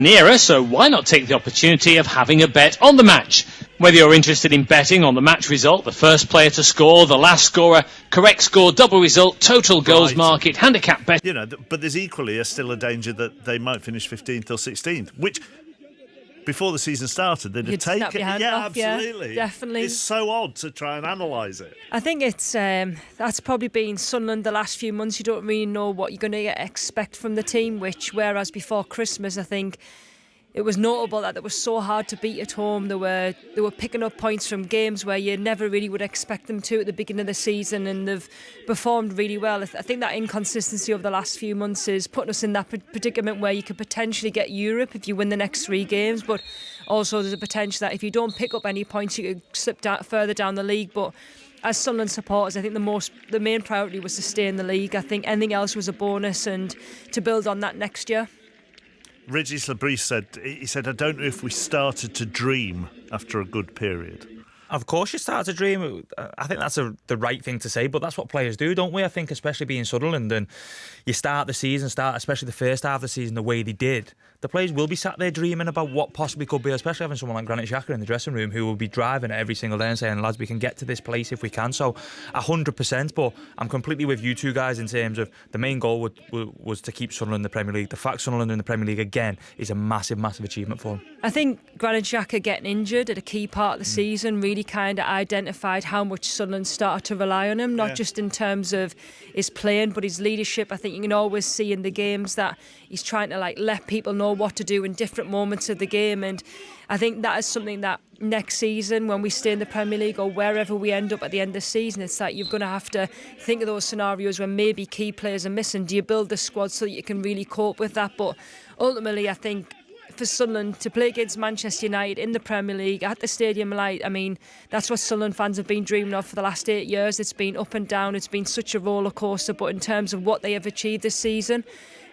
nearer, so why not take the opportunity of having a bet on the match? Whether you're interested in betting on the match result, the first player to score, the last scorer, correct score, double result, total goals market, handicap bet. You know, but there's equally still a danger that they might finish 15th or 16th, which before the season started they'd have taken. Yeah, absolutely. Yeah, definitely. It's so odd to try and analyse it. I think it's that's probably been Sunderland the last few months. You don't really know what you're going to expect from the team, whereas before Christmas, I think it was notable that it was so hard to beat at home. They were picking up points from games where you never really would expect them to at the beginning of the season, and they've performed really well. I think that inconsistency over the last few months is putting us in that predicament where you could potentially get Europe if you win the next 3 games, but also there's a potential that if you don't pick up any points, you could slip further down the league. But as Sunderland supporters, I think the main priority was to stay in the league. I think anything else was a bonus and to build on that next year. Regis Labrie said, I don't know if we started to dream after a good period. Of course you start to dream. I think that's the right thing to say, but that's what players do, don't we? I think especially being Sunderland, and you start the season, especially the first half of the season, the way they did, the players will be sat there dreaming about what possibly could be, especially having someone like Granit Xhaka in the dressing room who will be driving it every single day and saying, lads, we can get to this place if we can. So 100%, but I'm completely with you two guys in terms of the main goal was to keep Sunderland in the Premier League. The fact Sunderland in the Premier League again is a massive, massive achievement for them. I think Granit Xhaka getting injured at a key part of the season really kind of identified how much Sunderland started to rely on him, not just in terms of his playing but his leadership. I think you can always see in the games that he's trying to let people know what to do in different moments of the game, and I think that is something that next season when we stay in the Premier League or wherever we end up at the end of the season, it's like you're going to have to think of those scenarios when maybe key players are missing. Do you build the squad so that you can really cope with that? But ultimately I think for Sunderland to play against Manchester United in the Premier League at the Stadium Light, I mean, that's what Sunderland fans have been dreaming of for the last 8 years. It's been up and down, it's been such a roller coaster, but in terms of what they have achieved this season,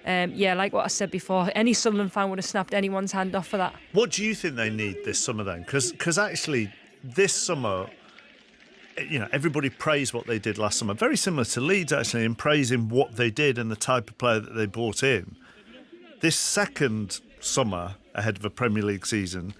like what I said before, any Sunderland fan would have snapped anyone's hand off for that. What do you think they need this summer then? Because actually this summer, you know, everybody praised what they did last summer, very similar to Leeds actually, in praising what they did and the type of player that they brought in. This second summer ahead of a Premier League season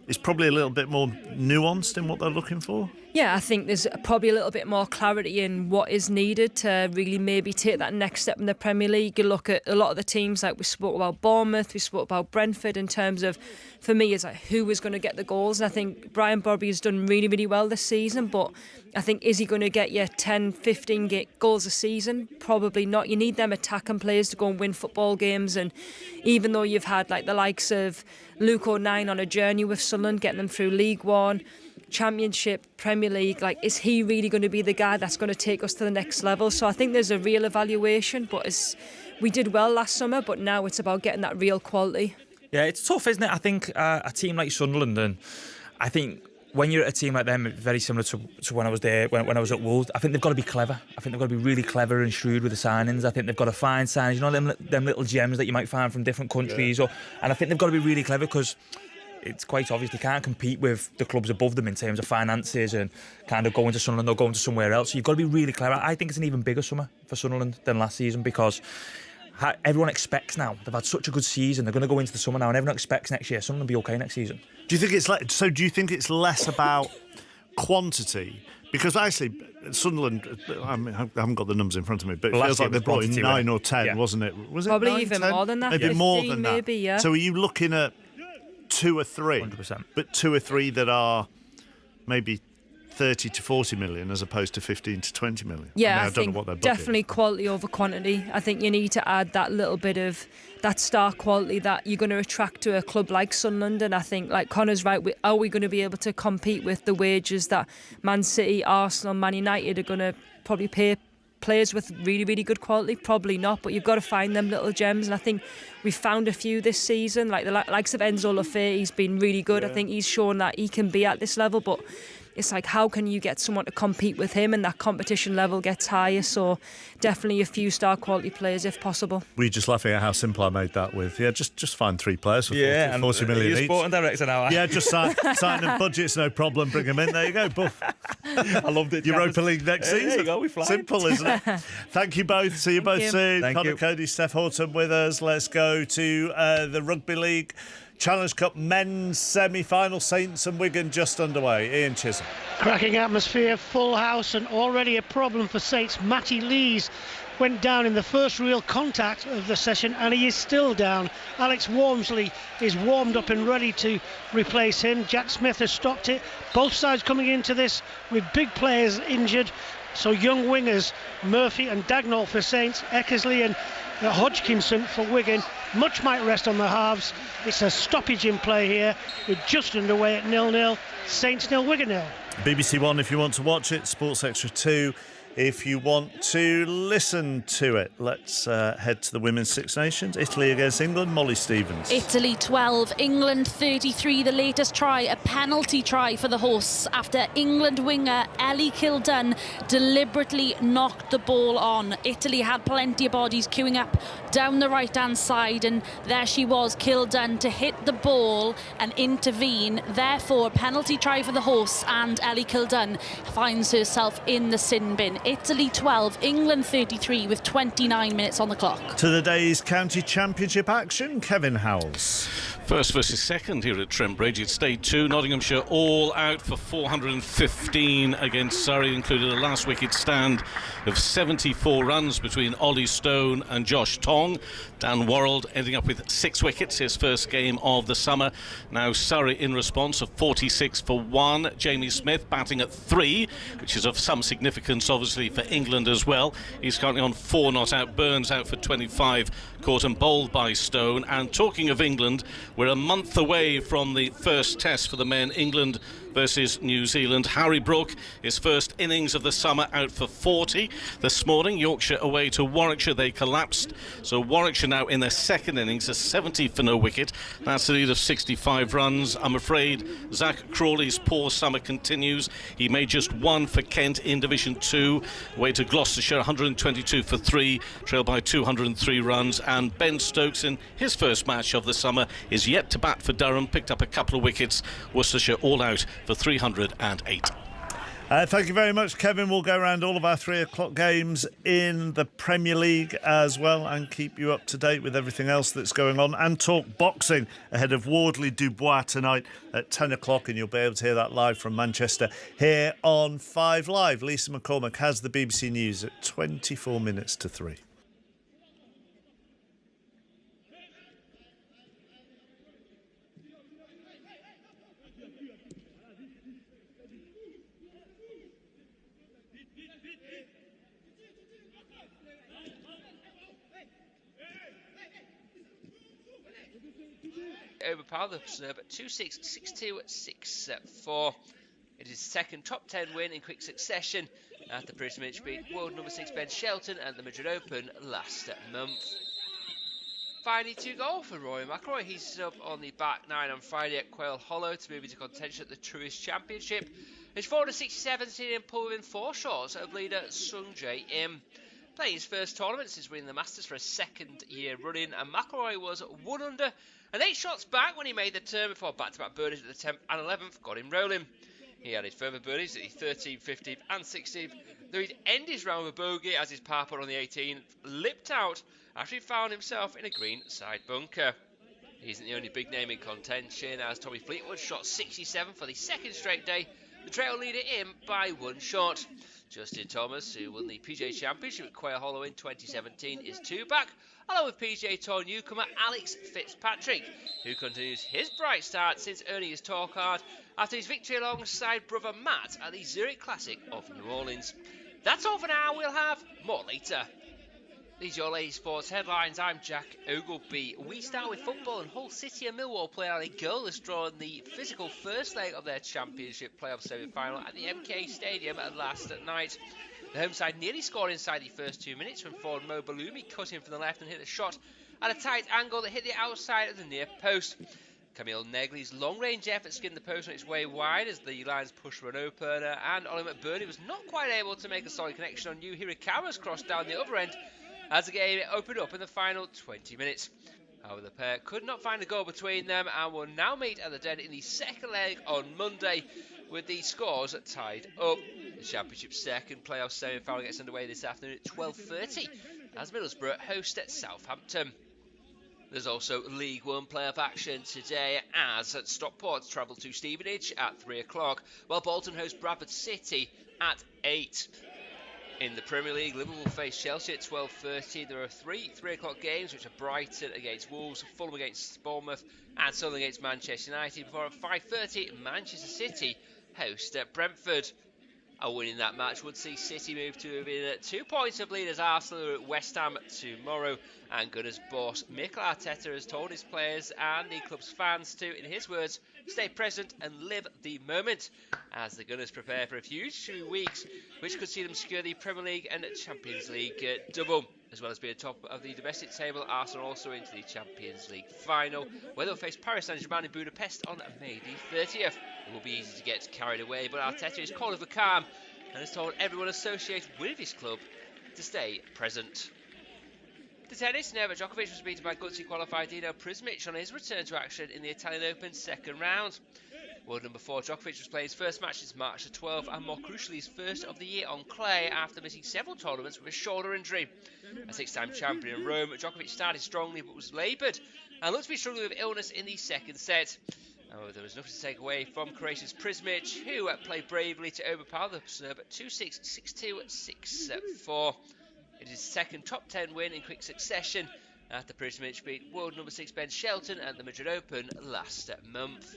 is probably a little bit more nuanced in what they're looking for. Yeah, I think there's probably a little bit more clarity in what is needed to really maybe take that next step in the Premier League. You look at a lot of the teams, like we spoke about Bournemouth, we spoke about Brentford, in terms of, for me, is like who is going to get the goals. And I think Brian Bobby has done really, really well this season, but I think, is he going to get you 10, 15 goals a season? Probably not. You need them attacking players to go and win football games, and even though you've had like the likes of Luke O'Nien on a journey with Sunderland, getting them through League One, Championship, Premier League, like, is he really going to be the guy that's going to take us to the next level? So I think there's a real evaluation, but we did well last summer, but now it's about getting that real quality. Yeah, it's tough, isn't it? I think a team like Sunderland, and I think when you're at a team like them, very similar to when I was there, when I was at Wolves, I think they've got to be clever. I think they've got to be really clever and shrewd with the signings. I think they've got to find signings, you know, them little gems that you might find from different countries. And I think they've got to be really clever, because it's quite obvious they can't compete with the clubs above them in terms of finances and kind of going to Sunderland or going to somewhere else. So you've got to be really clever. I think it's an even bigger summer for Sunderland than last season, because everyone expects now. They've had such a good season. They're going to go into the summer now, and everyone expects next year Sunderland will be okay next season. Do you think it's less about quantity? Because actually, Sunderland, I haven't got the numbers in front of me, but it feels like they brought in 9 or 10, wasn't it? Was it probably 9, even 10? more than that? Maybe 15, more than that. maybe, yeah. So are you looking at 2 or 3? 100%. But 2 or 3 that are maybe 30 to 40 million as opposed to 15 to 20 million? Yeah, I don't know what they're booking. Definitely quality over quantity. I think you need to add that little bit of that star quality that you're going to attract to a club like Sunderland. And I think, like Connor's right, are we going to be able to compete with the wages that Man City, Arsenal, Man United are going to probably pay players with really, really good quality? Probably not, but you've got to find them little gems, and I think we've found a few this season, like the likes of Enzo Lafay. He's been really good. I think he's shown that he can be at this level, but it's like, how can you get someone to compete with him, and that competition level gets higher. So definitely a few star quality players if possible. We're just laughing at how simple I made that with. Yeah, just find 3 players for 40 million each. Sporting director now. Yeah, just sign them, budget's no problem, bring them in, there you go, buff. I loved it. Europa League next season. There you go, we fly. Simple, isn't it? Thank you both. See you both soon. Thank Connor you. Cody, Steph Horton with us. Let's go to the Rugby League Challenge Cup men's semi-final. Saints and Wigan just underway. Ian Chisholm. Cracking atmosphere, full house, and already a problem for Saints. Matty Lees went down in the first real contact of the session, and he is still down. Alex Walmsley is warmed up and ready to replace him. Jack Smith has stopped it. Both sides coming into this with big players injured. So young wingers, Murphy and Dagnall for Saints, Eckersley and Hodgkinson for Wigan. Much might rest on the halves. It's a stoppage in play here. We're just underway at 0-0. Saints 0, Wigan 0. BBC One if you want to watch it, Sports Extra 2 if you want to listen to it. Let's head to the Women's Six Nations. Italy against England. Molly Stevens. Italy 12, England 33. The latest try, a penalty try for the hosts after England winger Ellie Kildunn deliberately knocked the ball on. Italy had plenty of bodies queuing up down the right-hand side, and there she was, Kildunn, to hit the ball and intervene. Therefore, penalty try for the hosts, and Ellie Kildunn finds herself in the sin bin. Italy 12, England 33 with 29 minutes on the clock. To the day's county championship action, Kevin Howells. First versus second here at Trent Bridge. It's day 2. Nottinghamshire all out for 415 against Surrey, included a last wicket stand of 74 runs between Ollie Stone and Josh Tong. Dan Worrell ending up with 6 wickets, his first game of the summer. Now Surrey in response of 46 for 1. Jamie Smith batting at 3, which is of some significance obviously for England as well. He's currently on 4 not out. Burns out for 25, caught and bowled by Stone. And talking of England, we're a month away from the first test for the men. England versus New Zealand. Harry Brook, his first innings of the summer, out for 40. This morning, Yorkshire away to Warwickshire. They collapsed. So Warwickshire now in their second innings, a 70 for no wicket. That's a lead of 65 runs. I'm afraid Zach Crawley's poor summer continues. He made just 1 for Kent in Division 2. Away to Gloucestershire, 122 for 3, trailed by 203 runs. And Ben Stokes, in his first match of the summer, is yet to bat for Durham. Picked up a couple of wickets. Worcestershire all out for 308. Thank you very much, Kevin. We'll go around all of our 3 o'clock games in the Premier League as well and keep you up to date with everything else that's going on, and talk boxing ahead of Wardley Dubois tonight at 10 o'clock, and you'll be able to hear that live from Manchester here on 5 Live. Lisa McCormack has the BBC News at 24 minutes to 3. Overpower the serve at 2-6, 6-2, 6-4. It is his second top 10 win in quick succession after British Mitch beat world number 6 Ben Shelton at the Madrid Open last month. Finally, 2 goals for Rory McIlroy. He's up on the back 9 on Friday at Quail Hollow to move into contention at the Tourist Championship. His 467 seen him pull within 4 shots of leader Sung Jae Im. Playing his first tournament since winning the Masters for a second year running, and McIlroy was 1 under and 8 shots back when he made the turn before back-to-back birdies at the 10th and 11th got him rolling. He added further birdies at the 13th, 15th and 16th, though he'd end his round with a bogey as his par putt on the 18th lipped out after he found himself in a green side bunker. He isn't the only big name in contention, as Tommy Fleetwood shot 67 for the second straight day, the trail leader in by 1 shot. Justin Thomas, who won the PGA Championship at Quail Hollow in 2017, is 2 back, along with PGA Tour newcomer Alex Fitzpatrick, who continues his bright start since earning his tour card after his victory alongside brother Matt at the Zurich Classic of New Orleans. That's all for now. We'll have more later. These are your latest sports headlines. I'm Jack Ogleby. We start with football, and Hull City and Millwall play out a goalless draw in the physical first leg of their Championship playoff semi-final at the MK Stadium last night. The home side nearly scored inside the first 2 minutes when forward Mo Balumi cut in from the left and hit a shot at a tight angle that hit the outside of the near post. Camille Negley's long-range effort skinned the post on its way wide as the Lions pushed for an opener, and Ollie McBurney was not quite able to make a solid connection on Yu Hirakawa's cross down the other end as the game opened up in the final 20 minutes. However, the pair could not find a goal between them and will now meet at the Den in the second leg on Monday with the scores tied up. The Championship's second playoff semi-final gets underway this afternoon at 12:30 as Middlesbrough host at Southampton. There's also League One playoff action today as Stockport travel to Stevenage at 3 o'clock, while Bolton host Bradford City at 8. In the Premier League, Liverpool face Chelsea at 12:30. There are three 3 o'clock games, which are Brighton against Wolves, Fulham against Bournemouth, and Sunderland against Manchester United. Before at 5:30, Manchester City host at Brentford. A win in that match would see City move to within 2 points of leaders Arsenal at West Ham tomorrow. And Gunners boss Mikel Arteta has told his players and the club's fans to, in his words, stay present and live the moment as the Gunners prepare for a huge 2 weeks, which could see them secure the Premier League and Champions League double. As well as being top of the domestic table, Arsenal also into the Champions League final, where they'll face Paris Saint-Germain in Budapest on May the 30th. It will be easy to get carried away, but Arteta is calling for calm and has told everyone associated with his club to stay present. The tennis, Novak Djokovic was beaten by Gutsy qualified Dino Prismic on his return to action in the Italian Open second round. World number 4 Djokovic was playing his first match since March the 12th and more crucially his first of the year on clay after missing several tournaments with a shoulder injury. A 6-time champion in Rome, Djokovic started strongly but was laboured and looked to be struggling with illness in the second set. However, there was nothing to take away from Croatia's Prismic, who played bravely to overpower the Serb at 2-6, 6-2, 6-4. It is his second top 10 win in quick succession after Prismic beat world number 6 Ben Shelton at the Madrid Open last month.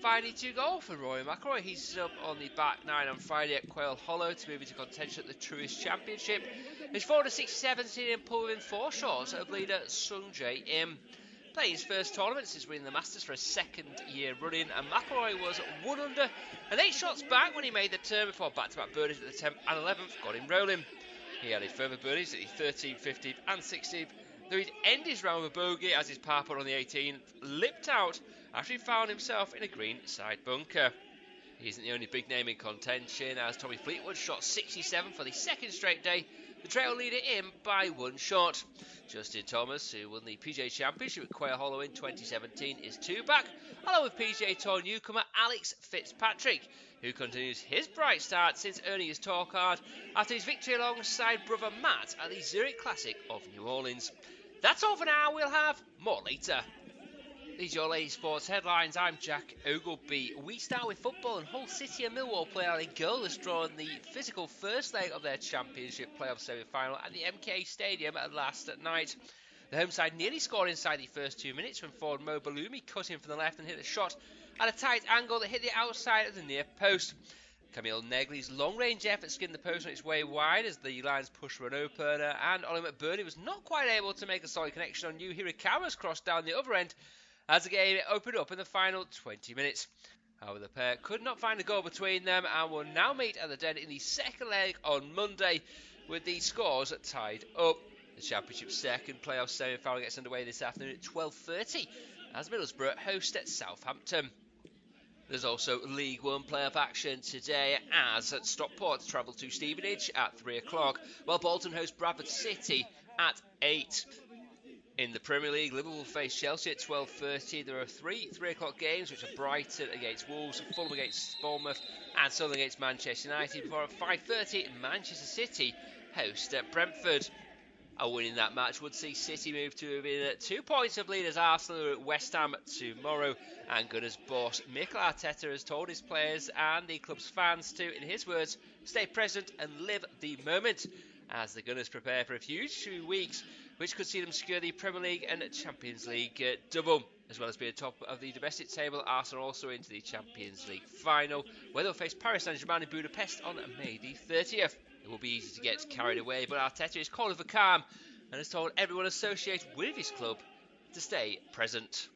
Finally, to golf for Rory McIlroy. He's up on the back 9 on Friday at Quail Hollow to move into contention at the Truist Championship. His 467 seen him pull within 4 shots of leader Sung Jae Im. Playing his first tournament since winning the Masters for a second year running, and McIlroy was 1 under and 8 shots back when he made the turn before back-to-back birdies at the 10th and 11th got him rolling. He added further birdies at the 13th, 15th and 16th, though he'd end his round with a bogey as his par putt on the 18th lipped out after he found himself in a green side bunker. He isn't the only big name in contention, as Tommy Fleetwood shot 67 for the second straight day, the trail leader in by 1 shot. Justin Thomas, who won the PGA Championship at Quail Hollow in 2017, is 2 back, along with PGA Tour newcomer Alex Fitzpatrick, who continues his bright start since earning his tour card after his victory alongside brother Matt at the Zurich Classic of New Orleans. That's all for now, we'll have more later. These are your Lady Sports headlines. I'm Jack Ogleby. We start with football, and Hull City and Millwall play out a goalless draw in the physical first leg of their Championship playoff semi-final at the MK Stadium last night. The home side nearly scored inside the first 2 minutes when forward Mo Balumi cut in from the left and hit a shot at a tight angle that hit the outside of the near post. Camille Negley's long-range effort skinned the post on its way wide as the Lions pushed for an opener, and Ollie McBurney was not quite able to make a solid connection on Yu Hirakawa's cross down the other end as the game opened up in the final 20 minutes. However, the pair could not find a goal between them and will now meet at the Den in the second leg on Monday with the scores tied up. The Championship's second playoff semi-final gets underway this afternoon at 12:30 as Middlesbrough host at Southampton. There's also League One playoff action today as Stockport travel to Stevenage at 3 o'clock, while Bolton host Bradford City at 8. In the Premier League, Liverpool face Chelsea at 12:30. There are three 3 o'clock games, which are Brighton against Wolves, Fulham against Bournemouth, and Sunderland against Manchester United. Before at 5:30, Manchester City host at Brentford. A win in that match would see City move to within 2 points of leaders Arsenal at West Ham tomorrow. And Gunners boss Mikel Arteta has told his players and the club's fans to, in his words, stay present and live the moment as the Gunners prepare for a huge 2 weeks, which could see them secure the Premier League and Champions League double. As well as being top of the domestic table, Arsenal also into the Champions League final, where they'll face Paris Saint-Germain in Budapest on May the 30th. It will be easy to get carried away, but Arteta is calling for calm and has told everyone associated with his club to stay present.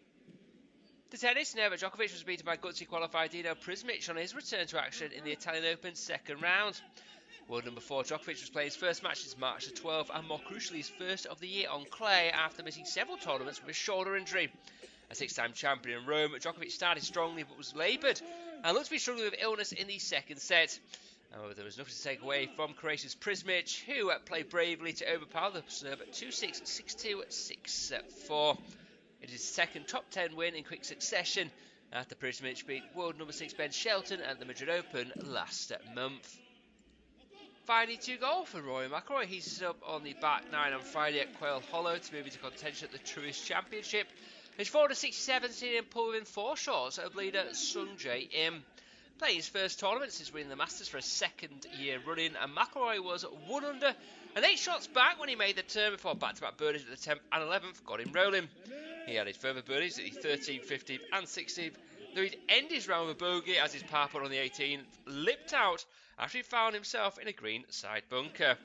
The tennis, Novak Djokovic was beaten by Gutsy qualified Dino Prismic on his return to action in the Italian Open second round. World number 4 Djokovic was playing his first match since March the 12th and more crucially his first of the year on clay after missing several tournaments with a shoulder injury. A six-time champion in Rome, Djokovic started strongly but was laboured and looked to be struggling with illness in the second set. However, there was nothing to take away from Croatia's Prismic, who played bravely to overpower the Serb at 2-6, 6-2, 6-4. It is his second top 10 win in quick succession after Prismic beat world number 6 Ben Shelton at the Madrid Open last month. Finally, to golf for Rory McIlroy. He's up on the back nine on Friday at Quail Hollow to move into contention at the Truist Championship. His 467 seen him pull within 4 shots of leader Sung Jae Im. Playing his first tournament since winning the Masters for a second year running, and McIlroy was 1 under and 8 shots back when he made the turn before back-to-back birdies at the 10th and 11th got him rolling. He added further birdies at the 13th, 15th and 16th, though he'd end his round with a bogey as his par putt on the 18th lipped out after he found himself in a green side bunker.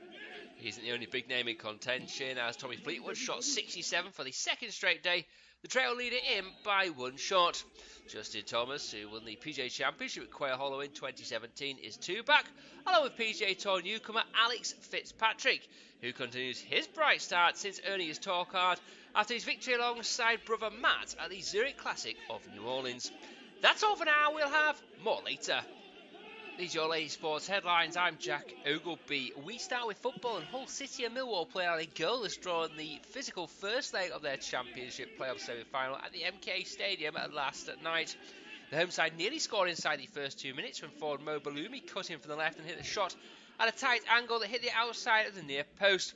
He isn't the only big name in contention, as Tommy Fleetwood shot 67 for the second straight day, the trail leader in by 1 shot. Justin Thomas, who won the PGA Championship at Quail Hollow in 2017, is 2 back, along with PGA Tour newcomer Alex Fitzpatrick, who continues his bright start since earning his tour card after his victory alongside brother Matt at the Zurich Classic of New Orleans. That's all for now, we'll have more later. These are your Lady Sports headlines. I'm Jack Ogleby. We start with football, and Hull City and Millwall play out a goalless draw in the physical first leg of their Championship playoff semi-final at the MK Stadium last night. The home side nearly scored inside the first 2 minutes when forward Mo Balumi cut in from the left and hit a shot at a tight angle that hit the outside of the near post.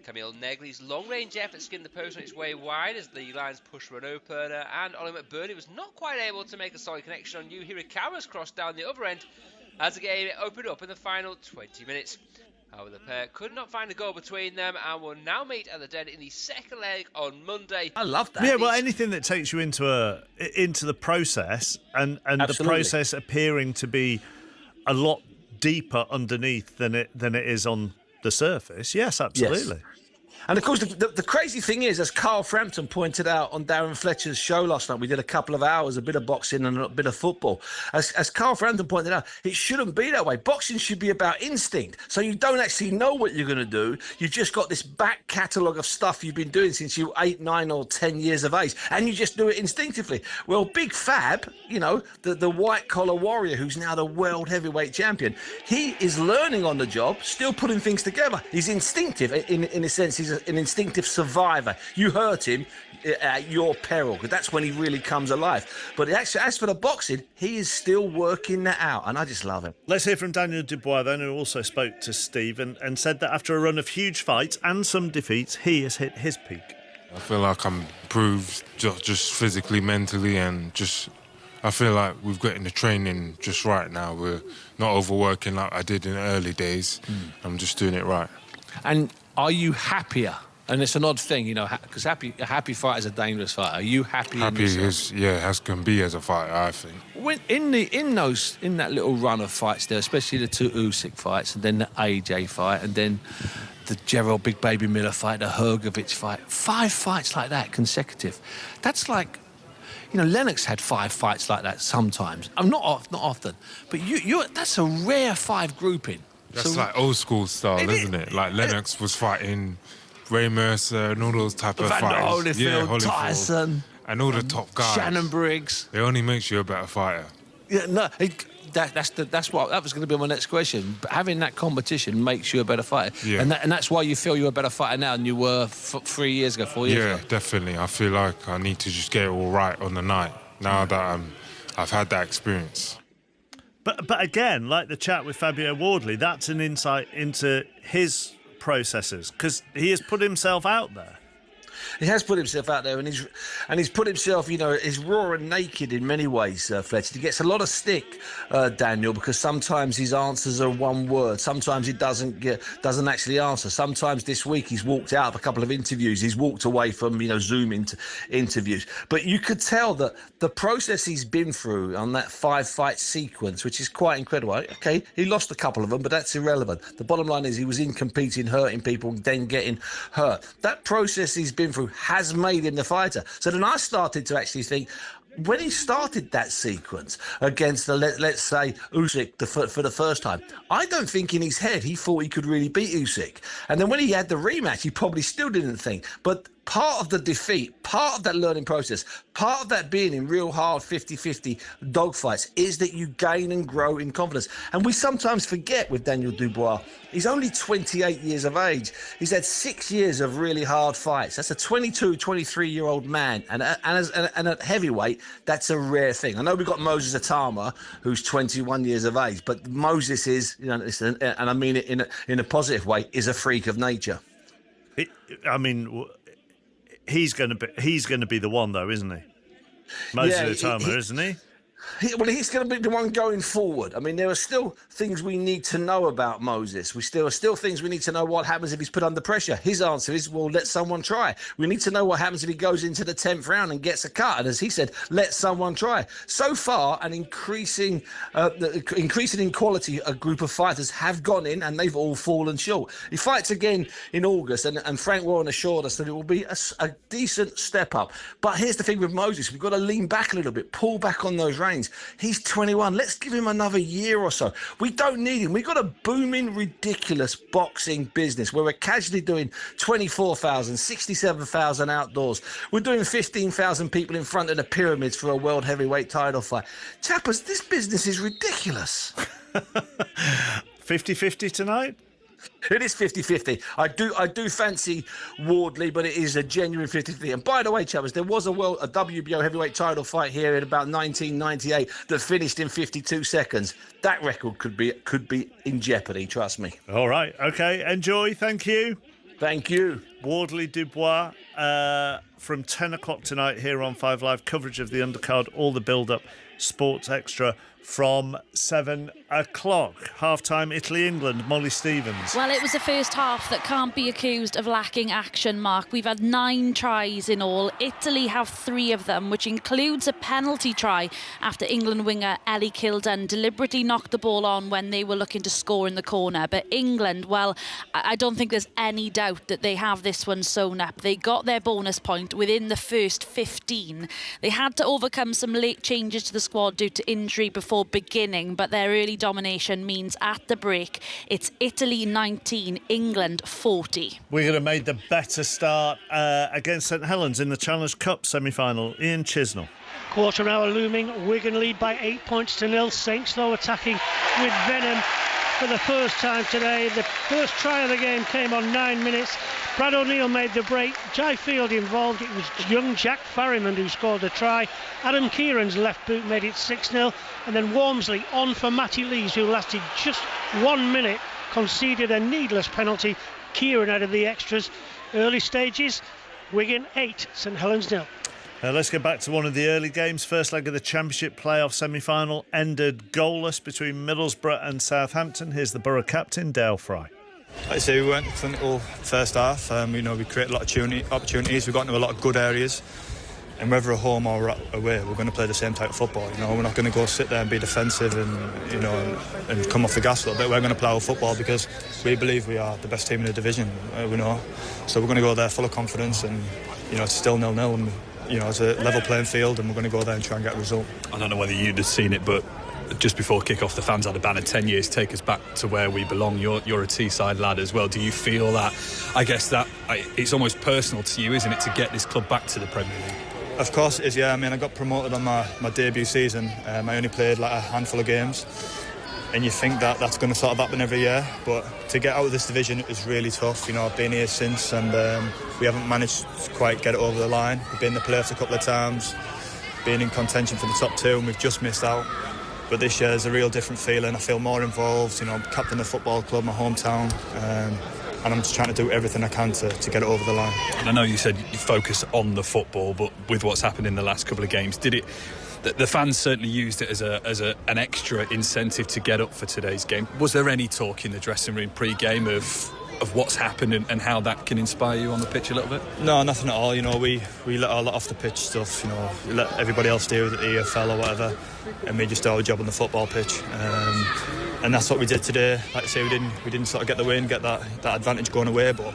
Camille Negley's long-range effort skinned the post on its way wide as the Lions pushed for an opener, and Ollie McBurney was not quite able to make a solid connection on Yu Hirakawa's cross down the other end as the game opened up in the final 20 minutes. However, the pair could not find a goal between them and will now meet at the Den in the second leg on Monday. I love that. Yeah, well, anything that takes you into the process and the process appearing to be a lot deeper underneath than it is on the surface. Yes, absolutely. Yes. And of course, the crazy thing is, as Carl Frampton pointed out on Darren Fletcher's show last night, we did a couple of hours, a bit of boxing and a bit of football. As Carl Frampton pointed out, it shouldn't be that way. Boxing should be about instinct. So you don't actually know what you're going to do. You've just got this back catalogue of stuff you've been doing since you were 8, 9 or 10 years of age, and you just do it instinctively. Well, Big Fab, you know, the white-collar warrior who's now the world heavyweight champion, he is learning on the job, still putting things together. He's instinctive in a sense. He's an instinctive survivor. You hurt him at your peril, because that's when he really comes alive. But actually, as for the boxing, he is still working that out, and I just love him. Let's hear from Daniel Dubois then, who also spoke to Steve and said that after a run of huge fights and some defeats, he has hit his peak. I feel like I'm improved just physically, mentally, and just I feel like we've got in the training just right now. We're not overworking like I did in the early days. I'm just doing it right. And are you happier? And it's an odd thing, you know, because a happy fighter is a dangerous fighter. Are you happy? Happy as can be as a fighter, I think. When in that little run of fights there, especially the 2 Usyk fights, and then the AJ fight, and then the Gerald Big Baby Miller fight, the Hrgovic fight, 5 fights like that consecutive. That's like, you know, Lennox had 5 fights like that sometimes. Not often, but that's a rare 5 grouping. That's like old school style, isn't it? Like Lennox was fighting Ray Mercer and all those type of fighters. Holyfield, Tyson, and all the top guys. Shannon Briggs. It only makes you a better fighter. Yeah, no, that was going to be my next question. But having that competition makes you a better fighter, and that's why you feel you're a better fighter now than you were 4 years ago. Yeah, definitely. I feel like I need to just get it all right on the night now that I've had that experience. But again, like the chat with Fabio Wardley, that's an insight into his processes, because he has put himself out there. He has put himself out there, and he's put himself, you know, is raw and naked in many ways, Fletcher. He gets a lot of stick, Daniel, because sometimes his answers are one word. Sometimes he doesn't actually answer. Sometimes this week he's walked out of a couple of interviews. He's walked away from, you know, Zoom interviews. But you could tell that the process he's been through on that 5-fight sequence, which is quite incredible. Okay, he lost a couple of them, but that's irrelevant. The bottom line is he was in competing, hurting people, then getting hurt. That process he's been through has made him the fighter. So then I started to actually think, when he started that sequence against let's say Usyk for the first time, I don't think in his head he thought he could really beat Usyk. And then when he had the rematch, he probably still didn't think. But part of the defeat, part of that learning process, part of that being in real hard 50-50 dogfights is that you gain and grow in confidence. And we sometimes forget with Daniel Dubois, he's only 28 years of age. He's had 6 years of really hard fights. That's a 22, 23-year-old man. And at heavyweight, that's a rare thing. I know we've got Moses Atama, who's 21 years of age, but Moses is, and I mean it in a positive way, is a freak of nature. He's going to be the one, though, isn't he? Moses Atama, isn't he? He's going to be the one going forward. I mean, there are still things we need to know about Moses. There are still things we need to know what happens if he's put under pressure. His answer is, well, let someone try. We need to know what happens if he goes into the 10th round and gets a cut. And as he said, let someone try. So far, an increasing in quality, a group of fighters have gone in and they've all fallen short. He fights again in August, and Frank Warren assured us that it will be a decent step up. But here's the thing with Moses. We've got to lean back a little bit, pull back on those reins. He's 21. Let's give him another year or so. We don't need him. We've got a booming, ridiculous boxing business where we're casually doing 24,000, 67,000 outdoors. We're doing 15,000 people in front of the pyramids for a world heavyweight title fight. Chappers, this business is ridiculous. 50-50 tonight? It is 50-50. I do fancy Wardley, but it is a genuine 50-50. And by the way, Chappers, there was a WBO heavyweight title fight here in about 1998 that finished in 52 seconds. That record could be in jeopardy, trust me. All right. Okay. Enjoy. Thank you. Thank you. Wardley Dubois from 10 o'clock tonight here on 5 Live. Coverage of the undercard, all the build-up, Sports Extra from 7 o'clock. Half-time, Italy-England, Molly Stevens. Well, it was a first half that can't be accused of lacking action, Mark. We've had 9 tries in all. Italy have 3 of them, which includes a penalty try after England winger Ellie Kildun deliberately knocked the ball on when they were looking to score in the corner. But England, well, I don't think there's any doubt that they have this one sewn up. They got their bonus point within the first 15. They had to overcome some late changes to the squad due to injury before beginning, but their early domination means at the break it's Italy 19, England 40. We're going to make the better start against St Helens in the Challenge Cup semi-final. Ian Chisnell. Quarter hour looming. Wigan lead by 8 points to 0. Saints though attacking with venom for the first time today. The first try of the game came on 9 minutes. Brad O'Neill made the break. Jai Field involved. It was young Jack Farriman who scored the try. Adam Kieran's left boot made it 6-0. And then Walmsley on for Matty Lees, who lasted just 1 minute, conceded a needless penalty. Kieran out of the extras. Early stages, Wigan 8, St Helens 0. Let's get back to one of the early games. First leg of the Championship playoff semi-final ended goalless between Middlesbrough and Southampton. Here's the Borough captain, Dale Fry. Like I say, we weren't clinical first half. We created a lot of opportunities. We got into a lot of good areas. And whether at home or away, we're going to play the same type of football. We're not going to go sit there and be defensive and come off the gas a little bit. We're going to play our football because we believe we are the best team in the division. We know, so we're going to go there full of confidence, and it's still 0-0, and it's a level playing field, and we're going to go there and try and get a result. I don't know whether you'd have seen it, but just before kick-off, the fans had a banner, 10 years, take us back to where we belong. You're a Teesside lad as well. Do you feel that, I guess that it's almost personal to you, isn't it, to get this club back to the Premier League? Of course it is, yeah. I got promoted on my debut season. I only played a handful of games. And you think that that's going to sort of happen every year. But to get out of this division is really tough. I've been here since, and we haven't managed to quite get it over the line. We've been in the playoffs a couple of times, been in contention for the top 2, and we've just missed out. But this year is a real different feeling. I feel more involved. I'm captain of the football club, my hometown. And I'm just trying to do everything I can to get it over the line. And I know you said you focus on the football, but with what's happened in the last couple of games, did it? The fans certainly used it as an extra incentive to get up for today's game. Was there any talk in the dressing room pre-game of what's happened and how that can inspire you on the pitch a little bit? No, nothing at all. We let our lot off the pitch stuff. We let everybody else deal with the EFL or whatever, and we just do our job on the football pitch. And that's what we did today. Like I say, we didn't sort of get the win, get that advantage going away, but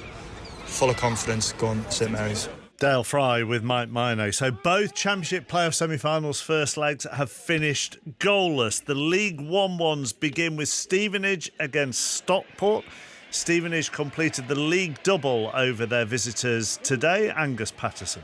full of confidence going St Mary's. Dale Fry with Mike Minay. So both Championship playoff semi-finals first legs have finished goalless. The League One ones begin with Stevenage against Stockport. Stevenage completed the league double over their visitors today. Angus Patterson.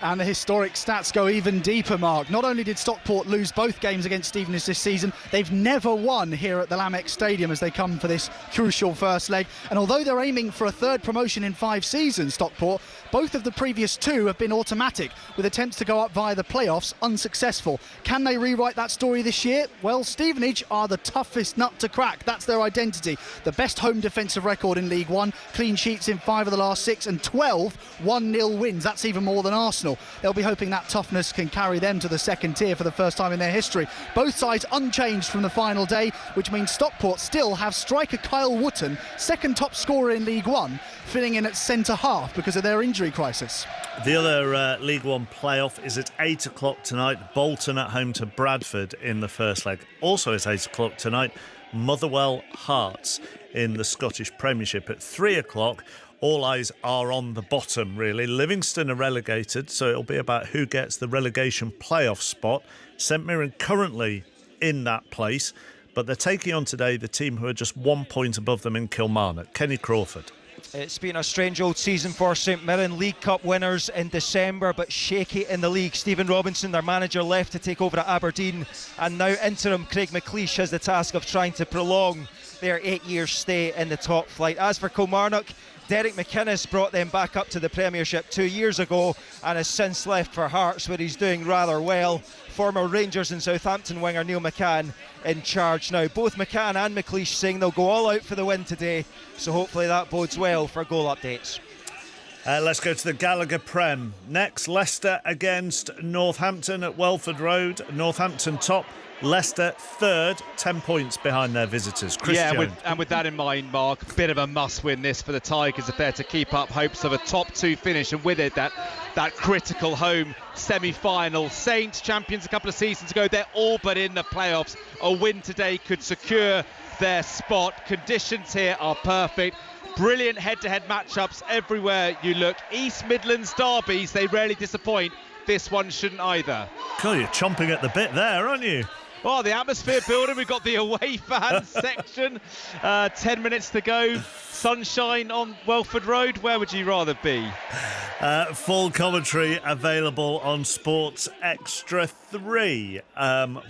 And the historic stats go even deeper, Mark. Not only did Stockport lose both games against Stevenage this season, they've never won here at the Lamex Stadium as they come for this crucial first leg. And although they're aiming for a third promotion in 5 seasons, Stockport, both of the previous 2 have been automatic, with attempts to go up via the playoffs unsuccessful. Can they rewrite that story this year? Well, Stevenage are the toughest nut to crack. That's their identity. The best home defensive record in League One, clean sheets in 5 of the last 6 and 12 1-0 wins. That's even more than Arsenal. They'll be hoping that toughness can carry them to the second tier for the first time in their history. Both sides unchanged from the final day, which means Stockport still have striker Kyle Wootton, second top scorer in League One, filling in at centre half because of their injury crisis. The other League One playoff is at 8 o'clock tonight. Bolton at home to Bradford in the first leg. Also at 8 o'clock tonight, Motherwell Hearts in the Scottish Premiership. At 3 o'clock, all eyes are on the bottom, really. Livingston are relegated, so it'll be about who gets the relegation playoff spot. St Mirren currently in that place, but they're taking on today the team who are just 1 point above them in Kilmarnock. Kenny Crawford. It's been a strange old season for St Mirren. League Cup winners in December, but shaky in the league. Stephen Robinson, their manager, left to take over at Aberdeen, and now interim Craig McLeish has the task of trying to prolong their 8-year stay in the top flight. As for Kilmarnock, Derek McInnes brought them back up to the Premiership 2 years ago and has since left for Hearts, where he's doing rather well. Former Rangers and Southampton winger Neil McCann in charge now. Both McCann and McLeish saying they'll go all out for the win today, so hopefully that bodes well for goal updates. Let's go to the Gallagher Prem. Next, Leicester against Northampton at Welford Road. Northampton top, Leicester third, 10 points behind their visitors. Chris Jones. And with that in mind, Mark, a bit of a must-win this for the Tigers if they're to keep up hopes of a top 2 finish, and with it that critical home semi-final. Saints, champions a couple of seasons ago, they're all but in the playoffs. A win today could secure their spot. Conditions here are perfect. Brilliant head-to-head matchups everywhere you look. East Midlands derbies, they rarely disappoint. This one shouldn't either. God, you're chomping at the bit there, aren't you? Oh, the atmosphere building. We've got the away fans section. 10 minutes to go. Sunshine on Welford Road. Where would you rather be? Full commentary available on Sports Extra 3.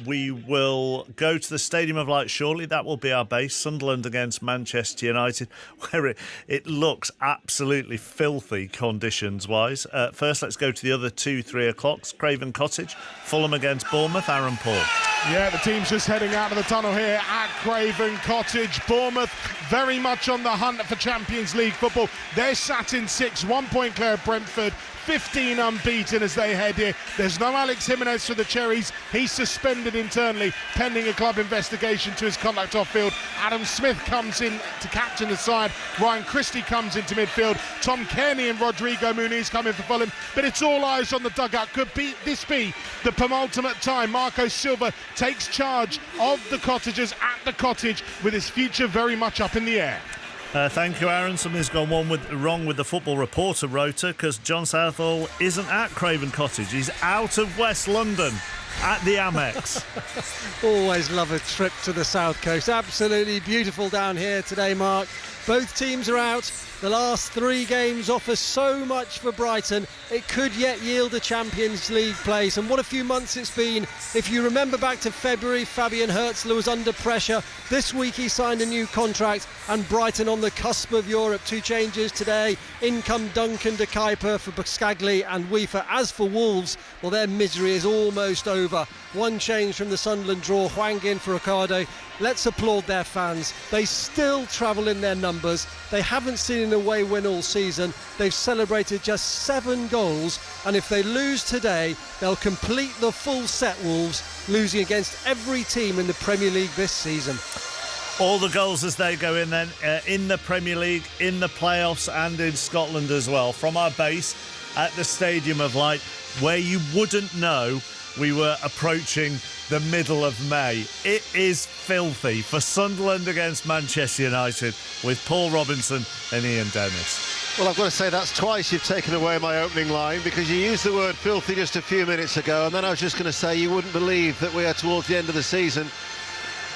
We will go to the Stadium of Light shortly. That will be our base. Sunderland against Manchester United, where it looks absolutely filthy conditions-wise. First, let's go to the other 2 3 o'clocks. Craven Cottage, Fulham against Bournemouth. Aaron Paul. Yeah, the team's just heading out of the tunnel here at Craven Cottage. Bournemouth very much on the hunt for Champions League football. They're sat in 6, 1 point clear of Brentford, 15 unbeaten as they head here. There's no Alex Jimenez for the Cherries. He's suspended internally, pending a club investigation to his conduct off-field. Adam Smith comes in to captain the side. Ryan Christie comes into midfield. Tom Kearney and Rodrigo Muniz come in for Fulham. But it's all eyes on the dugout. Could this be the penultimate time Marco Silva takes charge of the Cottagers at the Cottage, with his future very much up in the air? Thank you, Aaron. Something's gone wrong with the Football Reporter rota, because John Southall isn't at Craven Cottage. He's out of West London at the Amex. Always love a trip to the South Coast. Absolutely beautiful down here today, Mark. Both teams are out. The last 3 games offer so much for Brighton. It could yet yield a Champions League place. And what a few months it's been. If you remember back to February, Fabian Herzler was under pressure. This week he signed a new contract, and Brighton on the cusp of Europe. 2 changes today. In come Duncan de Kuyper for Buscagli and Weaver. As for Wolves, well, their misery is almost over. 1 change from the Sunderland draw. Hwang in for Ricardo. Let's applaud their fans. They still travel in their numbers. They haven't seen an away win all season. They've celebrated just 7 goals, and if they lose today, they'll complete the full set, Wolves, losing against every team in the Premier League this season. All the goals as they go in then, in the Premier League, in the playoffs, and in Scotland as well. From our base at the Stadium of Light, where you wouldn't know we were approaching the middle of May. It is filthy for Sunderland against Manchester United with Paul Robinson and Ian Dennis. Well, I've got to say that's twice you've taken away my opening line, because you used the word filthy just a few minutes ago, and then I was just going to say you wouldn't believe that we are towards the end of the season,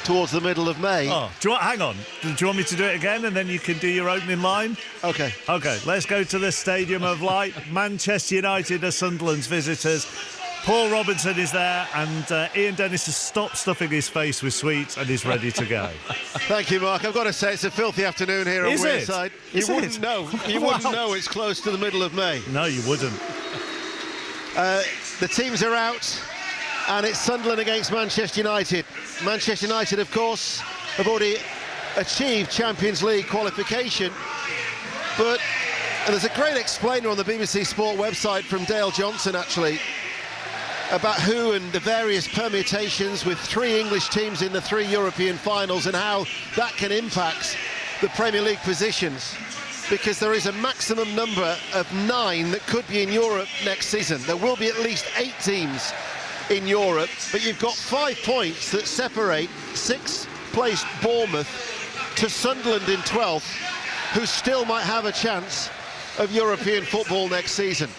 towards the middle of May. Oh, hang on. Do you want me to do it again, and then you can do your opening line? OK. OK, let's go to the Stadium of Light. Manchester United are Sunderland's visitors. Paul Robinson is there, and Ian Dennis has stopped stuffing his face with sweets and is ready to go. Thank you, Mark. I've got to say it's a filthy afternoon here on Wearside. You wouldn't know. You wouldn't know it's close to the middle of May. No, you wouldn't. The teams are out, and it's Sunderland against Manchester United. Manchester United, of course, have already achieved Champions League qualification, but there's a great explainer on the BBC Sport website from Dale Johnson, actually, about who and the various permutations with 3 English teams in the 3 European finals and how that can impact the Premier League positions, because there is a maximum number of 9 that could be in Europe next season. There will be at least 8 teams in Europe, but you've got 5 points that separate 6th placed Bournemouth to Sunderland in 12th, who still might have a chance of European football next season.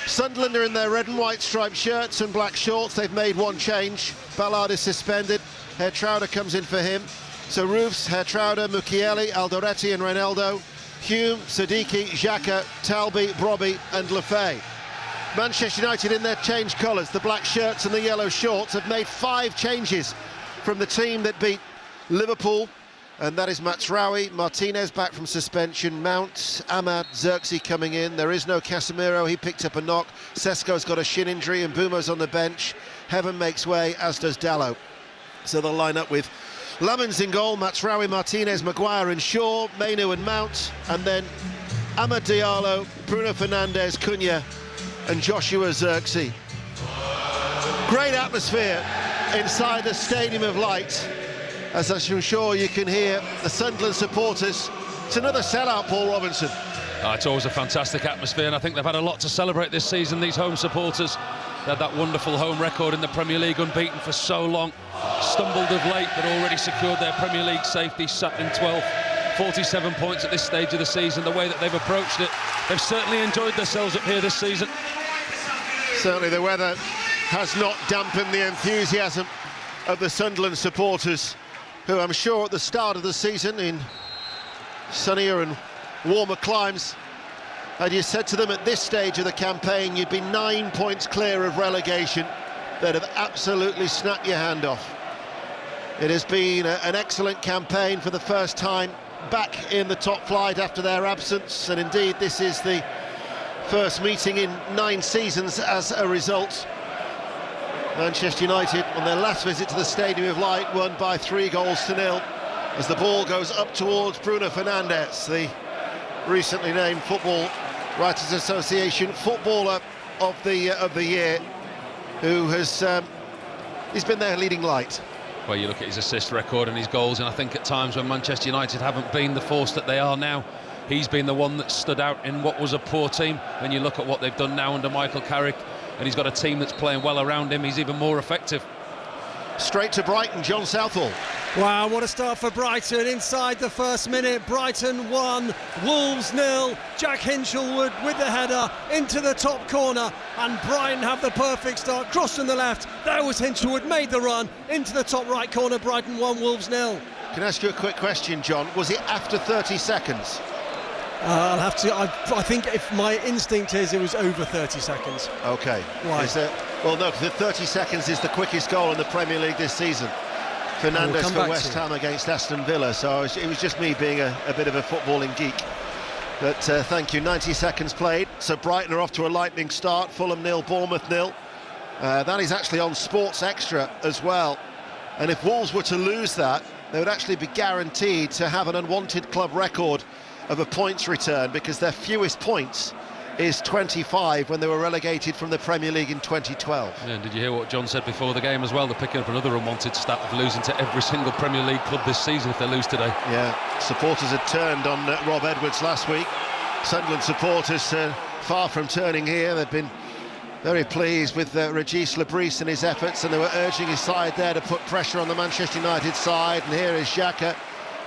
Sunderland are in their red and white striped shirts and black shorts. They've made one change. Ballard is suspended. Hertrauder comes in for him. So Roofs, Hertrauder, Mukiele, Aldoretti and Reinaldo, Hume, Sadiki, Xhaka, Talby, Brobby and Lefay. Manchester United in their changed colours, the black shirts and the yellow shorts, have made 5 changes from the team that beat Liverpool, and that is Matsraoui, Martinez back from suspension, Mount, Ahmad, Xerxes coming in. There is no Casemiro, he picked up a knock. Sesko's got a shin injury and Bumo's on the bench. Heaven makes way, as does Dallo. So they'll line up with Lamens in goal, Matsraoui, Martinez, Maguire and Shaw, Mainu and Mount, and then Amad Diallo, Bruno Fernandes, Cunha and Joshua Xerxes. Great atmosphere inside the Stadium of Light, as I'm sure you can hear the Sunderland supporters. It's another sellout, Paul Robinson. It's always a fantastic atmosphere, and I think they've had a lot to celebrate this season, these home supporters. They had that wonderful home record in the Premier League, unbeaten for so long. Stumbled of late, but already secured their Premier League safety, sat in 12th. 47 points at this stage of the season. The way that they've approached it, they've certainly enjoyed themselves up here this season. Certainly the weather has not dampened the enthusiasm of the Sunderland supporters, who I'm sure at the start of the season, in sunnier and warmer climes, had you said to them at this stage of the campaign you'd be 9 points clear of relegation, they'd have absolutely snapped your hand off. It has been an excellent campaign for the first time back in the top flight after their absence, and indeed this is the first meeting in 9 seasons as a result. Manchester United, on their last visit to the Stadium of Light, won by 3-0 as the ball goes up towards Bruno Fernandes, the recently named Football Writers Association Footballer of the Year, who has he's been their leading light. Well, you look at his assist record and his goals, and I think at times when Manchester United haven't been the force that they are now, he's been the one that stood out in what was a poor team. When you look at what they've done now under Michael Carrick, and he's got a team that's playing well around him, he's even more effective. Straight to Brighton, John Southall. Wow, what a start for Brighton. Inside the first minute, Brighton 1, Wolves 0. Jack Hinchelwood with the header into the top corner, and Brighton have the perfect start. Cross on the left, there was Hinchelwood, made the run into the top right corner. Brighton 1, Wolves 0. Can I ask you a quick question, John? Was it after 30 seconds? I'll have to. I think if my instinct is it was over 30 seconds. OK. Why? Well, no, because 30 seconds is the quickest goal in the Premier League this season. Fernandes for West Ham against Aston Villa, so it was just me being a bit of a footballing geek. But thank you. 90 seconds played, so Brighton are off to a lightning start. Fulham 0, Bournemouth 0. That is actually on Sports Extra as well, and if Wolves were to lose that, they would actually be guaranteed to have an unwanted club record of a points return, because their fewest points is 25 when they were relegated from the Premier League in 2012. Yeah, and did you hear what John said before the game as well? They're picking up another unwanted stat of losing to every single Premier League club this season if they lose today. Yeah, supporters had turned on Rob Edwards last week. Sunderland supporters far from turning here. They've been very pleased with Regis Lebris and his efforts, and they were urging his side there to put pressure on the Manchester United side. And here is Xhaka,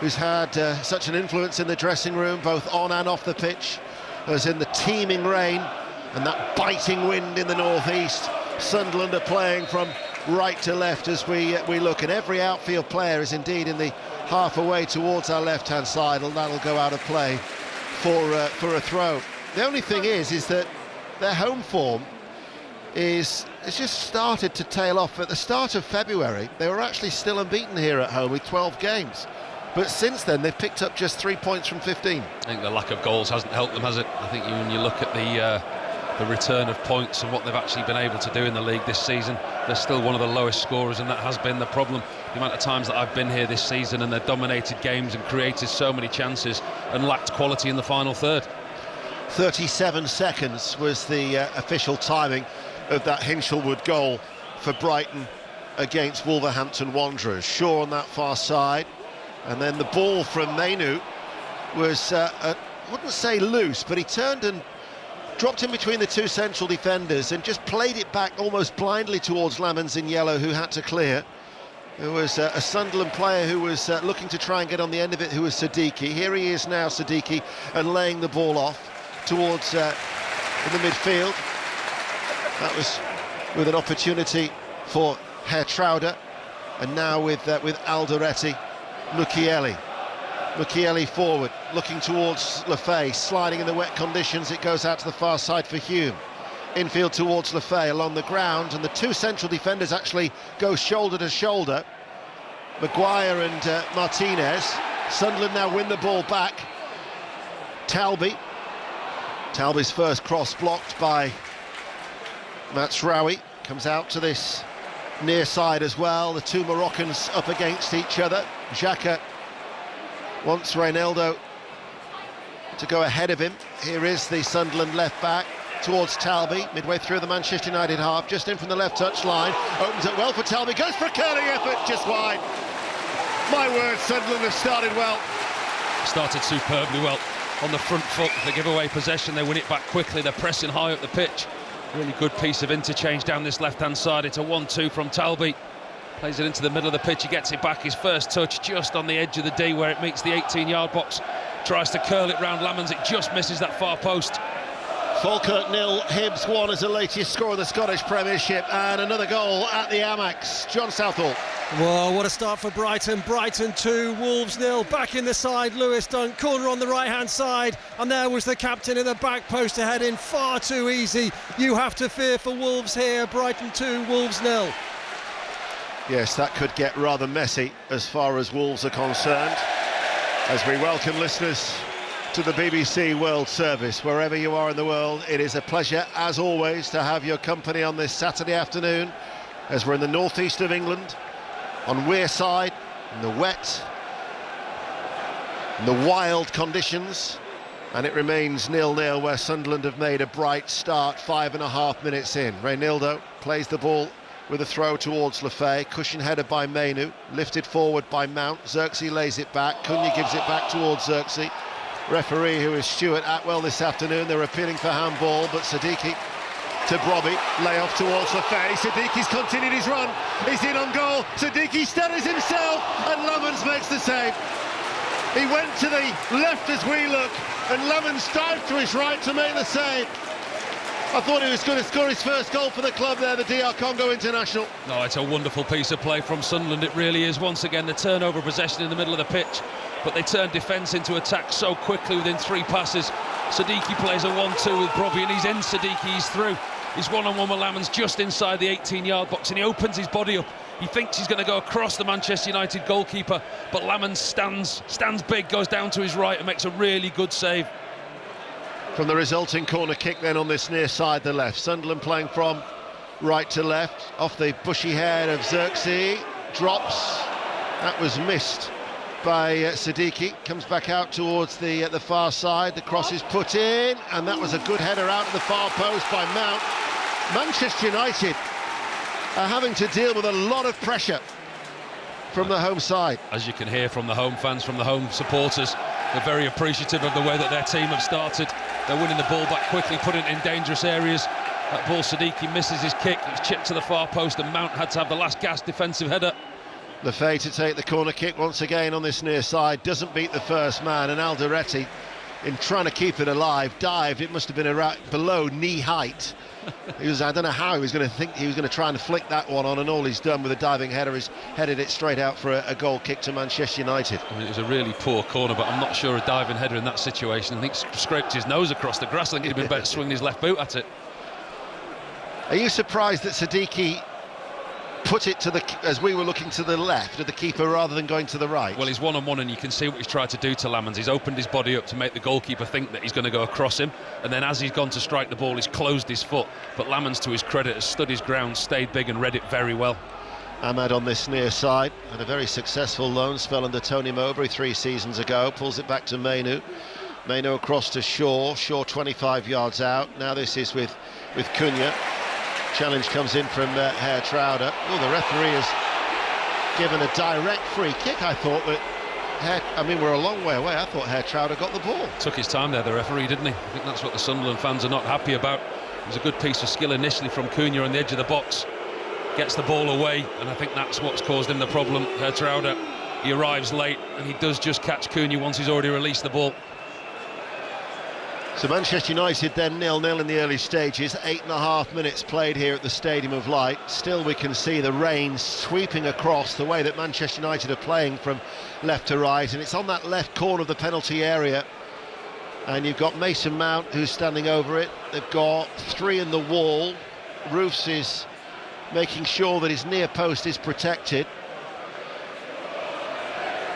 who's had such an influence in the dressing room, both on and off the pitch. as in the teeming rain and that biting wind in the northeast. Sunderland are playing from right to left as we look, and every outfield player is indeed in the half away towards our left-hand side, and that'll go out of play for a throw. The only thing is that their home form it's just started to tail off. At the start of February, they were actually still unbeaten here at home with 12 games. But since then, they've picked up just 3 points from 15. I think the lack of goals hasn't helped them, has it? I think when you look at the return of points and what they've actually been able to do in the league this season, they're still one of the lowest scorers, and that has been the problem. The amount of times that I've been here this season and they've dominated games and created so many chances and lacked quality in the final third. 37 seconds was the official timing of that Hinchelwood goal for Brighton against Wolverhampton Wanderers. Shaw on that far side, and then the ball from Mainu was, I wouldn't say loose, but he turned and dropped in between the two central defenders and just played it back almost blindly towards Lamons in yellow, who had to clear. There was a Sunderland player who was looking to try and get on the end of it, who was Siddiqui. Here he is now, Siddiqui, and laying the ball off towards in the midfield. That was with an opportunity for Hertrauder, and now with Alderete, Mukiele forward, looking towards Lefay, sliding in the wet conditions. It goes out to the far side for Hume. Infield towards Lefay along the ground, and the two central defenders actually go shoulder to shoulder. Maguire and Martinez. Sunderland now win the ball back. Talby's first cross blocked by Matsraoui, comes out to this near side as well. The two Moroccans up against each other. Xhaka wants Reinaldo to go ahead of him. Here is the Sunderland left back towards Talby, midway through the Manchester United half, just in from the left touch line. Opens it well for Talby, goes for a curling effort, just wide. My word, Sunderland have started well. Started superbly well. On the front foot, they give away possession, they win it back quickly, they're pressing high up the pitch. Really good piece of interchange down this left-hand side. It's a 1-2 from Talby. Plays it into the middle of the pitch, he gets it back, his first touch just on the edge of the D where it meets the 18-yard box. Tries to curl it round Lamons, it just misses that far post. Falkirk 0, Hibs 1 as the latest score of the Scottish Premiership, and another goal at the Amex. John Southall. Well, what a start for Brighton. Brighton 2, Wolves 0. Back in the side, Lewis Dunk, corner on the right-hand side, and there was the captain in the back post to head in. Far too easy. You have to fear for Wolves here. Brighton 2, Wolves 0. Yes, that could get rather messy as far as Wolves are concerned, as we welcome listeners to the BBC World Service. Wherever you are in the world, it is a pleasure, as always, to have your company on this Saturday afternoon, as we're in the northeast of England, on Wearside, in the wet, in the wild conditions, and it remains 0-0 where Sunderland have made a bright start 5.5 minutes in. Reinildo plays the ball with a throw towards Lefay, cushion header by Mainu, lifted forward by Mount. Xerxes lays it back, Cunha gives it back towards Xerxes. Referee, who is Stuart Atwell this afternoon, they're appealing for handball, but Siddiqui to Brobby, lay off towards Lefay. Siddiqui's continued his run, he's in on goal, Siddiqui steadies himself, and Lamons makes the save. He went to the left as we look, and Lamons dived to his right to make the save. I thought he was going to score his first goal for the club there, the DR Congo international. No, it's a wonderful piece of play from Sunderland, it really is. Once again, the turnover possession in the middle of the pitch, but they turn defence into attack so quickly within 3 passes. Siddiqui plays a 1-2 with Brobby, and he's in. Siddiqui, he's through. He's one-on-one with Lamons just inside the 18-yard box, and he opens his body up. He thinks he's going to go across the Manchester United goalkeeper, but Lamons stands big, goes down to his right and makes a really good save. From the resulting corner kick then on this near side, the left. Sunderland playing from right to left, off the bushy head of Xerxes, drops. That was missed by Siddiqui, comes back out towards the far side. The cross is put in, and that was a good header out of the far post by Mount. Manchester United are having to deal with a lot of pressure from the home side. As you can hear from the home fans, from the home supporters, they're very appreciative of the way that their team have started. They're winning the ball back quickly, putting it in dangerous areas. That ball, Siddiqui misses his kick, it's chipped to the far post, and Mount had to have the last gasp defensive header. Lefay to take the corner kick once again on this near side, doesn't beat the first man, and Alderete in trying to keep it alive, dived. It must have been around below knee height. I don't know how he was going to think he was going to try and flick that one on, and all he's done with a diving header is headed it straight out for a goal kick to Manchester United. I mean, it was a really poor corner, but I'm not sure a diving header in that situation. I think scraped his nose across the grass. I think he'd been better swinging his left boot at it. Are you surprised that Siddiqui put it to as we were looking to the left of the keeper rather than going to the right? Well, he's one-on-one, and you can see what he's tried to do to Lamans. He's opened his body up to make the goalkeeper think that he's going to go across him, and then as he's gone to strike the ball, he's closed his foot. But Lamans, to his credit, has stood his ground, stayed big and read it very well. Ahmad on this near side had a very successful loan spell under Tony Mowbray 3 seasons ago. Pulls it back to Mainu. Mainu across to Shaw. Shaw 25 yards out. Now this is with Cunha. Challenge comes in from Herr Trauder. Oh, the referee has given a direct free kick. I thought that we're a long way away. I thought Herr Trauder got the ball. Took his time there, the referee, didn't he? I think that's what the Sunderland fans are not happy about. It was a good piece of skill initially from Cunha on the edge of the box. Gets the ball away, and I think that's what's caused him the problem. Herr Trauder, he arrives late, and he does just catch Cunha once he's already released the ball. So Manchester United then 0-0 in the early stages. 8.5 minutes played here at the Stadium of Light. Still we can see the rain sweeping across the way that Manchester United are playing from left to right, and it's on that left corner of the penalty area. And you've got Mason Mount who's standing over it. They've got 3 in the wall. Roofs is making sure that his near post is protected.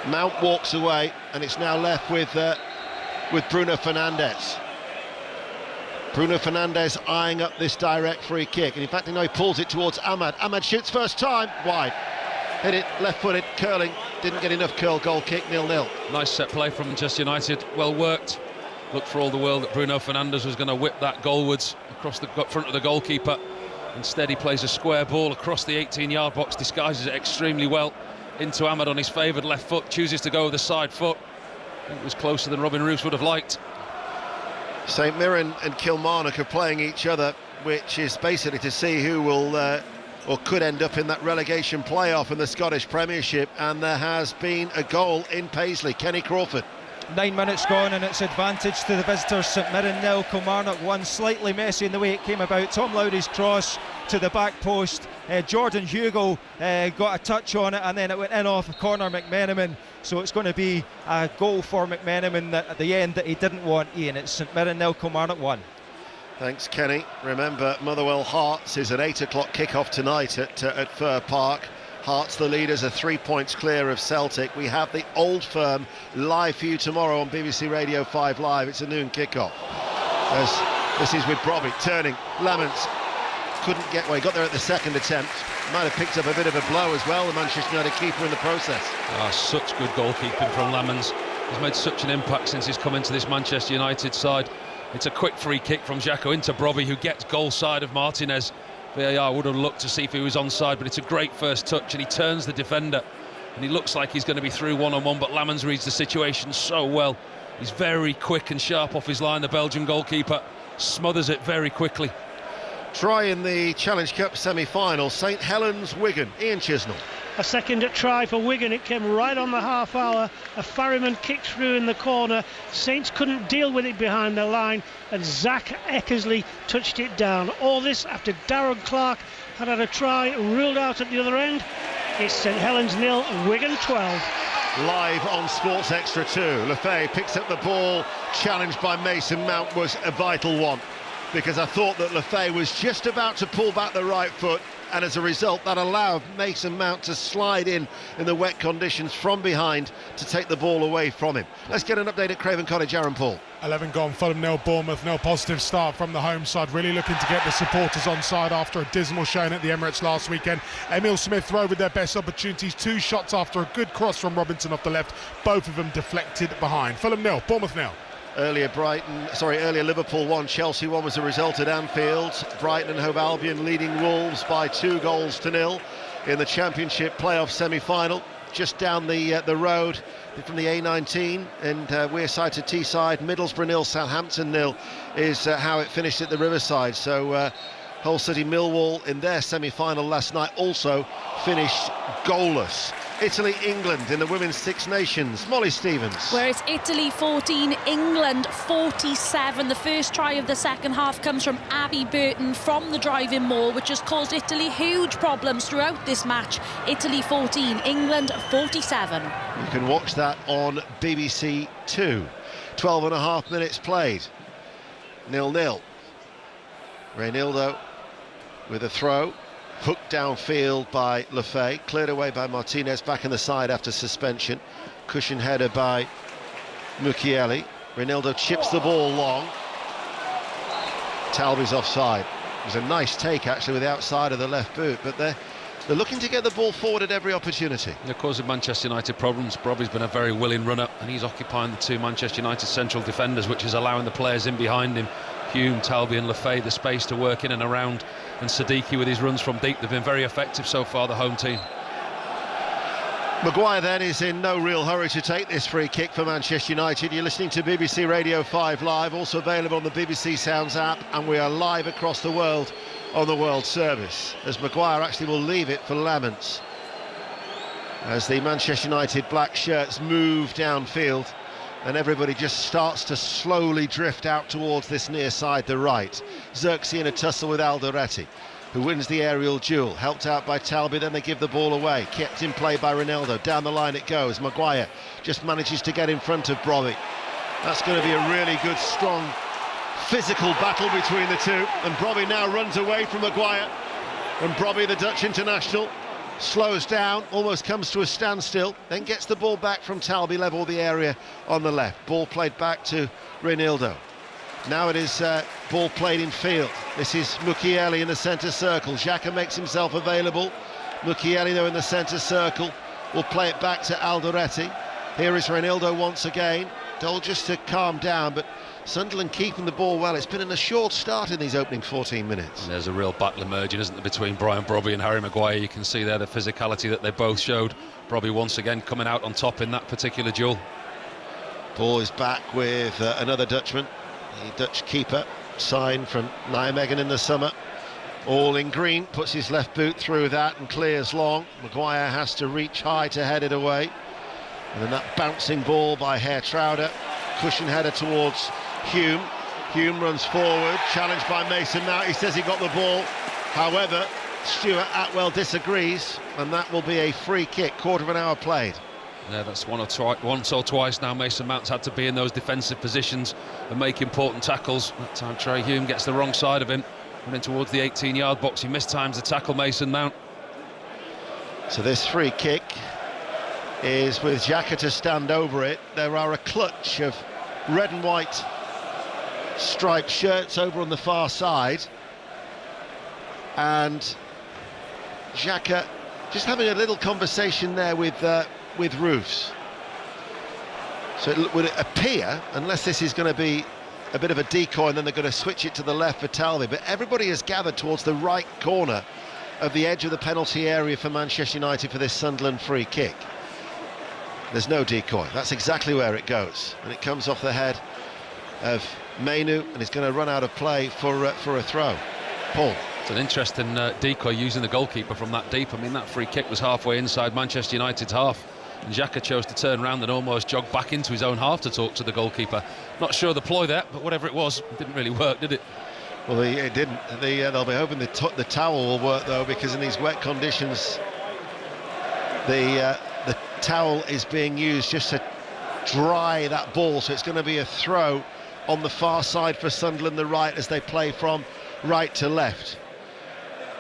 Mount walks away, and it's now left with Bruno Fernandes. Bruno Fernandes eyeing up this direct free kick, and in fact, he pulls it towards Ahmad. Ahmad shoots first time, wide. Hit it, left-footed, curling, didn't get enough curl, goal kick, 0-0. Nice set play from Manchester United, well worked. Looked for all the world that Bruno Fernandes was going to whip that goalwards across the front of the goalkeeper. Instead, he plays a square ball across the 18-yard box, disguises it extremely well into Ahmad on his favoured left foot, chooses to go with the side foot. I think it was closer than Robin Roos would have liked. St Mirren and Kilmarnock are playing each other, which is basically to see who will or could end up in that relegation playoff in the Scottish Premiership, and there has been a goal in Paisley. Kenny Crawford. 9 minutes gone, and it's advantage to the visitors. St Mirren 0, Kilmarnock 1. Slightly messy in the way it came about. Tom Lowry's cross to the back post. Jordan Hugo got a touch on it, and then it went in off Conor McMenamin. So it's going to be a goal for McMenamin at the end that he didn't want, Ian. It's St Mirren 0, Kilmarnock 1. Thanks, Kenny. Remember, Motherwell Hearts is an 8 o'clock kickoff tonight at Fir Park. Hearts, the leaders, are 3 points clear of Celtic. We have the Old Firm live for you tomorrow on BBC Radio 5 Live. It's a noon kickoff. This is with Brobby turning. Lamans couldn't get away. Got there at the second attempt. Might have picked up a bit of a blow as well, the Manchester United keeper in the process. Such good goalkeeping from Lamans. He's made such an impact since he's come into this Manchester United side. It's a quick free kick from Xhaka into Brobby, who gets goal side of Martinez. VAR would have looked to see if he was onside, but it's a great first touch, and he turns the defender, and he looks like he's going to be through one-on-one, but Lamans reads the situation so well. He's very quick and sharp off his line, the Belgian goalkeeper. Smothers it very quickly. Try in the Challenge Cup semi-final, St Helens, Wigan. Ian Chisnell. A second try for Wigan. It came right on the half hour. A Farriman kicked through in the corner. Saints couldn't deal with it behind the line, and Zach Eckersley touched it down. All this after Darren Clark had a try ruled out at the other end. It's St Helens 0, Wigan 12. Live on Sports Extra 2. Lefebvre picks up the ball. Challenged by Mason Mount was a vital one, because I thought that Lefebvre was just about to pull back the right foot, and as a result that allowed Mason Mount to slide in the wet conditions from behind to take the ball away from him. Let's get an update at Craven Cottage. Aaron Paul. 11 gone, Fulham 0, Bournemouth 0. Positive start from the home side, really looking to get the supporters on side after a dismal showing at the Emirates last weekend. Emil Smith throw with their best opportunities, 2 shots after a good cross from Robinson off the left, both of them deflected behind. Fulham 0, Bournemouth 0. Earlier Liverpool 1, Chelsea 1 was the result at Anfield. Brighton and Hove Albion leading Wolves by 2-0 in the Championship playoff semi-final. Just down the road from the A19, and Wearside to Teesside. Middlesbrough 0, Southampton 0 is how it finished at the Riverside. So Hull City Millwall in their semi-final last night also finished goalless. Italy, England in the Women's Six Nations. Molly Stevens. Where it's Italy 14, England 47. The first try of the second half comes from Abby Burton from the driving maul, which has caused Italy huge problems throughout this match. Italy 14, England 47. You can watch that on BBC 2. 12 and a half minutes played. 0-0. Reinildo with a throw. Hooked downfield by Lefay, cleared away by Martinez, back in the side after suspension. Cushion header by Mukiele. Reinildo chips the ball long. Talby's offside. It was a nice take actually with the outside of the left boot, but they're looking to get the ball forward at every opportunity. They're causing Manchester United problems. Brobby's been a very willing runner, and he's occupying the two Manchester United central defenders, which is allowing the players in behind him, Hume, Talby and Lefay, the space to work in and around. And Siddiqui with his runs from deep, they've been very effective so far, the home team. Maguire then is in no real hurry to take this free kick for Manchester United. You're listening to BBC Radio 5 Live, also available on the BBC Sounds app, and we are live across the world on the World Service, as Maguire actually will leave it for Laments as the Manchester United black shirts move downfield, and everybody just starts to slowly drift out towards this near side, the right. Xerxes in a tussle with Alderete, who wins the aerial duel, helped out by Talby, then they give the ball away, kept in play by Reinildo, down the line it goes. Maguire just manages to get in front of Brobby. That's going to be a really good, strong, physical battle between the two, and Brobby now runs away from Maguire, and Brobby, the Dutch international, slows down, almost comes to a standstill, then gets the ball back from Talby, level the area on the left. Ball played back to Reinildo. Now it is ball played in field. This is Mukiele in the centre circle. Xhaka makes himself available. Mukiele, though, in the centre circle, will play it back to Alderete. Here is Reinildo once again. Told just to calm down, but Sunderland keeping the ball well. It's been a short start in these opening 14 minutes. And there's a real battle emerging, isn't there, between Brian Brobby and Harry Maguire. You can see there the physicality that they both showed. Brobby once again coming out on top in that particular duel. Ball is back with another Dutchman, the Dutch keeper, signed from Nijmegen in the summer. All in green, puts his left boot through that and clears long. Maguire has to reach high to head it away. And then that bouncing ball by Hertrauder, cushion header towards Hume. Hume runs forward, challenged by Mason Mount. He says he got the ball. However, Stuart Atwell disagrees, and that will be a free kick. Quarter of an hour played. Yeah, that's once or twice now Mason Mount's had to be in those defensive positions and make important tackles. That time Trey Hume gets the wrong side of him, running towards the 18-yard box. He mistimes the tackle, Mason Mount. So this free kick is with Xhaka to stand over it. There are a clutch of red and white striped shirts over on the far side, and Xhaka just having a little conversation there with Roofs. So it would appear, unless this is going to be a bit of a decoy and then they're going to switch it to the left for Talby, but everybody has gathered towards the right corner of the edge of the penalty area for Manchester United for this Sunderland free kick. There's no decoy, that's exactly where it goes, and it comes off the head of Mainu, and he's going to run out of play for a throw. Paul. It's an interesting decoy using the goalkeeper from that deep. I mean, that free kick was halfway inside Manchester United's half, and Xhaka chose to turn round and almost jog back into his own half to talk to the goalkeeper. Not sure the ploy there, but whatever it was, it didn't really work, did it? Well, it didn't. They'll be hoping the towel will work, though, because in these wet conditions the towel is being used just to dry that ball, so it's going to be a throw on the far side for Sunderland, the right, as they play from right to left.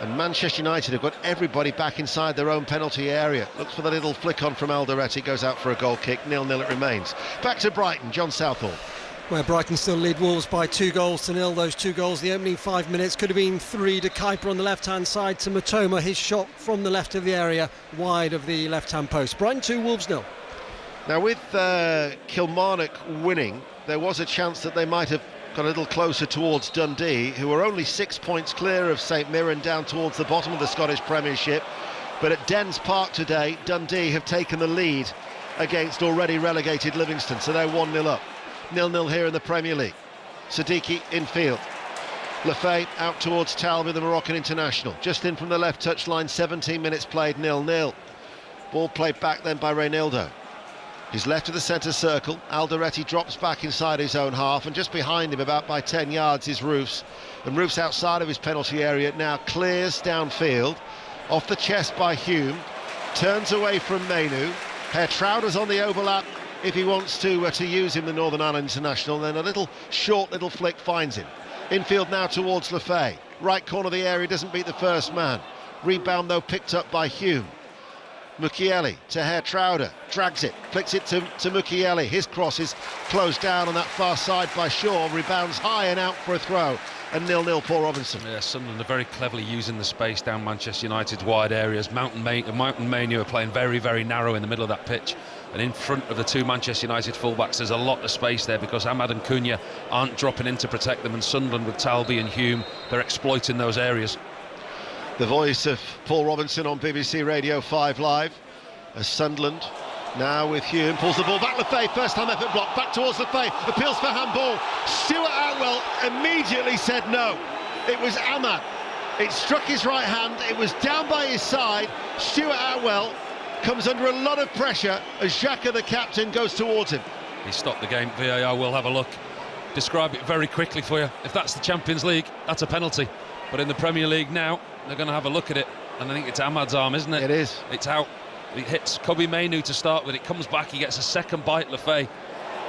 And Manchester United have got everybody back inside their own penalty area. Looks for the little flick on from Alderete, goes out for a goal kick. 0-0 it remains. Back to Brighton, John Southall. Where Brighton still lead Wolves by 2-0. Those 2 goals, the opening 5 minutes, could have been 3 to Kuiper on the left-hand side, to Matoma, his shot from the left of the area, wide of the left-hand post. Brighton 2, Wolves 0. Now with Kilmarnock winning, there was a chance that they might have got a little closer towards Dundee, who are only 6 points clear of St Mirren, down towards the bottom of the Scottish Premiership. But at Dens Park today, Dundee have taken the lead against already relegated Livingston, so they're 1-0 up. 0-0 here in the Premier League. Siddiqui in field. Lefay out towards Talbi, the Moroccan international. Just in from the left touchline, 17 minutes played, 0-0. Ball played back then by Reynaldo. He's left of the centre circle. Alderete drops back inside his own half, and just behind him, about by 10 yards, is Roofs. And Roofs outside of his penalty area now clears downfield. Off the chest by Hume. Turns away from Menu. Herr Trauder's on the overlap if he wants to use him, the Northern Ireland international. Then a short little flick finds him. Infield now towards Lefay. Right corner of the area, doesn't beat the first man. Rebound though picked up by Hume. Mukiele to Herr Trauder, drags it, flicks it to Mukiele. His cross is closed down on that far side by Shaw. Rebounds high and out for a throw. And 0-0 Paul Robinson. Yeah, Sunderland are very cleverly using the space down Manchester United's wide areas. Mountain Manu are playing very, very narrow in the middle of that pitch. And in front of the two Manchester United fullbacks, there's a lot of space there because Ahmad and Cunha aren't dropping in to protect them. And Sunderland with Talbi and Hume, they're exploiting those areas. The voice of Paul Robinson on BBC Radio 5 Live. As Sunderland now with Hume, pulls the ball back. Lefay, first time effort block, back towards Lefay, appeals for handball. Stuart Atwell immediately said no. It was Ahmad. It struck his right hand, it was down by his side. Stuart Atwell comes under a lot of pressure as Xhaka, the captain, goes towards him. He stopped the game. VAR will have a look. Describe it very quickly for you. If that's the Champions League, that's a penalty. But in the Premier League now, they're going to have a look at it. And I think it's Ahmad's arm, isn't it? It is. It's out. It hits Kobe Mainu to start with. It comes back. He gets a second bite, Lefay.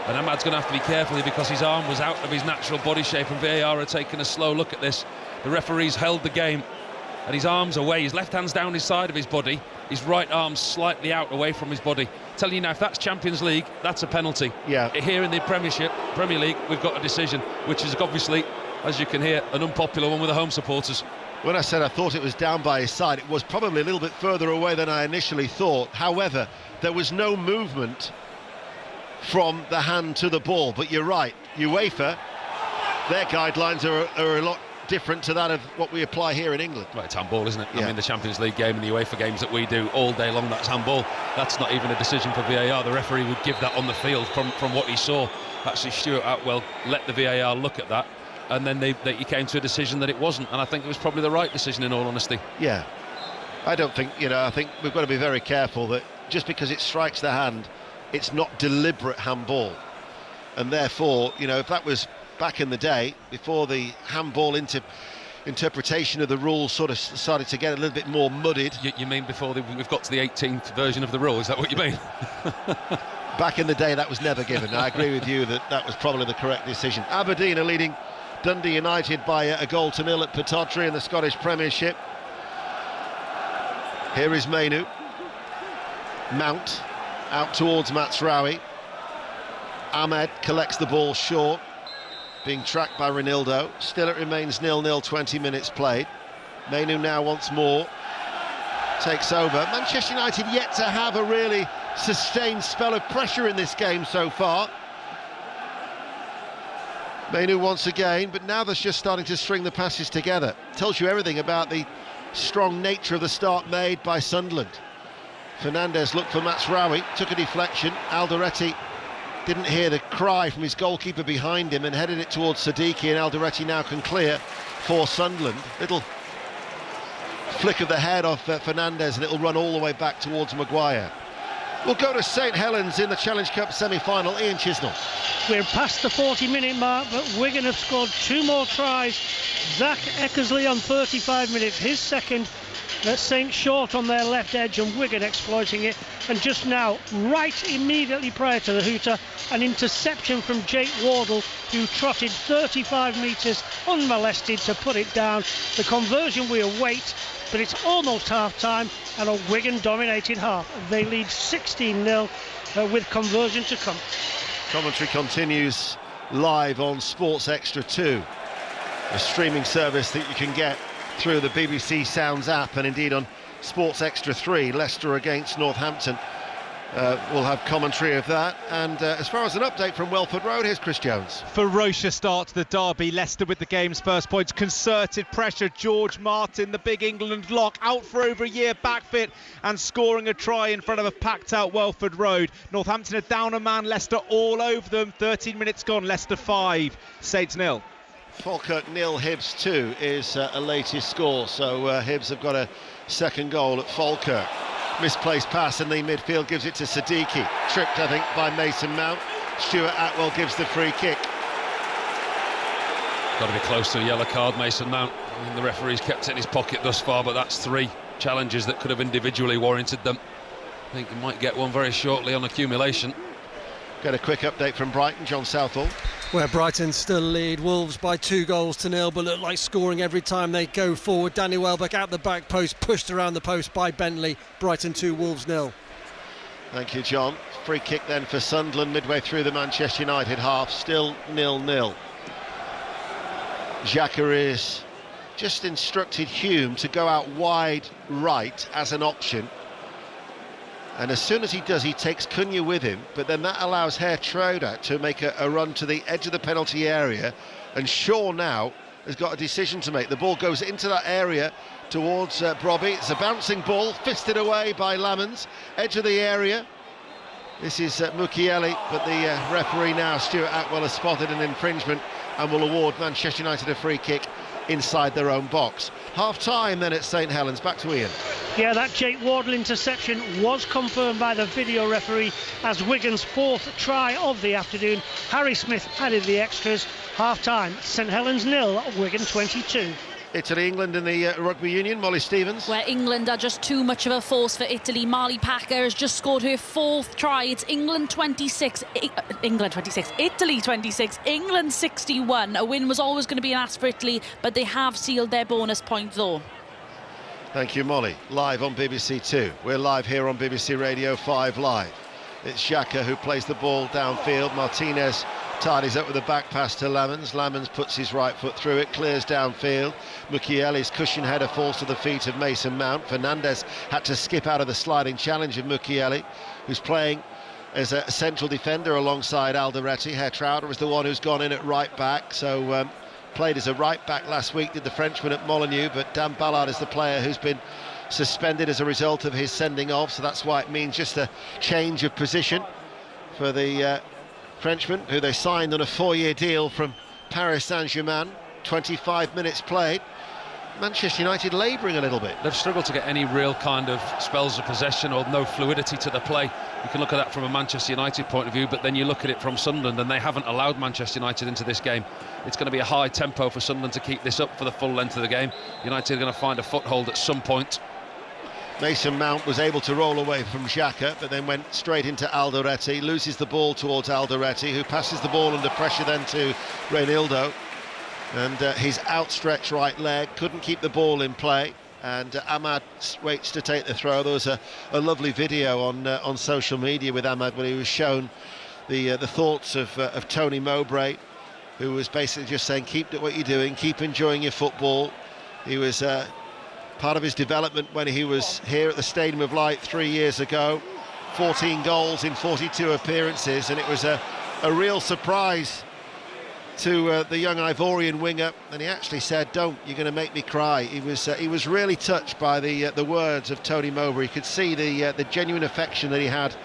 And Ahmad's going to have to be careful because his arm was out of his natural body shape. And VAR are taking a slow look at this. The referees held the game. And his arm's away. His left hand's down his side of his body. His right arm's slightly out away from his body. Telling you now, if that's Champions League, that's a penalty. Yeah. Here in the Premier League, we've got a decision, which is obviously, as you can hear, an unpopular one with the home supporters. When I said I thought it was down by his side, it was probably a little bit further away than I initially thought. However, there was no movement from the hand to the ball. But you're right, UEFA, their guidelines are a lot different to that of what we apply here in England. Well, it's handball, isn't it? Yeah. I mean, the Champions League game and the UEFA games that we do all day long, that's handball. That's not even a decision for VAR. The referee would give that on the field from what he saw. Actually, Stuart Atwell let the VAR look at that, and then he came to a decision that it wasn't, and I think it was probably the right decision, in all honesty. Yeah, I don't think, I think we've got to be very careful that just because it strikes the hand, it's not deliberate handball. And therefore, if that was back in the day, before the handball interpretation of the rules sort of started to get a little bit more muddied. You mean before we've got to the 18th version of the rule, is that what you mean? Back in the day, that was never given. I agree with you that was probably the correct decision. Aberdeen are leading Dundee United by a 1-0 at Pittodrie in the Scottish Premiership. Here is Mainu. Mount out towards Matsraoui. Ahmed collects the ball short, being tracked by Reynaldo. Still it remains 0-0, 20 minutes played. Mainu now once more takes over. Manchester United yet to have a really sustained spell of pressure in this game so far. Mainu once again, but now that's just starting to string the passes together. Tells you everything about the strong nature of the start made by Sunderland. Fernandez looked for Matsraoui, took a deflection. Alderete didn't hear the cry from his goalkeeper behind him and headed it towards Sadiki, and Alderete now can clear for Sunderland. Little flick of the head off Fernandez, and it'll run all the way back towards Maguire. We'll go to St Helens in the Challenge Cup semi-final. Ian Chisnell. We're past the 40-minute mark, but Wigan have scored 2 more tries. Zach Eckersley on 35 minutes, his second. St short on their left edge, and Wigan exploiting it. And just now, right immediately prior to the hooter, an interception from Jake Wardle, who trotted 35 metres unmolested to put it down. The conversion we await, but it's almost half-time and a Wigan-dominated half. They lead 16-0 with conversion to come. Commentary continues live on Sports Extra 2, a streaming service that you can get through the BBC Sounds app, and indeed on Sports Extra 3, Leicester against Northampton. We'll have commentary of that, and as far as an update from Welford Road, here's Chris Jones. Ferocious start to the derby. Leicester with the game's first points. Concerted pressure. George Martin, the big England lock, out for over a year, back fit and scoring a try in front of a packed out Welford Road. Northampton are down a man, Leicester all over them. 13 minutes gone, Leicester 5, Saints 0. Falkirk 0, Hibs 2 is a latest score, so Hibs have got a second goal at Falkirk. Misplaced pass in the midfield gives it to Siddiqui, tripped I think by Mason Mount. Stuart Atwell gives the free kick. Got to be close to a yellow card, Mason Mount. I mean, the referee's kept it in his pocket thus far, but that's 3 challenges that could have individually warranted them. I think he might get one very shortly on accumulation. Get a quick update from Brighton, John Southall. Where Brighton still lead Wolves by 2-0, but look like scoring every time they go forward. Danny Welbeck out the back post, pushed around the post by Bentley. Brighton 2, Wolves 0. Thank you, John. Free kick then for Sunderland midway through the Manchester United half, still 0-0. Xhaka is just instructed Hume to go out wide right as an option. And as soon as he does, he takes Cunha with him, but then that allows Herr-Trauder to make a run to the edge of the penalty area, and Shaw now has got a decision to make. The ball goes into that area towards Brobby. It's a bouncing ball, fisted away by Lamans, edge of the area. This is Mukiele, but the referee now, Stuart Atwell, has spotted an infringement and will award Manchester United a free kick inside their own box. Half-time then at St Helens. Back to Ian. Yeah, that Jake Wardle interception was confirmed by the video referee as Wigan's 4th try of the afternoon. Harry Smith added the extras. Half-time, St Helens 0, Wigan 22. Italy, England in the Rugby Union. Molly Stevens. Where England are just too much of a force for Italy. Marley Packer has just scored her 4th try. It's England 26, Italy 26, England 61. A win was always going to be an ask for Italy, but they have sealed their bonus point though. Thank you, Molly. Live on BBC 2. We're live here on BBC Radio 5 Live. It's Xhaka who plays the ball downfield. Martinez tidies up with a back pass to Lamans. Lamans puts his right foot through it, clears downfield. Mukiele's cushion header falls to the feet of Mason Mount. Fernandez had to skip out of the sliding challenge of Mukiele, who's playing as a central defender alongside Alderete. Herr-Trauder is the one who's gone in at right back, so played as a right back last week, did the Frenchman at Molineux, but Dan Ballard is the player who's been suspended as a result of his sending off, so that's why it means just a change of position for the Frenchman, who they signed on a 4-year deal from Paris Saint-Germain. 25 minutes played. Manchester United labouring a little bit. They've struggled to get any real kind of spells of possession or no fluidity to the play. You can look at that from a Manchester United point of view, but then you look at it from Sunderland and they haven't allowed Manchester United into this game. It's going to be a high tempo for Sunderland to keep this up for the full length of the game. United are going to find a foothold at some point. Mason Mount was able to roll away from Xhaka, but then went straight into Alderete, loses the ball towards Alderete, who passes the ball under pressure then to Reinildo. And his outstretched right leg couldn't keep the ball in play, and Ahmad waits to take the throw. There was a lovely video on social media with Ahmad when he was shown the thoughts of Tony Mowbray, who was basically just saying, keep what you're doing, keep enjoying your football. He was part of his development when he was here at the Stadium of Light 3 years ago. 14 goals in 42 appearances, and it was a real surprise to the young Ivorian winger, and he actually said, "Don't, you're going to make me cry." He was really touched by the words of Tony Mowbray. You could see the genuine affection that he had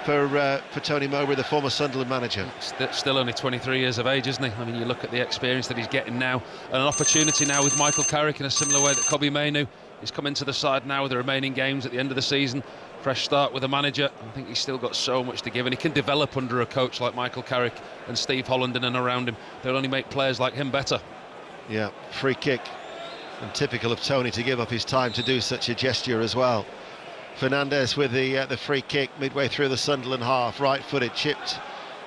for Tony Mowbray, the former Sunderland manager. Still only 23 years of age, isn't he? I mean, you look at the experience that he's getting now, and an opportunity now with Michael Carrick in a similar way that Kobbie Mainoo. He's come into the side now with the remaining games at the end of the season. Fresh start with a manager. I think he's still got so much to give, and he can develop under a coach like Michael Carrick and Steve Holland in and around him. They'll only make players like him better. Yeah, free kick, and typical of Tony to give up his time to do such a gesture as well. Fernandez with the free kick midway through the Sunderland half, right-footed, chipped,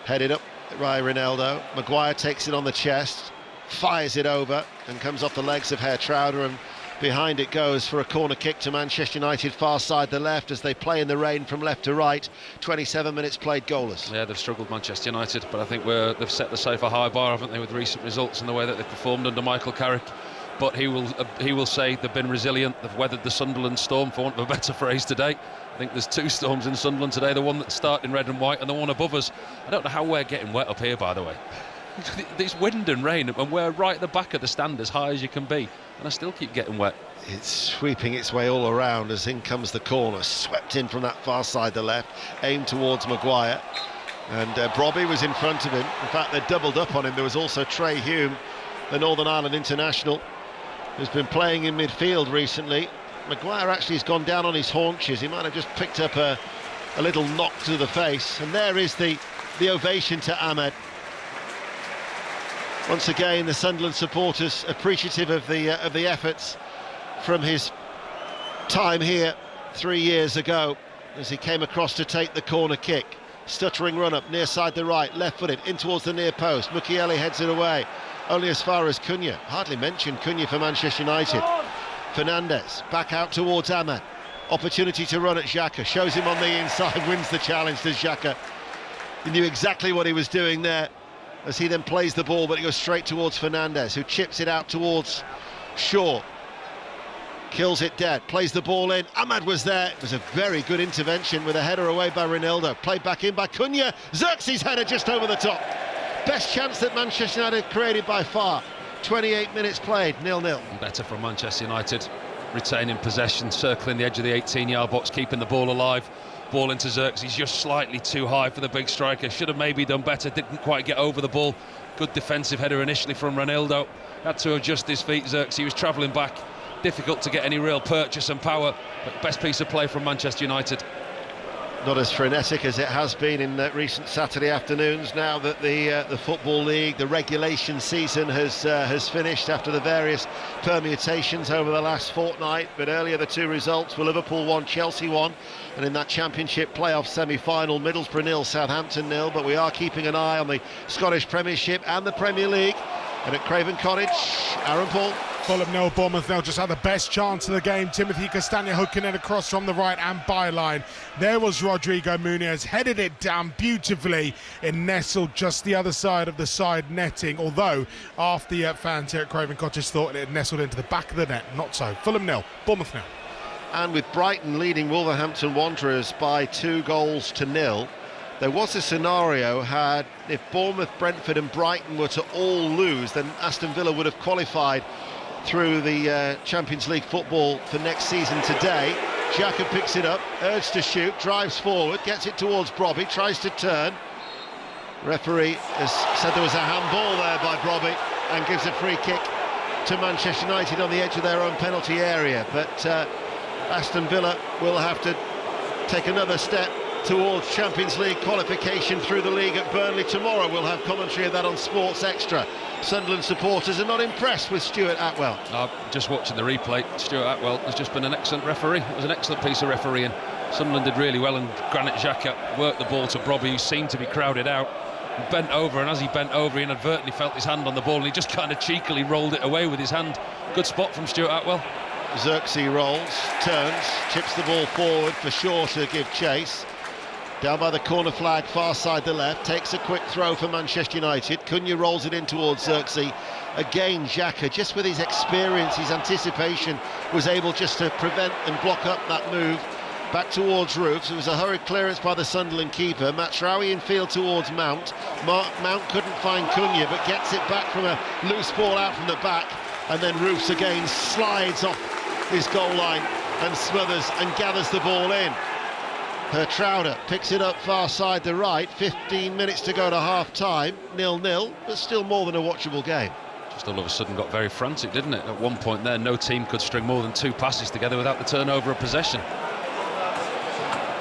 headed up by Ronaldo. Maguire takes it on the chest, fires it over, and comes off the legs of Herr-Trauder, and behind it goes for a corner kick to Manchester United, far side the left, as they play in the rain from left to right. 27 minutes played goalless. Yeah, they've struggled, Manchester United, but I think they've set the safe a high bar, haven't they, with recent results and the way that they've performed under Michael Carrick. But he will say they've been resilient. They've weathered the Sunderland storm, for want of a better phrase, today. I think there's two storms in Sunderland today, the one that started in red and white and the one above us. I don't know how we're getting wet up here, by the way. There's wind and rain, and we're right at the back of the stand, as high as you can be, and I still keep getting wet. It's sweeping its way all around as in comes the corner, swept in from that far side the left, aimed towards Maguire, and Brobby was in front of him. In fact, they doubled up on him. There was also Trey Hume the Northern Ireland international, who's been playing in midfield recently. Maguire actually has gone down on his haunches. He might have just picked up a little knock to the face. And there is the ovation to Ahmed. Once again, the Sunderland supporters appreciative of the efforts from his time here 3 years ago as he came across to take the corner kick. Stuttering run up near side the right, left-footed in towards the near post. Mukiele heads it away, only as far as Cunha. Hardly mentioned Cunha for Manchester United. Fernandez back out towards Ahmed. Opportunity to run at Xhaka, shows him on the inside, wins the challenge to Xhaka. He knew exactly what he was doing there as he then plays the ball, but he goes straight towards Fernandez, who chips it out towards Shaw. Kills it dead, plays the ball in. Ahmed was there. It was a very good intervention with a header away by Ronaldo. Played back in by Cunha. Xerxes' header just over the top. Best chance that Manchester United created by far. 28 minutes played, 0-0. Better from Manchester United, retaining possession, circling the edge of the 18-yard box, keeping the ball alive. Ball into Xerxes, just slightly too high for the big striker. Should have maybe done better, didn't quite get over the ball. Good defensive header initially from Ronaldo. Had to adjust his feet, Xerxes. He was travelling back. Difficult to get any real purchase and power, but best piece of play from Manchester United. Not as frenetic as it has been in recent Saturday afternoons now that the Football League, the regulation season has finished after the various permutations over the last fortnight. But earlier the two results were Liverpool 1, Chelsea 1, and in that Championship playoff semi-final, Middlesbrough 0, Southampton 0. But we are keeping an eye on the Scottish Premiership and the Premier League. And at Craven Cottage, Aaron Paul. Fulham 0, Bournemouth 0, just had the best chance of the game. Timothy Castagna hooking it across from the right and byline. There was Rodrigo Muniz, headed it down beautifully and nestled just the other side of the side netting. Although half the fans here at Craven Cottage thought it had nestled into the back of the net. Not so. Fulham 0, Bournemouth 0. And with Brighton leading Wolverhampton Wanderers by 2-0, there was a scenario if Bournemouth, Brentford and Brighton were to all lose, then Aston Villa would have qualified through the Champions League football for next season today. Xhaka picks it up, urged to shoot, drives forward, gets it towards Brobby, tries to turn. Referee has said there was a handball there by Brobby and gives a free kick to Manchester United on the edge of their own penalty area. But Aston Villa will have to take another step towards Champions League qualification through the league at Burnley tomorrow. We'll have commentary of that on Sports Extra. Sunderland supporters are not impressed with Stuart Atwell. Just watching the replay, Stuart Atwell has just been an excellent referee. It was an excellent piece of refereeing. Sunderland did really well, and Granit Xhaka worked the ball to Brobby, who seemed to be crowded out. He bent over, and as he bent over, he inadvertently felt his hand on the ball, and he just kind of cheekily rolled it away with his hand. Good spot from Stuart Atwell. Xerxes rolls, turns, chips the ball forward for Shaw to give chase. Down by the corner flag, far side the left, takes a quick throw for Manchester United. Cunha rolls it in towards Xerxes. Again, Xhaka, just with his experience, his anticipation, was able just to prevent and block up that move back towards Roofs. It was a hurried clearance by the Sunderland keeper. Matsraoui in field towards Mount. Mount couldn't find Cunha, but gets it back from a loose ball out from the back. And then Roofs again slides off his goal line and smothers and gathers the ball in. Hertrauder picks it up far side the right. 15 minutes to go to half-time. 0-0, but still more than a watchable game. Just all of a sudden got very frantic, didn't it? At one point there, no team could string more than two passes together without the turnover of possession.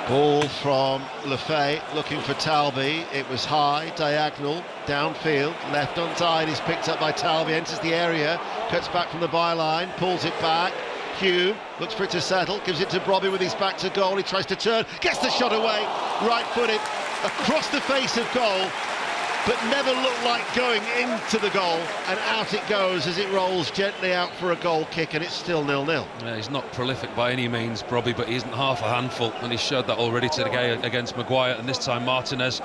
Ball from Lefay, looking for Talby. It was high, diagonal, downfield, left onside. Is picked up by Talby, enters the area, cuts back from the byline, pulls it back. Hume looks for it to settle, gives it to Brobby with his back to goal. He tries to turn, gets the shot away, right-footed, across the face of goal, but never looked like going into the goal, and out it goes as it rolls gently out for a goal kick, and it's still 0-0. Yeah, he's not prolific by any means, Brobby, but he isn't half a handful, and he showed that already today against Maguire. And this time Martinez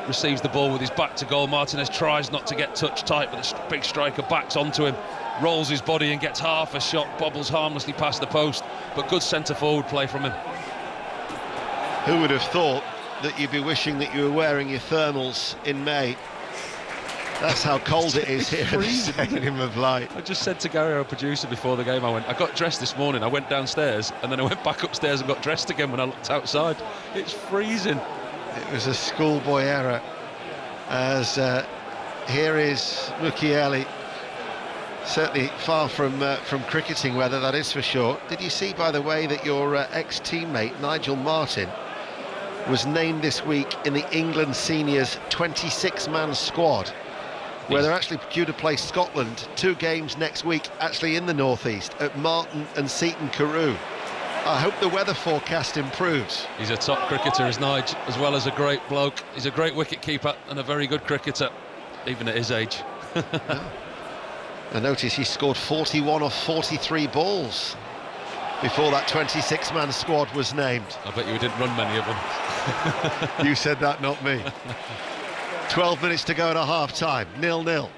receives the ball with his back to goal. Martinez tries not to get touch tight, but the big striker backs onto him, rolls his body and gets half a shot, bobbles harmlessly past the post, but good centre forward play from him. Who would have thought that you'd be wishing that you were wearing your thermals in May? That's how cold it is here at the Stadium of Light. I just said to Gary, our producer, before the game, I got dressed this morning. I went downstairs and then I went back upstairs and got dressed again when I looked outside. It's freezing. It was a schoolboy error, as here is Mukiele Certainly far from cricketing weather, that is for sure. Did you see, by the way, that your ex-teammate Nigel Martin was named this week in the England seniors 26-man squad, where they're actually due to play Scotland 2 games next week, actually in the northeast at Martin and Seaton Carew. I hope the weather forecast improves. He's a top cricketer, is Nige, as well as a great bloke. He's a great wicket keeper and a very good cricketer, even at his age. Yeah. I notice he scored 41 off 43 balls before that 26-man squad was named. I bet you didn't run many of them. You said that, not me. 12 minutes to go to half-time, 0-0.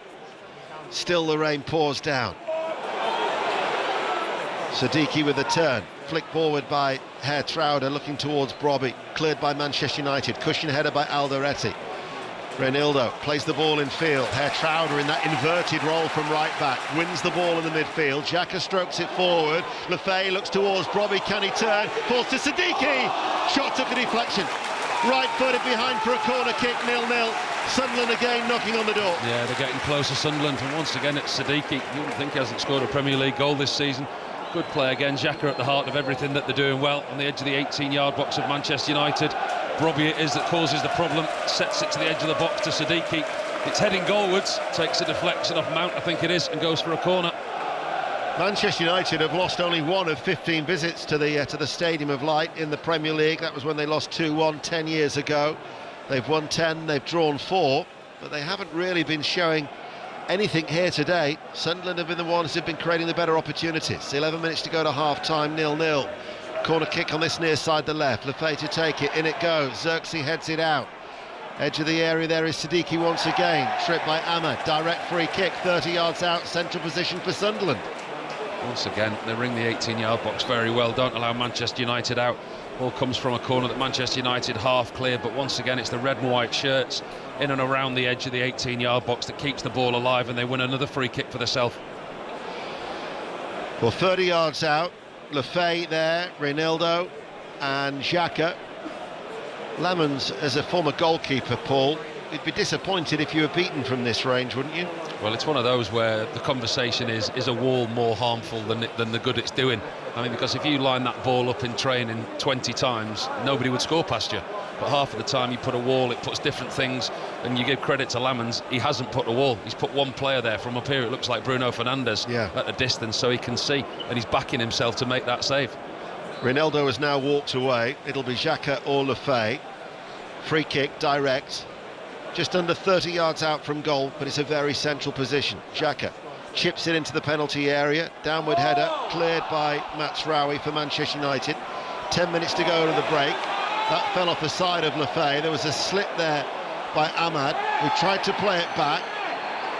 Still the rain pours down. Siddiqui with the turn, flicked forward by Herr Trauder, looking towards Brobby, cleared by Manchester United, cushion header by Alderete. Reinildo plays the ball in field. Herr Trauder in that inverted role from right back, wins the ball in the midfield. Xhaka strokes it forward. Lefay looks towards Brobby. Can he turn? Falls to Siddiqui. Shot took a deflection. Right-footed behind for a corner kick. 0-0. Sunderland again knocking on the door. Yeah, they're getting closer, Sunderland, and once again it's Siddiqui. You wouldn't think he hasn't scored a Premier League goal this season. Good play again. Xhaka at the heart of everything that they're doing well on the edge of the 18-yard box of Manchester United. Brobby it is that causes the problem, sets it to the edge of the box to Siddiqui. It's heading goalwards, takes a deflection off Mount, I think it is, and goes for a corner. Manchester United have lost only 1 of 15 visits to the Stadium of Light in the Premier League. That was when they lost 2-1 10 years ago. They've won 10, they've drawn 4, but they haven't really been showing anything here today. Sunderland have been the ones who've been creating the better opportunities. 11 minutes to go to half-time, 0-0. Corner kick on this near side, the left. Lefay to take it, in it goes. Xerxes heads it out. Edge of the area there is Siddiqui once again. Tripped by Ahmad, direct free kick, 30 yards out, central position for Sunderland. Once again, they ring the 18-yard box very well, don't allow Manchester United out. Ball comes from a corner that Manchester United half clear, but once again it's the red and white shirts in and around the edge of the 18-yard box that keeps the ball alive, and they win another free kick for themselves. Well, 30 yards out, Lefay there, Reinildo and Xhaka. Lemons, as a former goalkeeper, Paul, you'd be disappointed if you were beaten from this range, wouldn't you? Well, it's one of those where the conversation is a wall more harmful than the good it's doing? I mean, because if you line that ball up in training 20 times, nobody would score past you. But half of the time you put a wall, it puts different things, and you give credit to Lemons, he hasn't put a wall. He's put one player there from up here, it looks like Bruno Fernandes, at a distance, so he can see, and he's backing himself to make that save. Reinildo has now walked away. It'll be Xhaka or Lefay. Free kick, direct. Just under 30 yards out from goal, but it's a very central position. Xhaka chips it into the penalty area. Downward header, cleared by Matsraoui for Manchester United. 10 minutes to go to the break. That fell off the side of Lefay. There was a slip there by Ahmad, who tried to play it back.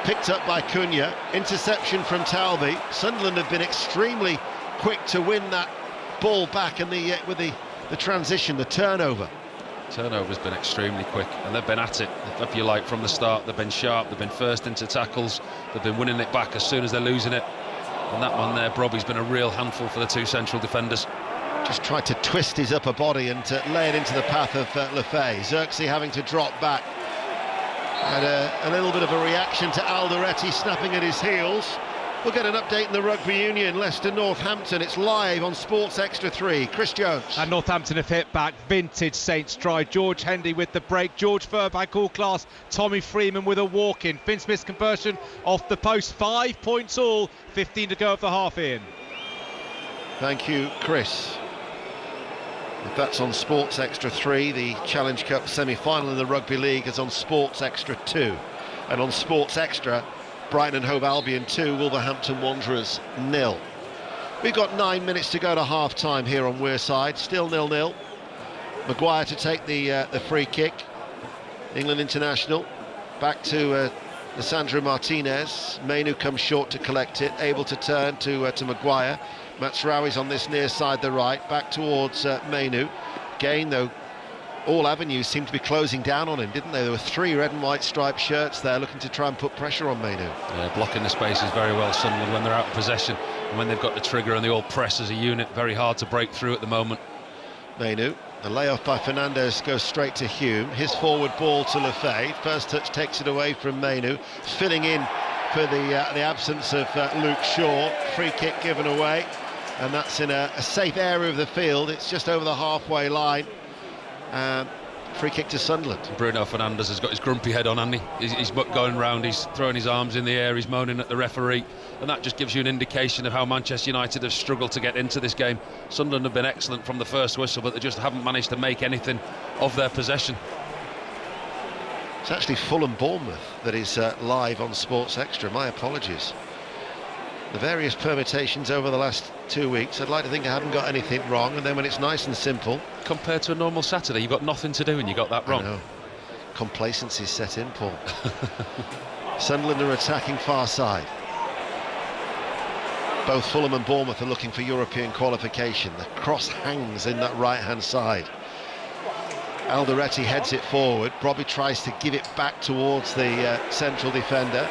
Picked up by Cunha. Interception from Talby. Sunderland have been extremely quick to win that ball back, and with the transition, the turnover. Turnover's been extremely quick, and they've been at it, if you like, from the start. They've been sharp, they've been first into tackles, they've been winning it back as soon as they're losing it. And that one there, Brobby's been a real handful for the 2 central defenders. Just tried to twist his upper body and lay it into the path of Lefay. Xerxes having to drop back. And a little bit of a reaction to Alderete snapping at his heels. We'll get an update in the Rugby Union, Leicester Northampton. It's live on Sports Extra 3. Chris Jones. And Northampton have hit back. Vintage Saints try. George Hendy with the break. George Furbank all class. Tommy Freeman with a walk-in. Finn Smith's conversion off the post. 5 points all. 15 to go of the half in. Thank you, Chris. That's on Sports Extra 3. The Challenge Cup semi-final in the Rugby League is on Sports Extra 2. And on Sports Extra, Brighton and Hove Albion 2, Wolverhampton Wanderers 0. We've got 9 minutes to go to half-time here on Wearside, still 0-0. Maguire to take the free kick. England international, back to Lissandro Martinez. Mainu comes short to collect it, able to turn to Maguire. Matsraoui's on this near side, the right, back towards Mainu. Again, though, all avenues seemed to be closing down on him, didn't they? There were 3 red and white striped shirts there looking to try and put pressure on Mainu. Yeah, blocking the spaces very well, Sunderland, when they're out of possession, and when they've got the trigger and they all press as a unit. Very hard to break through at the moment. Mainu, a layoff by Fernandes goes straight to Hume. His forward ball to Lefay. First touch takes it away from Mainu. Filling in for the absence of Luke Shaw. Free kick given away, and that's in a safe area of the field. It's just over the halfway line. Free kick to Sunderland. Bruno Fernandes has got his grumpy head on, hasn't he? He's going round, he's throwing his arms in the air, he's moaning at the referee, and that just gives you an indication of how Manchester United have struggled to get into this game. Sunderland have been excellent from the first whistle, but they just haven't managed to make anything of their possession. It's actually Fulham-Bournemouth that is live on Sports Extra. My apologies. The various permutations over the last 2 weeks, I'd like to think I haven't got anything wrong, and then when it's nice and simple... Compared to a normal Saturday, you've got nothing to do and you got that wrong. I know. Complacency set in, Paul. Sunderland are attacking far side. Both Fulham and Bournemouth are looking for European qualification. The cross hangs in that right-hand side. Alderete heads it forward. Brobby tries to give it back towards the central defender.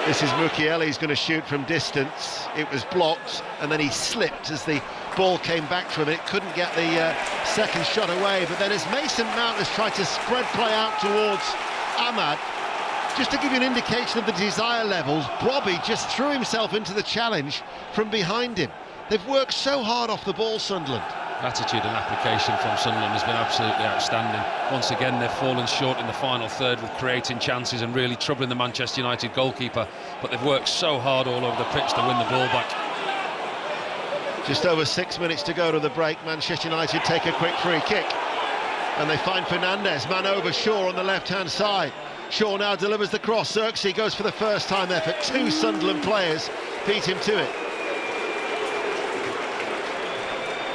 This is Mukiele, he's going to shoot from distance. It was blocked, and then he slipped as the ball came back to him. It couldn't get the second shot away, but then as Mason Mount has tried to spread play out towards Ahmad, just to give you an indication of the desire levels, Brobby just threw himself into the challenge from behind him. They've worked so hard off the ball, Sunderland. Attitude and application from Sunderland has been absolutely outstanding. Once again, they've fallen short in the final third with creating chances and really troubling the Manchester United goalkeeper, but they've worked so hard all over the pitch to win the ball back. Just over 6 minutes to go to the break. Manchester United take a quick free kick, and they find Fernandes, man over Shaw on the left-hand side. Shaw now delivers the cross. Xerxes goes for the first time effort. 2 Sunderland players beat him to it.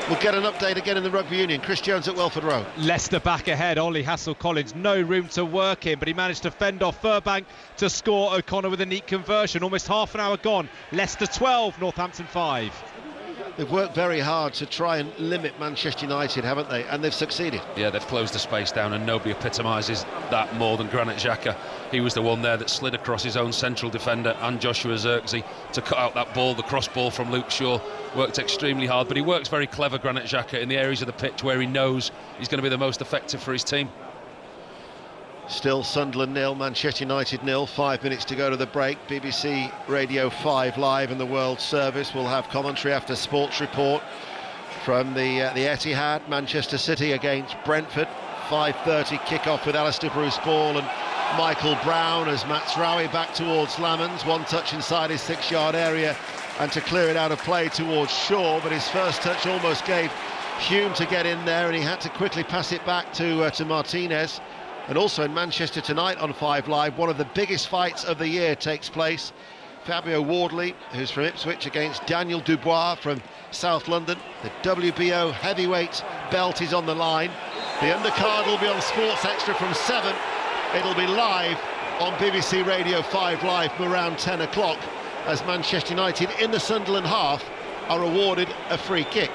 We'll get an update again in the Rugby Union. Chris Jones at Welford Road. Leicester back ahead. Ollie Hassel-Collins, no room to work in, but he managed to fend off Furbank to score. O'Connor with a neat conversion. Almost half an hour gone. Leicester 12, Northampton 5. They've worked very hard to try and limit Manchester United, haven't they? And they've succeeded. Yeah, they've closed the space down, and nobody epitomises that more than Granit Xhaka. He was the one there that slid across his own central defender and Joshua Xerxes to cut out that ball, the cross ball from Luke Shaw. Worked extremely hard, but he works very clever, Granit Xhaka, in the areas of the pitch where he knows he's going to be the most effective for his team. Still Sunderland 0, Manchester United 0. 5 minutes to go to the break. BBC Radio 5 live in the World Service. We'll have commentary after Sports Report from the Etihad. Manchester City against Brentford. 5:30 kick-off with Alistair Bruce Ball and Michael Brown as Mazraoui back towards Lamans. One touch inside his 6-yard area and to clear it out of play towards Shaw, but his first touch almost gave Hume to get in there, and he had to quickly pass it back to Martinez. And also in Manchester tonight on 5 Live, one of the biggest fights of the year takes place. Fabio Wardley, who's from Ipswich, against Daniel Dubois from South London. The WBO heavyweight belt is on the line. The undercard will be on Sports Extra from 7. It'll be live on BBC Radio 5 Live from around 10 o'clock as Manchester United in the Sunderland half are awarded a free kick.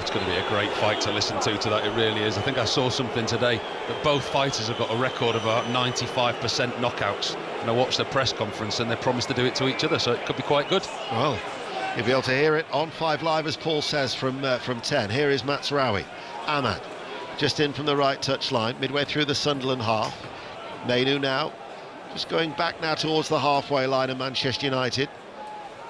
It's going to be a great fight to listen to that, it really is. I think I saw something today that both fighters have got a record of about 95% knockouts, and I watched the press conference and they promised to do it to each other, so it could be quite good. Well, you'll be able to hear it on 5 Live, as Paul says, from 10. Here is Mazraoui. Ahmad just in from the right touchline, midway through the Sunderland half. Mainu now just going back now towards the halfway line of Manchester United,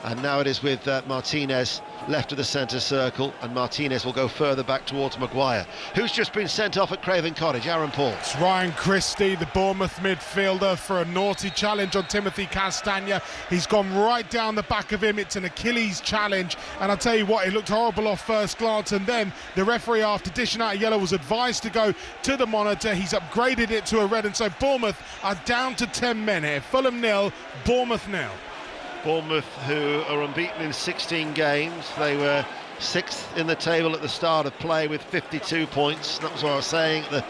and now it is with Martinez left of the centre circle, and Martinez will go further back towards Maguire, who's just been sent off at Craven Cottage. Aaron Paul. It's Ryan Christie, the Bournemouth midfielder, for a naughty challenge on Timothy Castagna. He's gone right down the back of him. It's an Achilles challenge, and I'll tell you what, it looked horrible off first glance, and then the referee, after dishing out a yellow, was advised to go to the monitor. He's upgraded it to a red, and so Bournemouth are down to 10 men here. Fulham 0, Bournemouth 0. Bournemouth, who are unbeaten in 16 games. They were 6th in the table at the start of play with 52 points. That was what I was saying at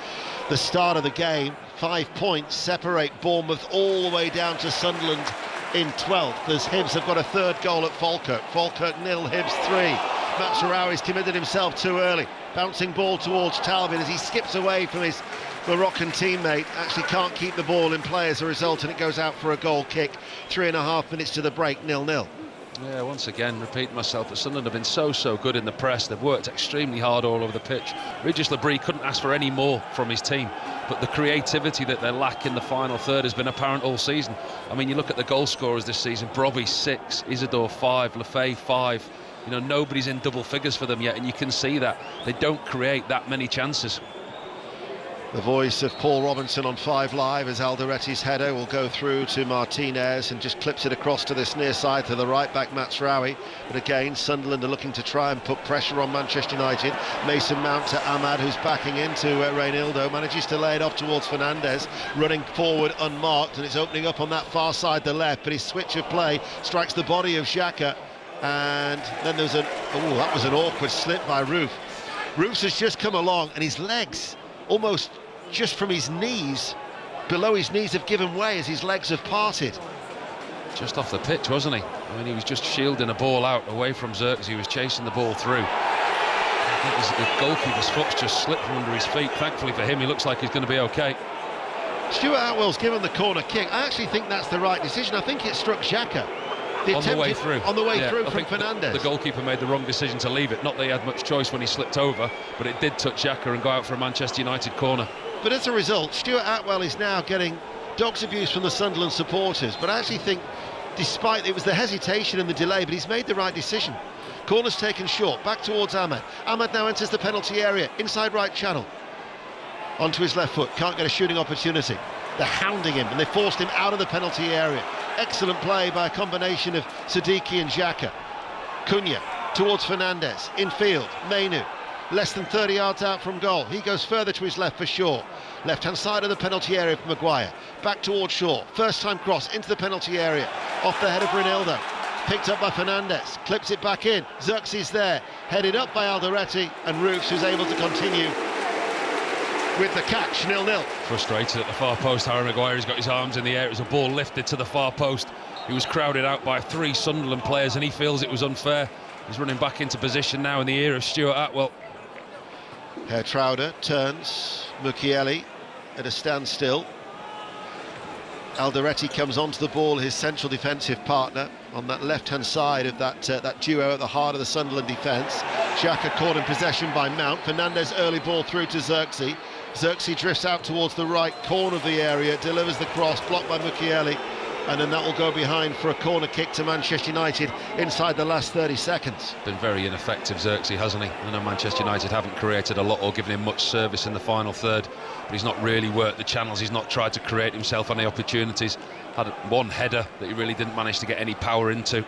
the start of the game. 5 points separate Bournemouth all the way down to Sunderland in 12th, as Hibs have got a third goal at Falkirk. Falkirk 0, Hibs 3. Mazraoui's committed himself too early. Bouncing ball towards Talbot as he skips away from his Moroccan teammate. Actually can't keep the ball in play as a result, and it goes out for a goal kick. 3.5 minutes to the break, 0-0. Yeah, once again, repeating myself, but Sunderland have been so good in the press. They've worked extremely hard all over the pitch. Regis Labrie couldn't ask for any more from his team. but the creativity that they lack in the final third has been apparent all season. I mean, you look at the goal scorers this season: Brobby 6, Isidore 5, Lefay 5. You know, nobody's in double figures for them yet, and you can see that they don't create that many chances. The voice of Paul Robinson on 5 Live as Alderetti's header will go through to Martinez and just clips it across to this near side to the right back, Mazraoui. But again, Sunderland are looking to try and put pressure on Manchester United. Mason Mount to Ahmad, who's backing into Reinildo, manages to lay it off towards Fernandez, running forward unmarked, and it's opening up on that far side, the left, but his switch of play strikes the body of Xhaka, and then there's that was an awkward slip by Roof. Roofs has just come along, and his legs, almost just from his knees, below his knees, have given way as his legs have parted. Just off the pitch, wasn't he? I mean, he was just shielding a ball out away from Zirkzee. He was chasing the ball through. I think the goalkeeper's foot's just slipped from under his feet. Thankfully for him, he looks like he's going to be okay. Stuart Atwell's given the corner kick. I actually think that's the right decision. I think it struck Xhaka. On the way through. On the way through I from Fernandez. The goalkeeper made the wrong decision to leave it. Not that he had much choice when he slipped over, but it did touch Xhaka and go out for a Manchester United corner. But as a result, Stuart Atwell is now getting dog's abuse from the Sunderland supporters. But I actually think, despite it was the hesitation and the delay, but he's made the right decision. Corner's taken short, back towards Ahmad. Ahmad now enters the penalty area, inside right channel. Onto his left foot, can't get a shooting opportunity. They're hounding him, and they forced him out of the penalty area. Excellent play by a combination of Siddiqui and Xhaka. Cunha towards Fernandez, infield, Mainu. Less than 30 yards out from goal. He goes further to his left for Shaw. Left-hand side of the penalty area for Maguire. Back towards Shaw. First time cross into the penalty area. Off the head of Reinildo. Picked up by Fernandez. Clips it back in. Zirkzee's there. Headed up by Alderetti. And Roofs, who's able to continue with the catch. 0-0. Frustrated at the far post, Harry Maguire. He's got his arms in the air. It was a ball lifted to the far post. He was crowded out by 3 Sunderland players, and he feels it was unfair. He's running back into position now in the ear of Stuart Atwell. Hertrauder turns, Mukiele at a standstill. Alderetti comes onto the ball, his central defensive partner, on that left-hand side of that duo at the heart of the Sunderland defence. Xhaka caught in possession by Mount. Fernandez early ball through to Zirkzee. Zirkzee drifts out towards the right corner of the area, delivers the cross, blocked by Mukiele, and then that will go behind for a corner kick to Manchester United inside the last 30 seconds. Been very ineffective, Zirkzee, hasn't he? I know Manchester United haven't created a lot or given him much service in the final third, but he's not really worked the channels. He's not tried to create himself any opportunities. Had one header that he really didn't manage to get any power into.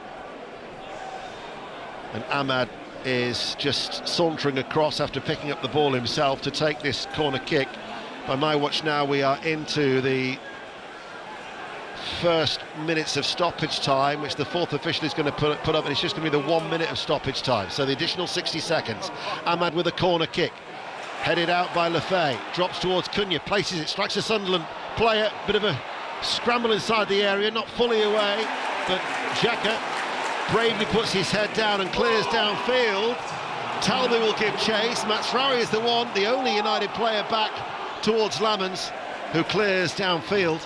And Ahmad is just sauntering across after picking up the ball himself to take this corner kick. By my watch now, we are into the first minutes of stoppage time, which the fourth official is going to put up, and it's just going to be the 1 minute of stoppage time, so the additional 60 seconds. Ahmad with a corner kick, headed out by Lefay, drops towards Cunha, places it, strikes a Sunderland player, bit of a scramble inside the area, not fully away, but Xhaka bravely puts his head down and clears downfield. Talby will give chase. Mazraoui is the only United player back towards Lamans, who clears downfield.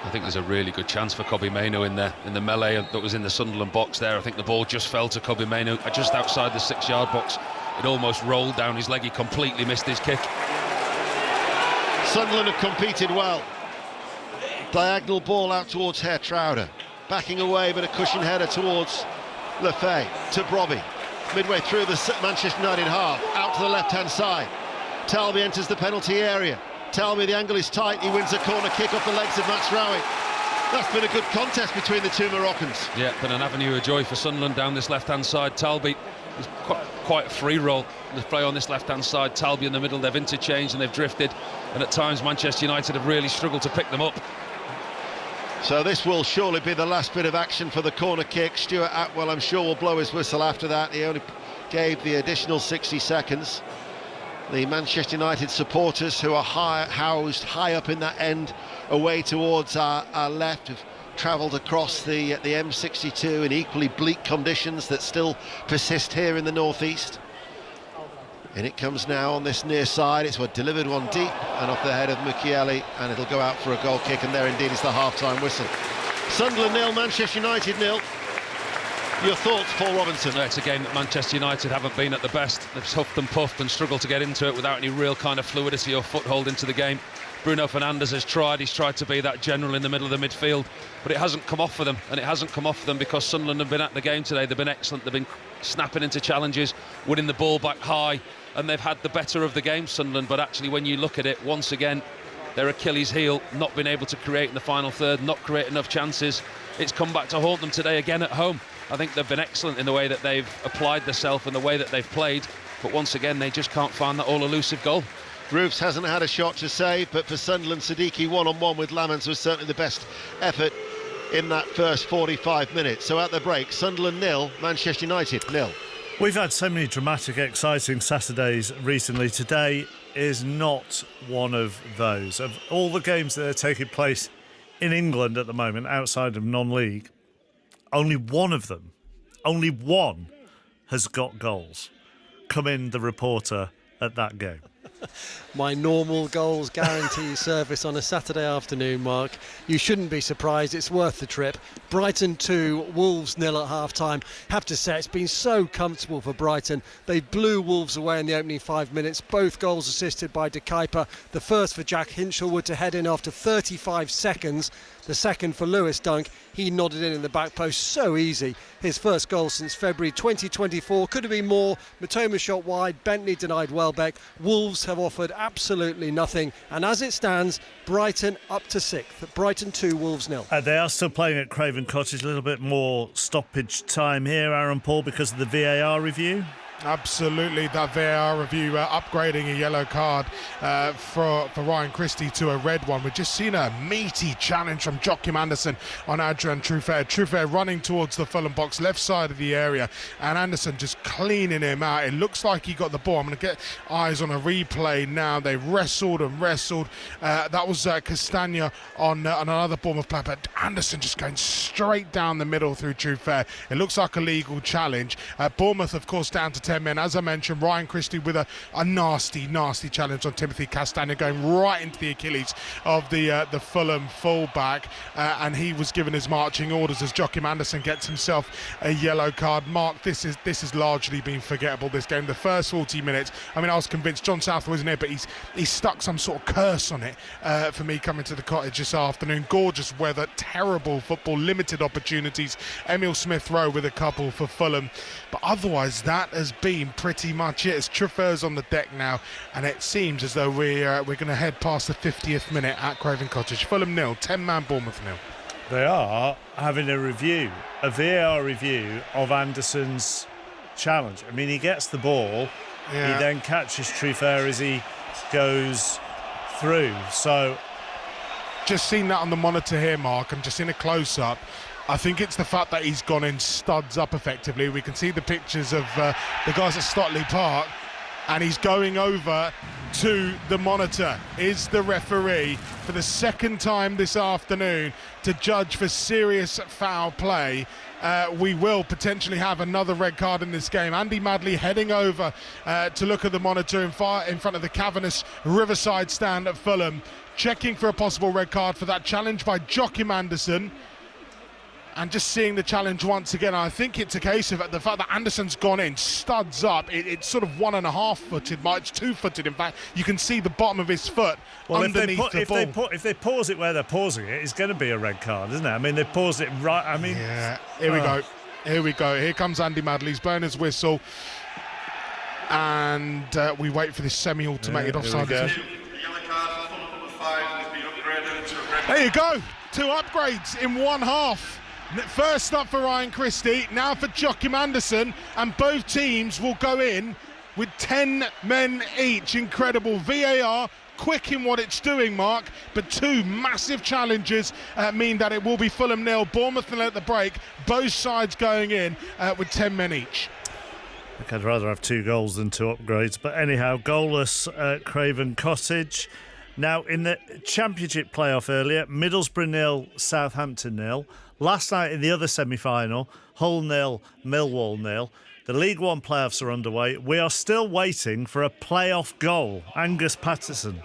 I think there's a really good chance for Kobbie Mainoo in the melee that was in the Sunderland box there. I think the ball just fell to Kobbie Mainoo just outside the 6-yard box. It almost rolled down his leg. He completely missed his kick. Sunderland have competed well. Diagonal ball out towards Hertrauder. Backing away, but a cushion header towards Lefay. To Brobby. Midway through the Manchester United half. Out to the left-hand side. Talby enters the penalty area. Talby, the angle is tight. He wins a corner kick off the legs of Mazraoui. That's been a good contest between the two Moroccans. Yeah, been an avenue of joy for Sunderland down this left-hand side. Talby is quite a free roll. They play on this left-hand side. Talby in the middle. They've interchanged and they've drifted. And at times Manchester United have really struggled to pick them up. So this will surely be the last bit of action for the corner kick. Stuart Atwell, I'm sure, will blow his whistle after that. He only gave the additional 60 seconds. The Manchester United supporters, who are housed high up in that end away towards our left, have travelled across the M62 in equally bleak conditions that still persist here in the northeast. And it comes now on this near side. It's delivered one deep and off the head of Mukiele, and it'll go out for a goal kick, and there indeed is the half-time whistle. Sunderland 0, Manchester United 0. Your thoughts, Paul Robinson? It's a game that Manchester United haven't been at the best. They've huffed and puffed and struggled to get into it without any real kind of fluidity or foothold into the game. Bruno Fernandes has tried. He's tried to be that general in the middle of the midfield, but it hasn't come off for them. And it hasn't come off for them because Sunderland have been at the game today. They've been excellent. They've been snapping into challenges, winning the ball back high, and they've had the better of the game, Sunderland. But actually, when you look at it, once again, their Achilles heel, not being able to create in the final third, not create enough chances. It's come back to haunt them today again at home. I think they've been excellent in the way that they've applied themselves and the way that they've played, but once again they just can't find that all-elusive goal. Roofs hasn't had a shot to save, but for Sunderland, Siddiqui one-on-one with Lamans was certainly the best effort in that first 45 minutes. So at the break, Sunderland 0, Manchester United 0. We've had so many dramatic, exciting Saturdays recently. Today is not one of those. Of all the games that are taking place in England at the moment, outside of non-league, only one of them, only one, has got goals. Come in, the reporter at that game. My normal goals guarantee service on a Saturday afternoon, Mark. You shouldn't be surprised. It's worth the trip. Brighton 2, Wolves 0 at half-time. Have to say, it's been so comfortable for Brighton. They blew Wolves away in the opening 5 minutes. Both goals assisted by De Kuyper. The first for Jack Hinchelwood to head in after 35 seconds. The second for Lewis Dunk. He nodded in the back post. So easy. His first goal since February 2024. Could have been more. Matoma shot wide. Bentley denied Welbeck. Wolves have offered absolutely nothing. And as it stands, Brighton up to 6th. Brighton 2, Wolves 0. They are still playing at Craven Cottage. A little bit more stoppage time here, Aaron Paul, because of the VAR review. Absolutely, that VAR review upgrading a yellow card for Ryan Christie to a red one. We've just seen a meaty challenge from Joachim Andersen on Adrian Truffert. Truffert running towards the Fulham box, left side of the area, and Andersen just cleaning him out. It looks like he got the ball. I'm going to get eyes on a replay now. They wrestled and wrestled. That was Castagna on another Bournemouth player, but Andersen just going straight down the middle through Truffert. It looks like a legal challenge. Bournemouth, of course, down to 10 men. As I mentioned, Ryan Christie with a nasty challenge on Timothy Castagna, going right into the Achilles of the Fulham fullback, and he was given his marching orders as Joachim Andersen gets himself a yellow card. Mark, this has largely been forgettable, this game. The first 40 minutes, I mean, I was convinced John Southwell isn't here, but he's stuck some sort of curse on it for me coming to the cottage this afternoon. Gorgeous weather, terrible football, limited opportunities. Emile Smith-Rowe with a couple for Fulham, but otherwise that has been pretty much it. As Truffaut's on the deck now, and it seems as though we're going to head past the 50th minute at Craven Cottage. Fulham 0, 10-man Bournemouth 0. They are having a VAR review of Anderson's challenge. I mean, he gets the ball, He then catches Truffert as he goes through. So, just seen that on the monitor here, Mark, and just in a close-up. I think it's the fact that he's gone in studs up effectively. We can see the pictures of the guys at Stotley Park, and he's going over to the monitor. Is the referee for the second time this afternoon to judge for serious foul play. We will potentially have another red card in this game. Andy Madley heading over to look at the monitor in front of the cavernous Riverside stand at Fulham, checking for a possible red card for that challenge by Joachim Andersen. And just seeing the challenge once again, I think it's a case of the fact that Anderson's gone in, studs up. It's sort of 1.5 footed, it's 2 footed. In fact, you can see the bottom of his foot underneath the ball. If they pause it where they're pausing it, it's going to be a red card, isn't it? I mean, they paused it right. I mean, Here we go. Here comes Andy Madley. He's blowing his whistle, and we wait for this semi-automated offside. There you go. 2 upgrades in one half. First up for Ryan Christie, now for Joachim Andersen, and both teams will go in with 10 men each. Incredible. VAR, quick in what it's doing, Mark, but 2 massive challenges mean that it will be Fulham 0, Bournemouth 0 at the break, both sides going in with 10 men each. I think I'd rather have 2 goals than 2 upgrades, but anyhow, goalless at Craven Cottage. Now, in the Championship playoff earlier, Middlesbrough 0, Southampton 0. Last night in the other semi-final, Hull 0, Millwall 0. The League One playoffs are underway. We are still waiting for a playoff goal. Angus Patterson.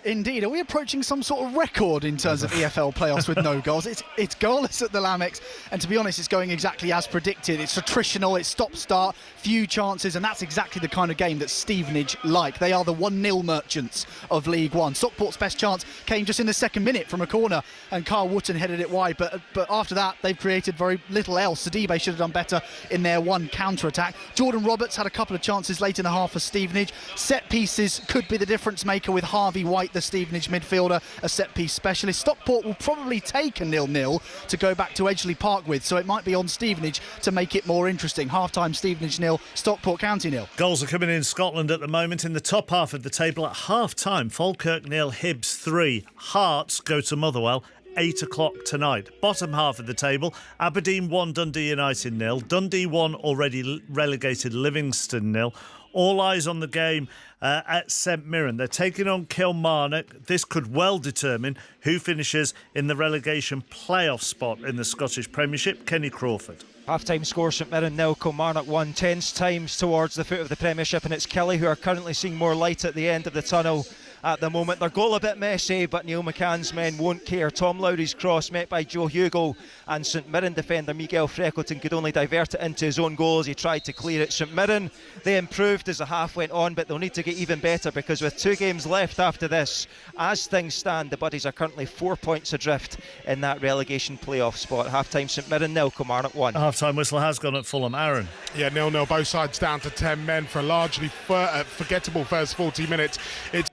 Indeed. Are we approaching some sort of record in terms of EFL playoffs with no goals? It's goalless at the Lamex, and to be honest, it's going exactly as predicted. It's attritional, it's stop-start, few chances, and that's exactly the kind of game that Stevenage like. They are the 1-0 merchants of League One. Stockport's best chance came just in the second minute from a corner, and Carl Wootton headed it wide, but after that, they've created very little else. Sidibe should have done better in their one counter-attack. Jordan Roberts had a couple of chances late in the half for Stevenage. Set pieces could be the difference maker with Harvey White, the Stevenage midfielder, a set-piece specialist. Stockport will probably take a 0-0 to go back to Edgeley Park with, so it might be on Stevenage to make it more interesting. Half-time Stevenage 0, Stockport County 0. Goals are coming in Scotland at the moment. In the top half of the table at half-time, Falkirk 0, Hibs 3. Hearts go to Motherwell 8 o'clock tonight. Bottom half of the table, Aberdeen 1, Dundee United 0. Dundee 1, already relegated Livingston 0. All eyes on the game at St Mirren. They're taking on Kilmarnock. This could well determine who finishes in the relegation playoff spot in the Scottish Premiership. Kenny Crawford. Half-time score, St Mirren 0, Kilmarnock 1. Tense times towards the foot of the Premiership, and it's Kelly who are currently seeing more light at the end of the tunnel at the moment. Their goal a bit messy, but Neil McCann's men won't care. Tom Lowry's cross met by Joe Hugo, and St Mirren defender Miguel Freckleton could only divert it into his own goal as he tried to clear it. St Mirren, they improved as the half went on, but they'll need to get even better, because with 2 games left after this, as things stand, the Buddies are currently 4 points adrift in that relegation playoff spot. Half-time St Mirren 0, Kilmarnock 1. Half-time whistle has gone at Fulham. Aaron. Yeah, 0-0, both sides down to 10 men for a largely forgettable first 40 minutes. It's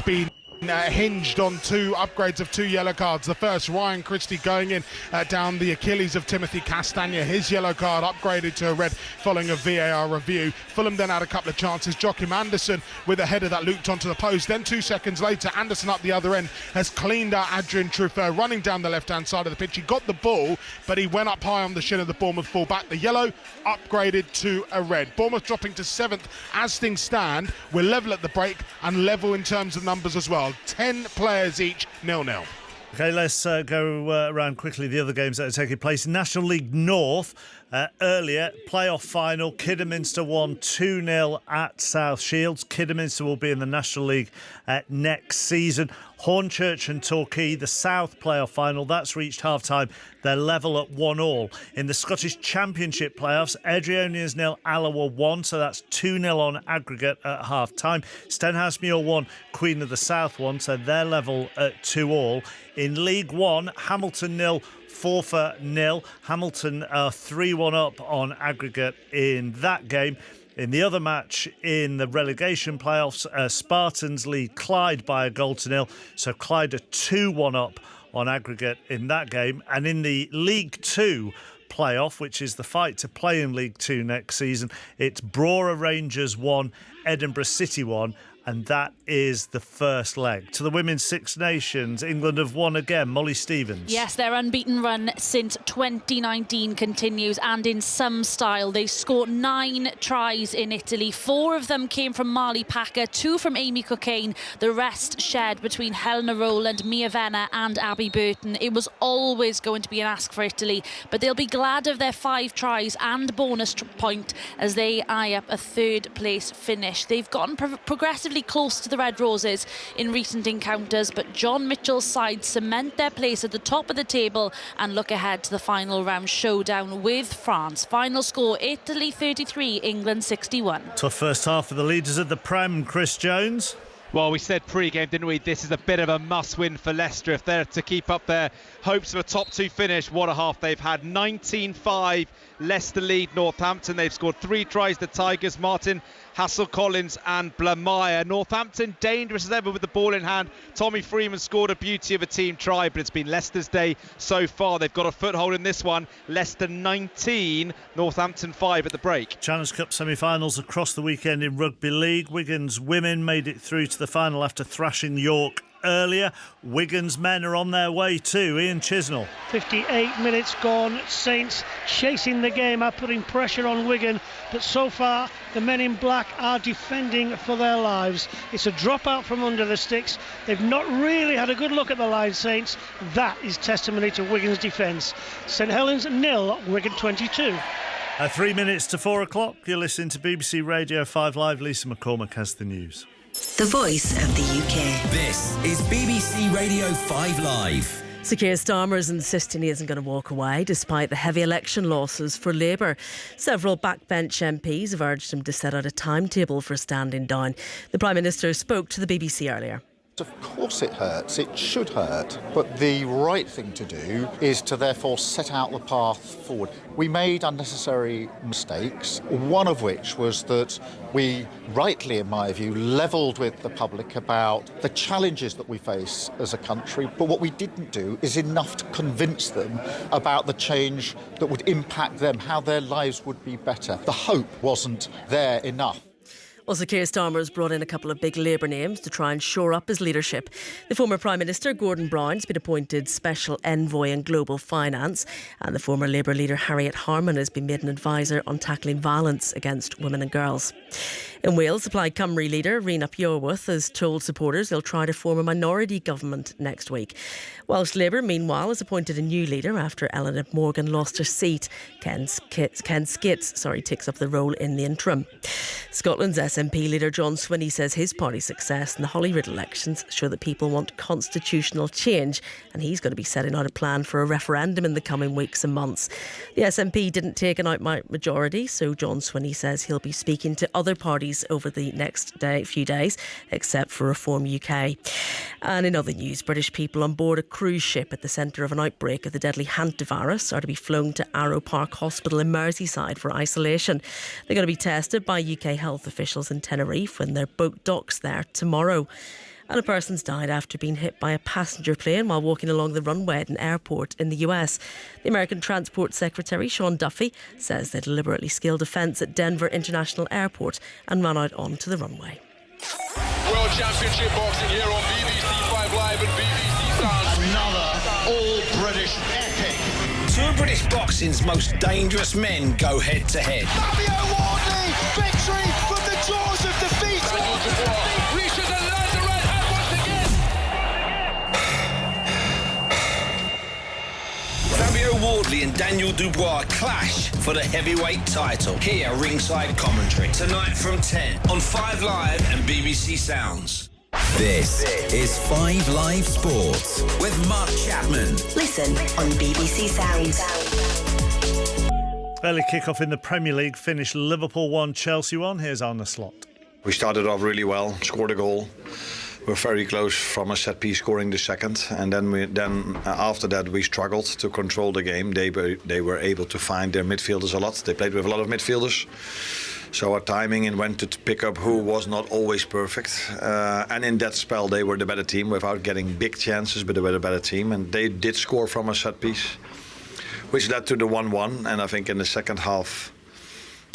been hinged on 2 upgrades of 2 yellow cards. The first, Ryan Christie going in down the Achilles of Timothy Castagna. His yellow card upgraded to a red following a VAR review. Fulham then had a couple of chances. Joachim Anderson with a header that looped onto the post. Then 2 seconds later, Anderson up the other end has cleaned out Adrian Truffert running down the left-hand side of the pitch. He got the ball, but he went up high on the shin of the Bournemouth full-back. The yellow upgraded to a red. Bournemouth dropping to 7th as things stand. We're level at the break and level in terms of numbers as well. 10 players each, 0-0. OK, let's go around quickly the other games that are taking place. National League North, earlier, playoff final, Kidderminster won 2-0 at South Shields. Kidderminster will be in the National League next season. Hornchurch and Torquay, the South playoff final, that's reached half-time. They're level at 1-1. In the Scottish Championship playoffs, Adrionians 0, Alloa 1, so that's 2-0 on aggregate at half-time. Stenhousemuir 1, Queen of the South 1, so they're level at 2-2. In League One, Hamilton 0, Forfar 0. Hamilton are 3-1 up on aggregate in that game. In the other match in the relegation playoffs, Spartans lead Clyde by a 1-0. So Clyde are 2-1 up on aggregate in that game. And in the League Two playoff, which is the fight to play in League Two next season, it's Brora Rangers 1, Edinburgh City 1. And that is the first leg. To the Women's Six Nations, England have won again. Molly Stevens. Yes, their unbeaten run since 2019 continues, and in some style. They scored 9 tries in Italy. 4 of them came from Marley Packer, 2 from Amy Cockayne. The rest shared between Helena Rowland, Mia Venner and Abby Burton. It was always going to be an ask for Italy, but they'll be glad of their 5 tries and bonus point as they eye up a 3rd place finish. They've gotten progressively close to the Red Roses in recent encounters, but John Mitchell's side cement their place at the top of the table and look ahead to the final round showdown with France. Final score, Italy 33, England 61. Tough first half for the leaders of the Prem, Chris Jones. Well, we said pre-game, didn't we? This is a bit of a must-win for Leicester if they're to keep up their hopes of a top 2 finish. What a half they've had. 19-5, Leicester lead Northampton. They've scored 3 tries, the Tigers, Martin, Hassel-Collins and Blameyer. Northampton dangerous as ever with the ball in hand. Tommy Freeman scored a beauty of a team try, but it's been Leicester's day so far. They've got a foothold in this one. Leicester 19, Northampton 5 at the break. Challenge Cup semi-finals across the weekend in Rugby League. Wigan's women made it through to the final after thrashing York earlier. Wigan's men are on their way too. Ian Chisnell. 58 minutes gone. Saints chasing the game up, putting pressure on Wigan, but so far the men in black are defending for their lives. It's a drop out from under the sticks. They've not really had a good look at the line, Saints. That is testimony to Wigan's defence. St Helens 0, Wigan 22. 3 minutes to 4 o'clock. You're listening to BBC Radio 5 Live. Lisa McCormack has the news. The voice of the UK. This is BBC Radio 5 Live. Sir Keir Starmer is insisting he isn't going to walk away despite the heavy election losses for Labour. Several backbench MPs have urged him to set out a timetable for standing down. The Prime Minister spoke to the BBC earlier. Of course it hurts, it should hurt, but the right thing to do is to therefore set out the path forward. We made unnecessary mistakes, one of which was that we, rightly in my view, levelled with the public about the challenges that we face as a country, but what we didn't do is enough to convince them about the change that would impact them, how their lives would be better. The hope wasn't there enough. Also, Keir Starmer has brought in a couple of big Labour names to try and shore up his leadership. The former Prime Minister, Gordon Brown, has been appointed Special Envoy on Global Finance, and the former Labour leader, Harriet Harman, has been made an advisor on tackling violence against women and girls. In Wales, the Plaid Cymru leader, Rhys ap Iorwerth, has told supporters he'll try to form a minority government next week. Welsh Labour, meanwhile, has appointed a new leader after Eleanor Morgan lost her seat. Ken Skits takes up the role in the interim. Scotland's SNP leader John Swinney says his party's success in the Holyrood elections show that people want constitutional change, and he's going to be setting out a plan for a referendum in the coming weeks and months. The SNP didn't take an outright majority, so John Swinney says he'll be speaking to other parties over the next few days, except for Reform UK. And in other news, British people on board a cruise ship at the centre of an outbreak of the deadly hantavirus are to be flown to Arrow Park Hospital in Merseyside for isolation. They're going to be tested by UK health officials in Tenerife when their boat docks there tomorrow. And a person's died after being hit by a passenger plane while walking along the runway at an airport in the US. The American Transport Secretary, Sean Duffy, says they deliberately scaled a fence at Denver International Airport and ran out onto the runway. World Championship boxing here on BBC 5 Live and BBC Sounds. Another all-British epic. Two of British boxing's most dangerous men go head-to-head. Fabio Wardley, victory from the jaws of defeat. Dubois reaches and lands a right hand once again. Fabio Wardley and Daniel Dubois clash for the heavyweight title. Here, ringside commentary. Tonight from 10 on 5 Live and BBC Sounds. This is 5 Live Sports with Mark Chapman. Listen on BBC Sounds. Early kick-off in the Premier League finished Liverpool 1, Chelsea 1. Here's Arne Slot. We started off really well, scored a goal. We're very close from a set piece scoring the second, and then after that we struggled to control the game. They were able to find their midfielders a lot. They played with a lot of midfielders, so our timing and when to pick up who was not always perfect. And in that spell they were the better team without getting big chances, but they were the better team, and they did score from a set piece, which led to the 1-1. And I think in the second half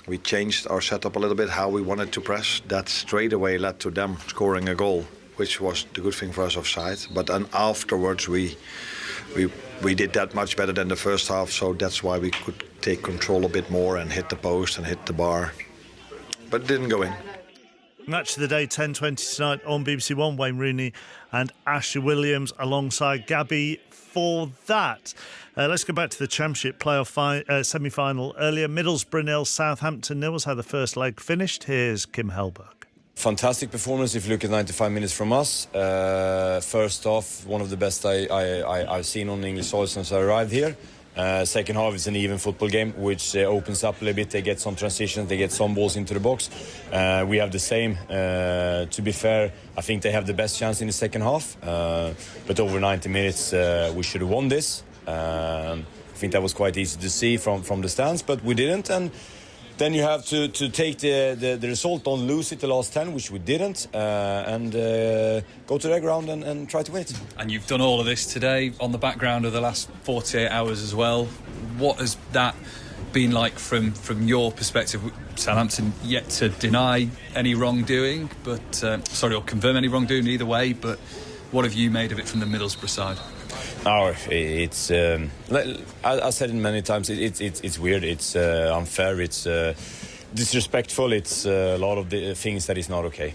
we changed our setup a little bit, how we wanted to press. That straight away led to them scoring a goal, which was the good thing for us offside. But then afterwards we did that much better than the first half, so that's why we could take control a bit more and hit the post and hit the bar. But it didn't go in. Match of the day, 10:20 tonight on BBC One. Wayne Rooney and Ashley Williams alongside Gabby for that. Let's go back to the Championship playoff semi-final earlier. Middlesbrough 0, Southampton 0 was how the first leg finished. Here's Kim Hellberg. Fantastic performance if you look at 95 minutes from us. First off, one of the best I've seen on English soil since I arrived here. Second half is an even football game, which opens up a little bit. They get some transitions, they get some balls into the box. We have the same. To be fair, I think they have the best chance in the second half. But over 90 minutes, we should have won this. I think that was quite easy to see from the stands, but we didn't. And then you have to take the result, don't lose it the last 10, which we didn't, and go to their ground and try to win it. And you've done all of this today on the background of the last 48 hours as well. What has that been like from your perspective? Southampton yet to deny any wrongdoing, but or confirm any wrongdoing either way, but what have you made of it from the Middlesbrough side? Oh, it's I said it many times. It's weird. It's unfair. It's disrespectful. It's a lot of the things that is not okay.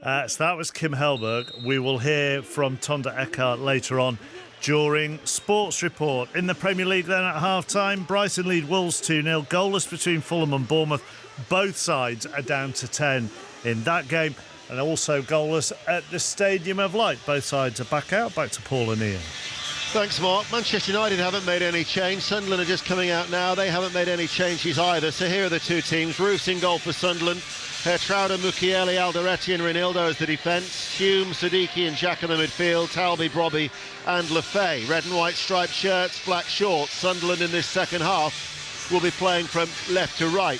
So that was Kim Hellberg. We will hear from Tonda Eckhart later on during Sports Report. In the Premier League then at half-time, Brighton lead Wolves 2-0. Goalless between Fulham and Bournemouth. Both sides are down to 10 in that game. And also goalless at the Stadium of Light. Both sides are back out. Back to Paul and Ian. Thanks, Mark. Manchester United haven't made any change. Sunderland are just coming out now. They haven't made any changes either. So here are the two teams. Roofs in goal for Sunderland. Hertrauda, Mukiele, Alderete and Ronaldo as the defence. Hume, Siddiqui and Jack in the midfield. Talby, Brobby and Lefay. Red and white striped shirts, black shorts. Sunderland in this second half will be playing from left to right.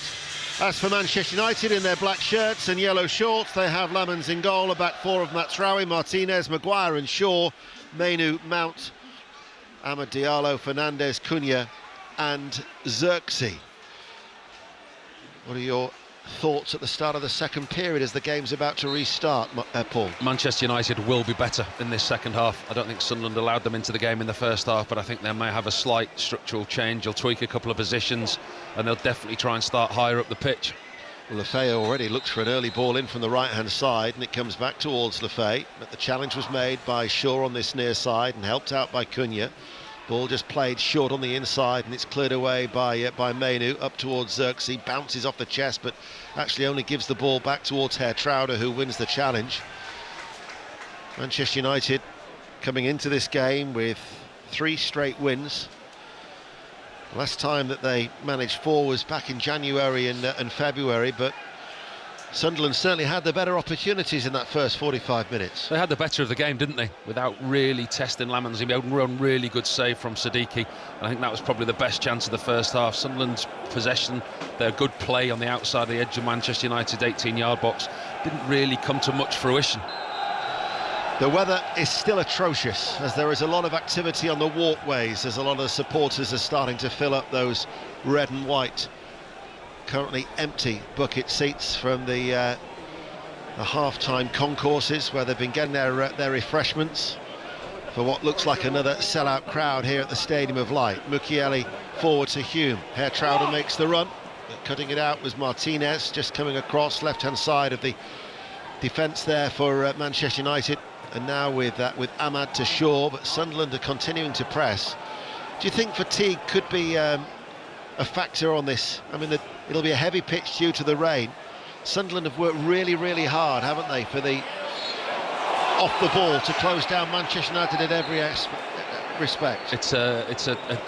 As for Manchester United, in their black shirts and yellow shorts, they have Lamans in goal, a back four of Matsraoui, Martinez, Maguire and Shaw, Mainu, Mount, Amad Diallo, Fernandes, Cunha and Xerxes. What are your thoughts at the start of the second period as the game's about to restart, Paul? Manchester United will be better in this second half. I don't think Sunderland allowed them into the game in the first half, but I think they may have a slight structural change. They'll tweak a couple of positions and they'll definitely try and start higher up the pitch. Well, Lefay already looks for an early ball in from the right-hand side, and it comes back towards Lefay, but the challenge was made by Shaw on this near side and helped out by Cunha. Ball just played short on the inside, and it's cleared away by Mainu up towards Xerxes. Bounces off the chest, but actually only gives the ball back towards Hertrauda, who wins the challenge. Manchester United coming into this game with 3 straight wins. Last time that they managed 4 was back in January and February, but Sunderland certainly had the better opportunities in that first 45 minutes. They had the better of the game, didn't they? Without really testing Lamans. He made one really good save from Siddiqui. I think that was probably the best chance of the first half. Sunderland's possession, their good play on the outside of the edge of Manchester United's 18-yard box didn't really come to much fruition. The weather is still atrocious, as there is a lot of activity on the walkways, as a lot of the supporters are starting to fill up those red and white, currently empty bucket seats from the half-time concourses where they've been getting their refreshments for what looks like another sellout crowd here at the Stadium of Light. Mukiele forward to Hume. Hertrauda makes the run. Cutting it out was Martinez, just coming across left-hand side of the defence there for Manchester United. And now with Amad to Shaw, but Sunderland are continuing to press. Do you think fatigue could be a factor on this? I mean, it'll be a heavy pitch due to the rain. Sunderland have worked really, really hard, haven't they, for the off the ball to close down Manchester United in every respect. It's a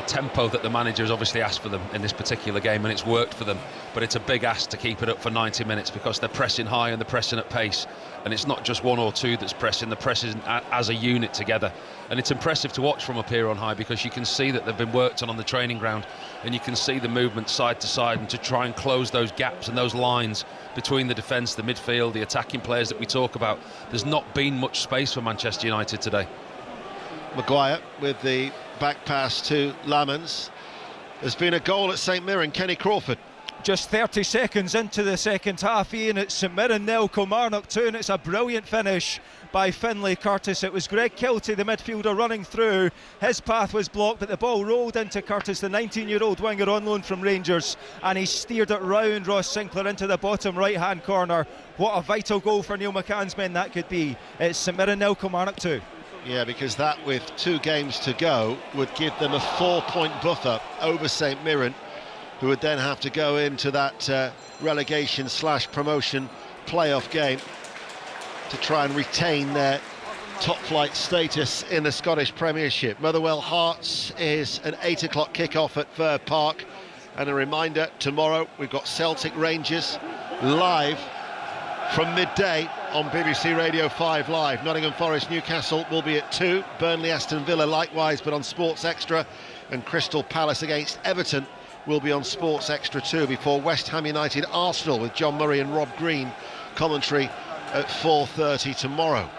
tempo that the manager has obviously asked for them in this particular game, and it's worked for them. But it's a big ask to keep it up for 90 minutes because they're pressing high and they're pressing at pace. And it's not just one or two that's pressing, they're pressing as a unit together. And it's impressive to watch from up here on high because you can see that they've been worked on the training ground, and you can see the movement side to side and to try and close those gaps and those lines between the defence, the midfield, the attacking players that we talk about. There's not been much space for Manchester United today. Maguire with the back pass to Lamans. There's been a goal at St Mirren. Kenny Crawford. Just 30 seconds into the second half, Ian, it's St Mirren nil, Kilmarnock 2, and it's a brilliant finish by Finlay Curtis. It was Greg Kiltie, the midfielder, running through. His path was blocked, but the ball rolled into Curtis, the 19-year-old winger on loan from Rangers, and he steered it round Ross Sinclair into the bottom right-hand corner. What a vital goal for Neil McCann's men that could be. It's St Mirren nil, Kilmarnock 2. Yeah, because that, with 2 games to go, would give them a 4-point buffer over St Mirren, who would then have to go into that relegation/promotion playoff game to try and retain their top-flight status in the Scottish Premiership. Motherwell Hearts is an 8 o'clock kick-off at Fir Park. And a reminder, tomorrow we've got Celtic Rangers live from midday on BBC Radio 5 Live. Nottingham Forest Newcastle will be at 2. Burnley Aston Villa likewise, but on Sports Extra. And Crystal Palace against Everton will be on Sports Extra 2 before West Ham United Arsenal with John Murray and Rob Green commentary at 4:30 tomorrow.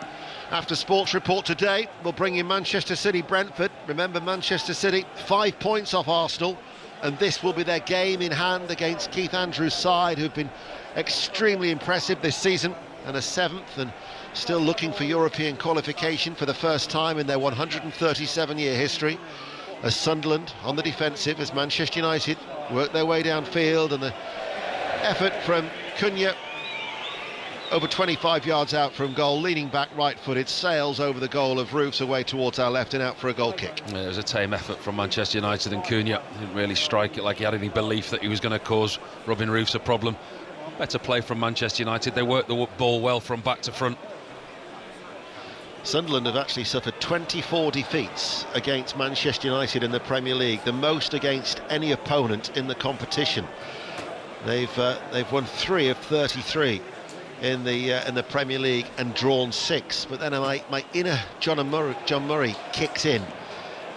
After Sports Report today, we'll bring in Manchester City Brentford. Remember, Manchester City 5 points off Arsenal, and this will be their game in hand against Keith Andrews' side, who've been extremely impressive this season, and a 7th and still looking for European qualification for the first time in their 137-year history. As Sunderland on the defensive, as Manchester United work their way downfield, and the effort from Cunha over 25 yards out from goal, leaning back right-footed, sails over the goal of Roofs away towards our left and out for a goal kick. Yeah, it was a tame effort from Manchester United, and Cunha didn't really strike it like he had any belief that he was going to cause Robin Roofs a problem. better play from Manchester United. They work the ball well from back to front. Sunderland have actually suffered 24 defeats against Manchester United in the Premier League, the most against any opponent in the competition. They've won 3 of 33 in the Premier League and drawn 6. But then my inner John Murray kicks in,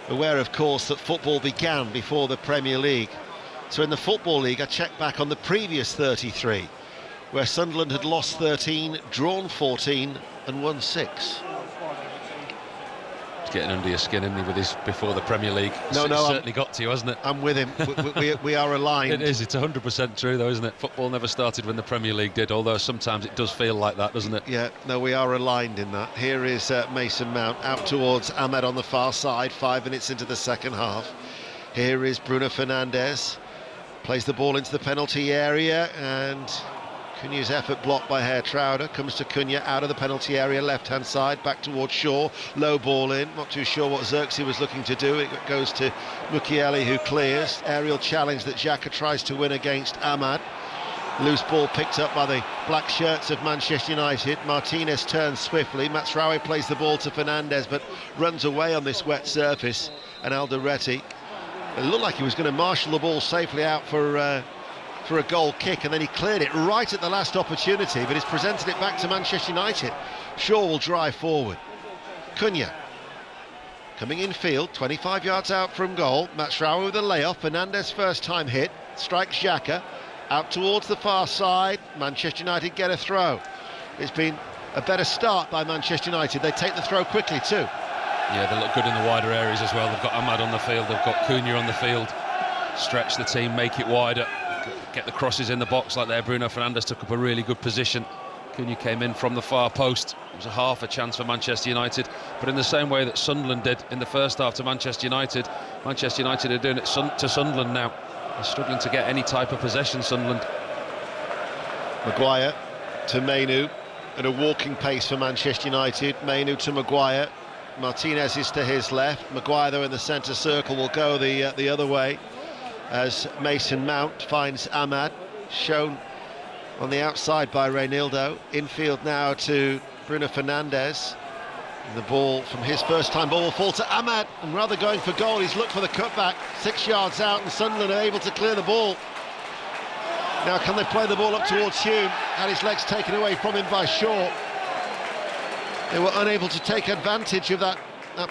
aware of course that football began before the Premier League. So in the Football League I checked back on the previous 33, where Sunderland had lost 13, drawn 14 and won 6. Getting under your skin, isn't he, with his before the Premier League? No, certainly got to you, hasn't it? I'm with him. we are aligned. It is. It's 100% true, though, isn't it? Football never started when the Premier League did, although sometimes it does feel like that, doesn't it? Yeah, no, we are aligned in that. Here is Mason Mount out towards Ahmed on the far side, 5 minutes into the second half. Here is Bruno Fernandes, plays the ball into the penalty area, and Cunha's effort blocked by Hair-Trauder, comes to Cunha out of the penalty area, left-hand side, back towards Shaw, low ball in, not too sure what Xerxes was looking to do. It goes to Mukiele, who clears. Aerial challenge that Xhaka tries to win against Ahmad. Loose ball picked up by the black shirts of Manchester United. Martinez turns swiftly. Mazraoui plays the ball to Fernandes, but runs away on this wet surface. And Alderete, it looked like he was going to marshal the ball safely out for a goal kick, and then he cleared it right at the last opportunity, but he's presented it back to Manchester United. Shaw will drive forward. Cunha coming in field, 25 yards out from goal. Mazraoui with a layoff. Fernandes' first time hit, strikes Xhaka out towards the far side. Manchester United get a throw. It's been a better start by Manchester United. They take the throw quickly too. Yeah, they look good in the wider areas as well. They've got Ahmad on the field, they've got Cunha on the field. Stretch the team, make it wider, get the crosses in the box like there. Bruno Fernandes took up a really good position. Cunha came in from the far post. It was a half a chance for Manchester United, but in the same way that Sunderland did in the first half to Manchester United are doing it to Sunderland now. They're struggling to get any type of possession, Sunderland. Maguire to Mainu at a walking pace for Manchester United. Mainu to Maguire. Martinez is to his left. Maguire, though, in the centre circle, will go the other way as Mason Mount finds Ahmad, shown on the outside by Reinildo. Infield now to Bruno Fernandes. And the ball from his first time ball will fall to Ahmad, and rather going for goal, he's looked for the cutback. 6 yards out, and Sunderland are able to clear the ball. Now can they play the ball up towards Hume? Had his legs taken away from him by Shaw. They were unable to take advantage of that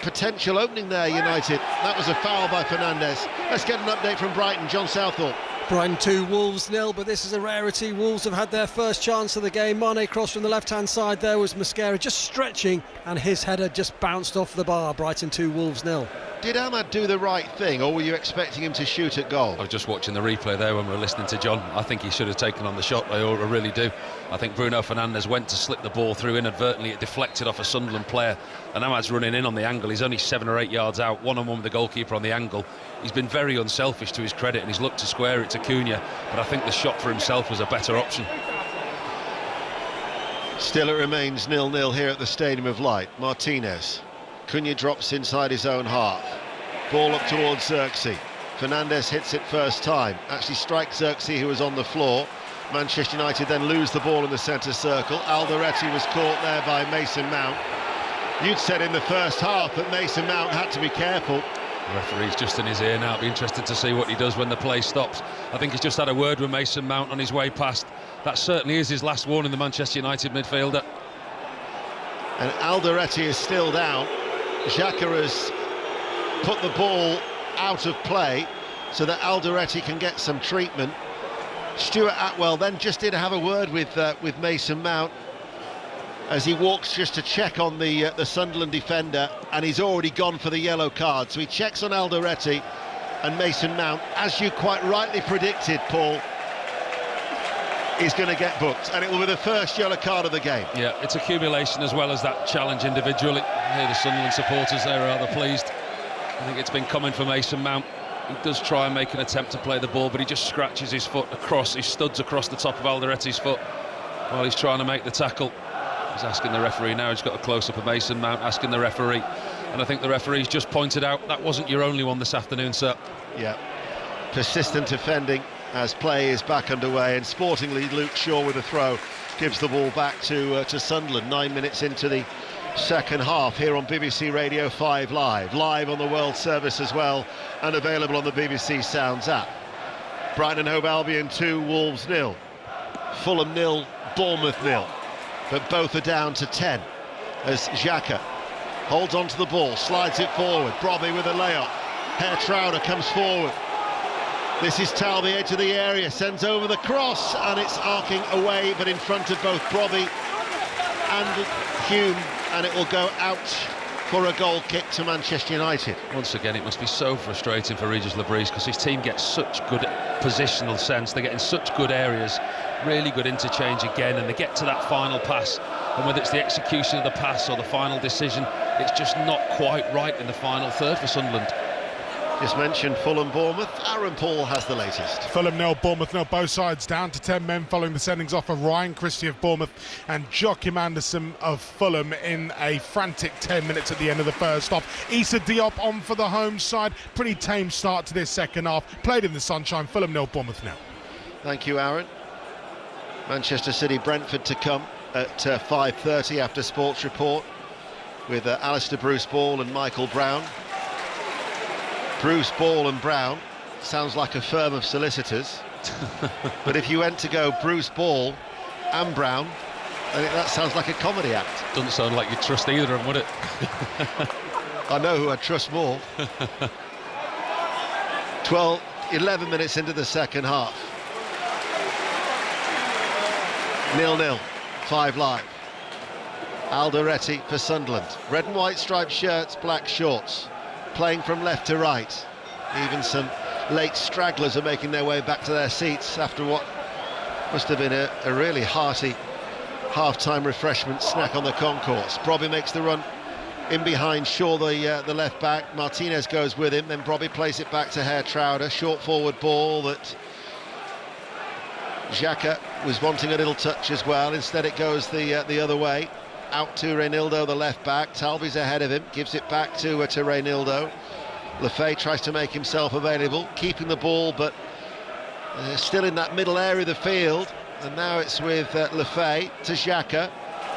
potential opening there, United. That was a foul by Fernandes. Let's get an update from Brighton. John Southall. Brighton 2, Wolves 0, but this is a rarity. Wolves have had their first chance of the game. Mane cross from the left-hand side. There was Mosquera just stretching, and his header just bounced off the bar. Brighton 2, Wolves 0. Did Ahmad do the right thing, or were you expecting him to shoot at goal? I was just watching the replay there when we were listening to John. I think he should have taken on the shot. I really do. I think Bruno Fernandes went to slip the ball through inadvertently. It deflected off a Sunderland player, and Ahmad's running in on the angle. He's only 7 or 8 yards out, one-on-one with the goalkeeper on the angle. He's been very unselfish to his credit, and he's looked to square it to Cunha, but I think the shot for himself was a better option. Still it remains 0-0 here at the Stadium of Light. Martinez. Cunha drops inside his own half. Ball up towards Xerxes. Fernandes hits it first time. Actually strikes Xerxes, who was on the floor. Manchester United then lose the ball in the centre circle. Alderete was caught there by Mason Mount. You'd said in the first half that Mason Mount had to be careful. The referee's just in his ear now. Be interested to see what he does when the play stops. I think he's just had a word with Mason Mount on his way past. That certainly is his last warning, the Manchester United midfielder. And Alderete is still down. Xhaka has put the ball out of play so that Alderete can get some treatment. Stuart Atwell then just did have a word with Mason Mount as he walks just to check on the Sunderland defender, and he's already gone for the yellow card. So he checks on Alderete, and Mason Mount, as you quite rightly predicted, Paul, is going to get booked, and it will be the first yellow card of the game. Yeah, it's accumulation as well as that challenge individually. Here the Sunderland supporters, they're rather pleased. I think it's been coming for Mason Mount. He does try and make an attempt to play the ball, but he just scratches his foot across, he studs across the top of Alderete's foot while he's trying to make the tackle. He's asking the referee now. He's got a close-up of Mason Mount, asking the referee, and I think the referee's just pointed out that wasn't your only one this afternoon, sir. Yeah, persistent offending as play is back underway, and sportingly Luke Shaw with a throw gives the ball back to Sunderland. 9 minutes into the second half here on BBC Radio 5 live on the World Service as well, and available on the BBC Sounds app. Brighton and Hove Albion 2, Wolves 0, Fulham 0, Bournemouth 0, but both are down to 10 as Xhaka holds on to the ball, slides it forward. Brobby with a layup. Herr Trauner comes forward. This is Talby, edge of the area, sends over the cross, and it's arcing away, but in front of both Brobby and Hume, and it will go out for a goal kick to Manchester United. Once again, it must be so frustrating for Regis Lebris, because his team gets such good positional sense, they get in such good areas, really good interchange again, and they get to that final pass, and whether it's the execution of the pass or the final decision, it's just not quite right in the final third for Sunderland. Just mentioned Fulham-Bournemouth. Aaron Paul has the latest. Fulham 0, Bournemouth 0, both sides down to 10 men following the sendings off of Ryan Christie of Bournemouth and Joachim Anderson of Fulham in a frantic 10 minutes at the end of the first half. Issa Diop on for the home side. Pretty tame start to this second half. Played in the sunshine. Fulham 0, Bournemouth 0. Thank you, Aaron. Manchester City, Brentford to come at 5:30 after Sports Report with Alistair Bruce Ball and Michael Brown. Bruce, Ball and Brown sounds like a firm of solicitors. But if you went to go Bruce, Ball and Brown, I think that sounds like a comedy act. Doesn't sound like you'd trust either of them, would it? I know who I'd trust more. 11 minutes into the second half. 0-0, 5 live. Alderete for Sunderland. Red and white striped shirts, black shorts. Playing from left to right. Even some late stragglers are making their way back to their seats after what must have been a really hearty half-time refreshment snack on the concourse. Brobby makes the run in behind Shaw, the left back. Martinez goes with him, then Brobby plays it back to Herr Trauner. Short forward ball that Xhaka was wanting a little touch as well. Instead it goes the other way. Out to Reinildo, the left back. Talby's ahead of him, gives it back to Reinildo. Lefay tries to make himself available, keeping the ball, but still in that middle area of the field. And now it's with Lefay to Xhaka.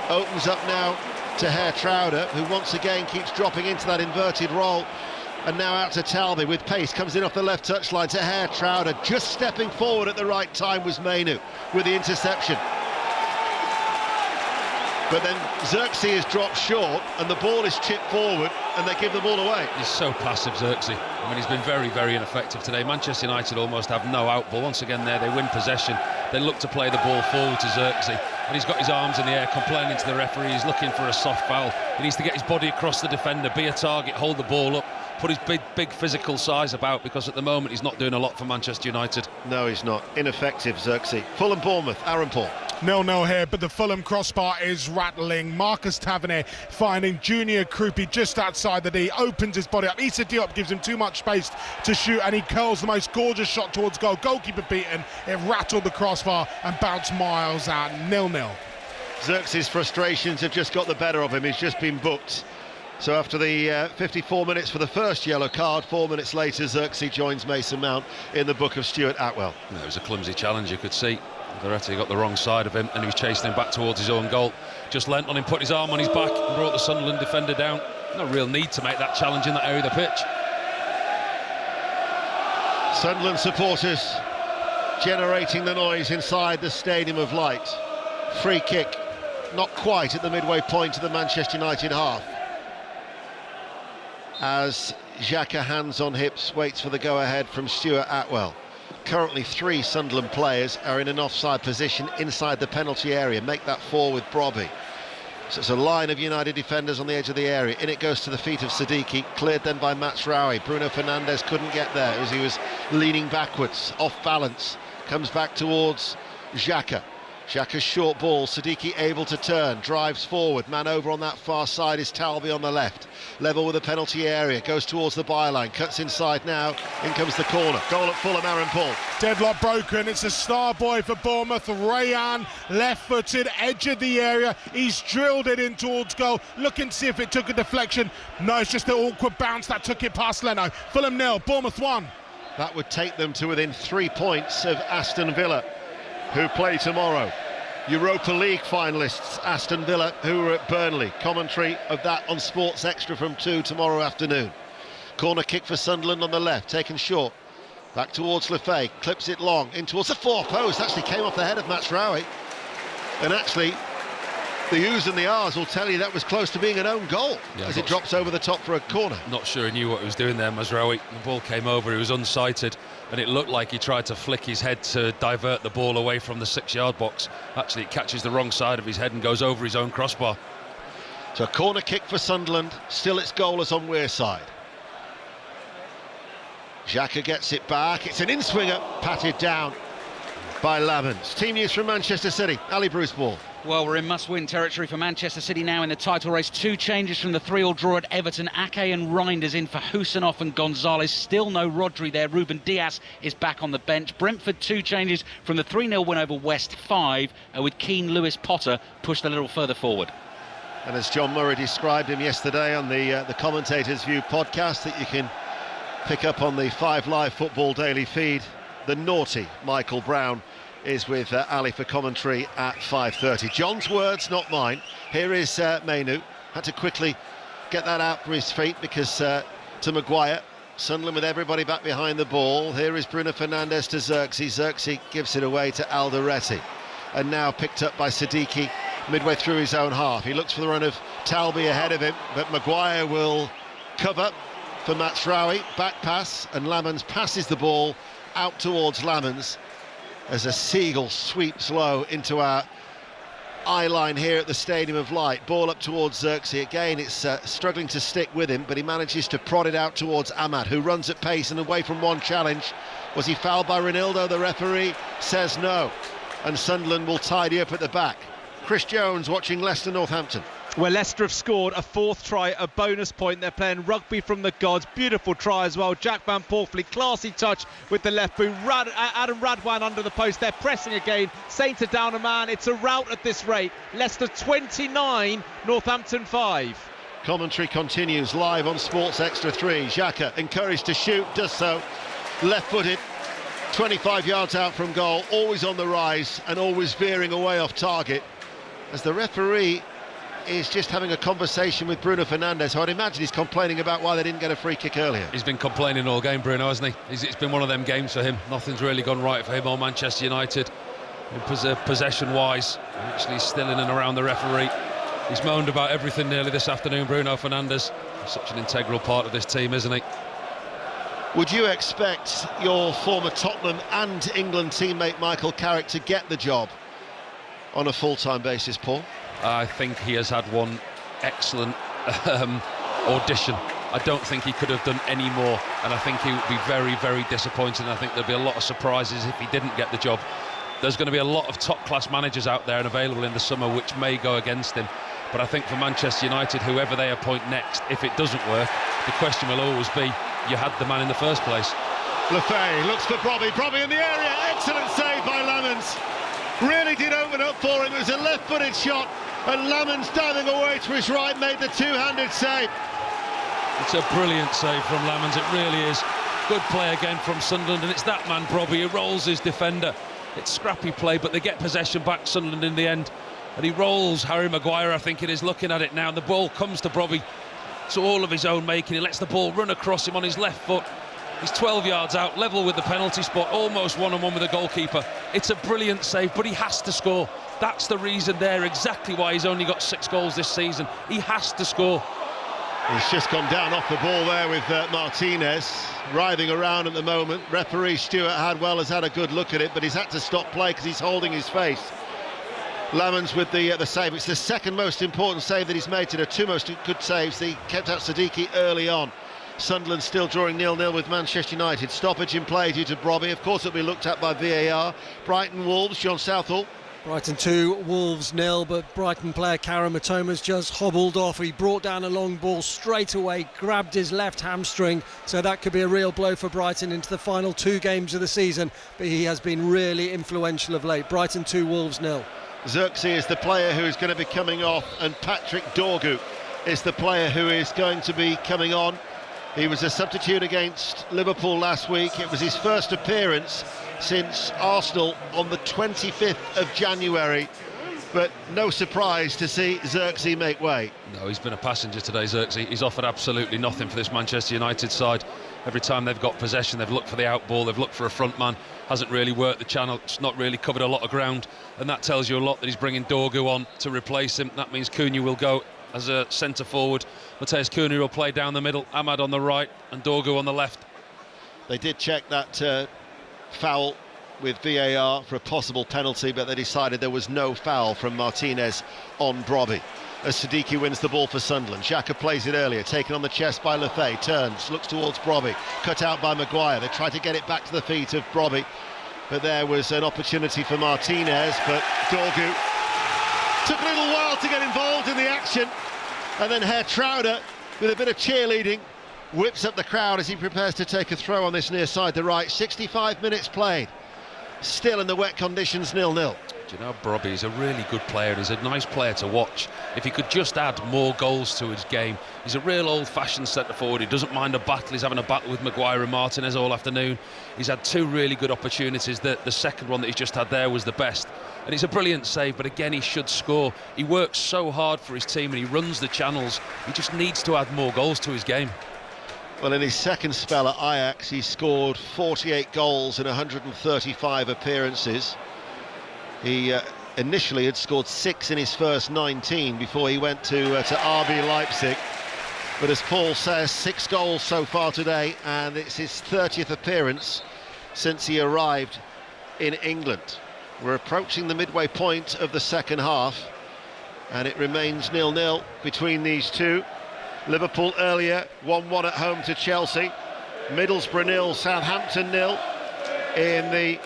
Opens up now to Herr Trauner, who once again keeps dropping into that inverted role. And now out to Talby with pace, comes in off the left touchline to Herr Trauner. Just stepping forward at the right time was Mainu with the interception. But then Xerxes is dropped short and the ball is chipped forward and they give the ball away. He's so passive, Xerxes. I mean, he's been very, very ineffective today. Manchester United almost have no out ball. Once again there, they win possession. They look to play the ball forward to Xerxes. And he's got his arms in the air, complaining to the referee. He's looking for a soft foul. He needs to get his body across the defender, be a target, hold the ball up, put his big physical size about, because at the moment he's not doing a lot for Manchester United. No, he's not. Ineffective, Xerxes. Fulham Bournemouth, Aaron Paul. 0-0 here, but the Fulham crossbar is rattling. Marcus Tavernier finding Junior Krupi just outside the D, opens his body up. Issa Diop gives him too much space to shoot, and he curls the most gorgeous shot towards goal. Goalkeeper beaten, it rattled the crossbar and bounced miles out. 0-0. Xerxes' frustrations have just got the better of him. He's just been booked. So after the 54 minutes for the first yellow card, 4 minutes later, Xerxes joins Mason Mount in the book of Stuart Atwell. It was a clumsy challenge, you could see. Alderete got the wrong side of him and he was chasing him back towards his own goal. Just leant on him, put his arm on his back and brought the Sunderland defender down. No real need to make that challenge in that area of the pitch. Sunderland supporters generating the noise inside the Stadium of Light. Free kick, not quite at the midway point of the Manchester United half. As Xhaka, hands on hips, waits for the go-ahead from Stuart Atwell. Currently 3 Sunderland players are in an offside position inside the penalty area. Make that 4 with Brobby. So it's a line of United defenders on the edge of the area. In it goes to the feet of Siddiqui, cleared then by Matsraoui. Bruno Fernandes couldn't get there as he was leaning backwards, off balance. Comes back towards Xhaka. Xhaka's short ball, Siddiqui able to turn, drives forward. Man over on that far side is Talby on the left. Level with the penalty area, goes towards the byline, cuts inside now, in comes the corner. Goal at Fulham, Aaron Paul. Deadlock broken, it's a star boy for Bournemouth, Rayan, left-footed, edge of the area. He's drilled it in towards goal, looking to see if it took a deflection. No, it's just an awkward bounce that took it past Leno. Fulham 0, Bournemouth 1. That would take them to within 3 points of Aston Villa, who play tomorrow. Europa League finalists Aston Villa, who are at Burnley. Commentary of that on Sports Extra from 2 tomorrow afternoon. Corner kick for Sunderland on the left, taken short. Back towards Lefay, clips it long, in towards the far post. Actually came off the head of Mazraoui. And actually, the U's and the R's will tell you that was close to being an own goal, as it drops over the top for a corner. Not sure he knew what he was doing there, Mazraoui. The ball came over, he was unsighted, and it looked like he tried to flick his head to divert the ball away from the 6-yard box. Actually, it catches the wrong side of his head and goes over his own crossbar. So a corner kick for Sunderland, still its goalless on Weir side. Xhaka gets it back, it's an in-swinger, patted down by Lamens. Team news from Manchester City, Ali Bruce-Ball. Well, we're in must-win territory for Manchester City now in the title race. 2 changes from the 3-3 draw at Everton. Ake and Reinders in for Husanoff and Gonzalez. Still no Rodri there. Ruben Dias is back on the bench. Brentford 2 changes from the 3-0 win over West 5, with Keane, Lewis, Potter pushed a little further forward. And as John Murray described him yesterday on the Commentators View podcast that you can pick up on the 5 Live Football Daily feed, the naughty Michael Brown is with Ali for commentary at 5:30. John's words, not mine. Here is Mainu. Had to quickly get that out from his feet because to Maguire. Sunderland with everybody back behind the ball. Here is Bruno Fernandes to Xerxes. Xerxes gives it away to Alderete. And now picked up by Siddiqui midway through his own half. He looks for the run of Talby ahead of him, but Maguire will cover for Mazraoui. Back pass, and Lamens passes the ball out towards Lamens as a seagull sweeps low into our eye line here at the Stadium of Light. Ball up towards Xerxes. Again, it's struggling to stick with him, but he manages to prod it out towards Ahmad, who runs at pace and away from one challenge. Was he fouled by Ronaldo? The referee says no, and Sunderland will tidy up at the back. Chris Jones watching Leicester Northampton. Well, Leicester have scored a 4th try, a bonus point. They're playing rugby from the gods. Beautiful try as well. Jack Van Porthley, classy touch with the left boot. Adam Radwan under the post. They're pressing again. Saints are down a man. It's a rout at this rate. Leicester 29, Northampton 5. Commentary continues live on Sports Extra 3. Xhaka encouraged to shoot, does so. Left-footed, 25 yards out from goal. Always on the rise and always veering away off target. As the referee is just having a conversation with Bruno Fernandes, who I'd imagine he's complaining about why they didn't get a free kick earlier. He's been complaining all game, Bruno, hasn't he? It's been one of them games for him. Nothing's really gone right for him or Manchester United. Possession-wise, actually still in and around the referee. He's moaned about everything nearly this afternoon, Bruno Fernandes. He's such an integral part of this team, isn't he? Would you expect your former Tottenham and England teammate Michael Carrick to get the job on a full-time basis, Paul? I think he has had one excellent audition. I don't think he could have done any more, and I think he would be very, very disappointed, and I think there'll be a lot of surprises if he didn't get the job. There's going to be a lot of top-class managers out there and available in the summer which may go against him, but I think for Manchester United, whoever they appoint next, if it doesn't work, the question will always be, you had the man in the first place. Lefay looks for Brobby in the area, excellent save by Lamens. Really did open up for him. It was a left-footed shot, and Lamens diving away to his right made the two-handed save. It's a brilliant save from Lamens, it really is. Good play again from Sunderland, and it's that man Brobby who rolls his defender. It's scrappy play, but they get possession back, Sunderland, in the end, and he rolls Harry Maguire, I think it is, looking at it now, and the ball comes to Brobby. It's all of his own making. He lets the ball run across him on his left foot. He's 12 yards out, level with the penalty spot, almost one-on-one with the goalkeeper. It's a brilliant save, but he has to score. That's the reason there, exactly why he's only got 6 goals this season. He has to score. He's just gone down off the ball there with Martinez, writhing around at the moment. Referee Stuart Hadwell has had a good look at it, but he's had to stop play because he's holding his face. Lamens with the save. It's the second most important save that he's made today. 2 most good saves. He kept out Siddiqui early on. Sunderland still drawing 0-0 with Manchester United. Stoppage in play due to Brobby. Of course, it'll be looked at by VAR. Brighton Wolves, John Southall. Brighton 2, Wolves 0, but Brighton player Kara Matoma's just hobbled off. He brought down a long ball straight away, grabbed his left hamstring, so that could be a real blow for Brighton into the final 2 games of the season, but he has been really influential of late. Brighton 2, Wolves 0. Xerxes is the player who is going to be coming off, and Patrick Dorgu is the player who is going to be coming on. He was a substitute against Liverpool last week. It was his first appearance since Arsenal on the 25th of January. But no surprise to see Xerxes make way. No, he's been a passenger today, Xerxes. He's offered absolutely nothing for this Manchester United side. Every time they've got possession, they've looked for the out ball, they've looked for a front man. Hasn't really worked the channel, it's not really covered a lot of ground. And that tells you a lot that he's bringing Dorgu on to replace him. That means Cunha will go as a centre forward. Matheus Cunha will play down the middle, Ahmad on the right and Dorgu on the left. They did check that foul with VAR for a possible penalty, but they decided there was no foul from Martinez on Brobby. As Siddiqui wins the ball for Sunderland, Xhaka plays it earlier, taken on the chest by Lefay, turns, looks towards Brobby, cut out by Maguire. They tried to get it back to the feet of Brobby, but there was an opportunity for Martinez, but Dorgu took a little while to get involved in the action, and then Herr Trauder, with a bit of cheerleading, whips up the crowd as he prepares to take a throw on this near side the right. 65 minutes played, still in the wet conditions, 0-0. Do you know, Brobby is a really good player. He's a nice player to watch. If he could just add more goals to his game. He's a real old-fashioned centre-forward. He doesn't mind a battle. He's having a battle with Maguire and Martinez all afternoon. He's had two really good opportunities. The second one that he's just had there was the best. And it's a brilliant save, but again, he should score. He works so hard for his team and he runs the channels. He just needs to add more goals to his game. Well, in his second spell at Ajax, he scored 48 goals in 135 appearances. He initially had scored 6 in his first 19 before he went to RB Leipzig. But as Paul says, 6 goals so far today, and it's his 30th appearance since he arrived in England. We're approaching the midway point of the second half, and it remains 0-0 between these two. Liverpool earlier, 1-1 at home to Chelsea. Middlesbrough 0, Southampton 0 in the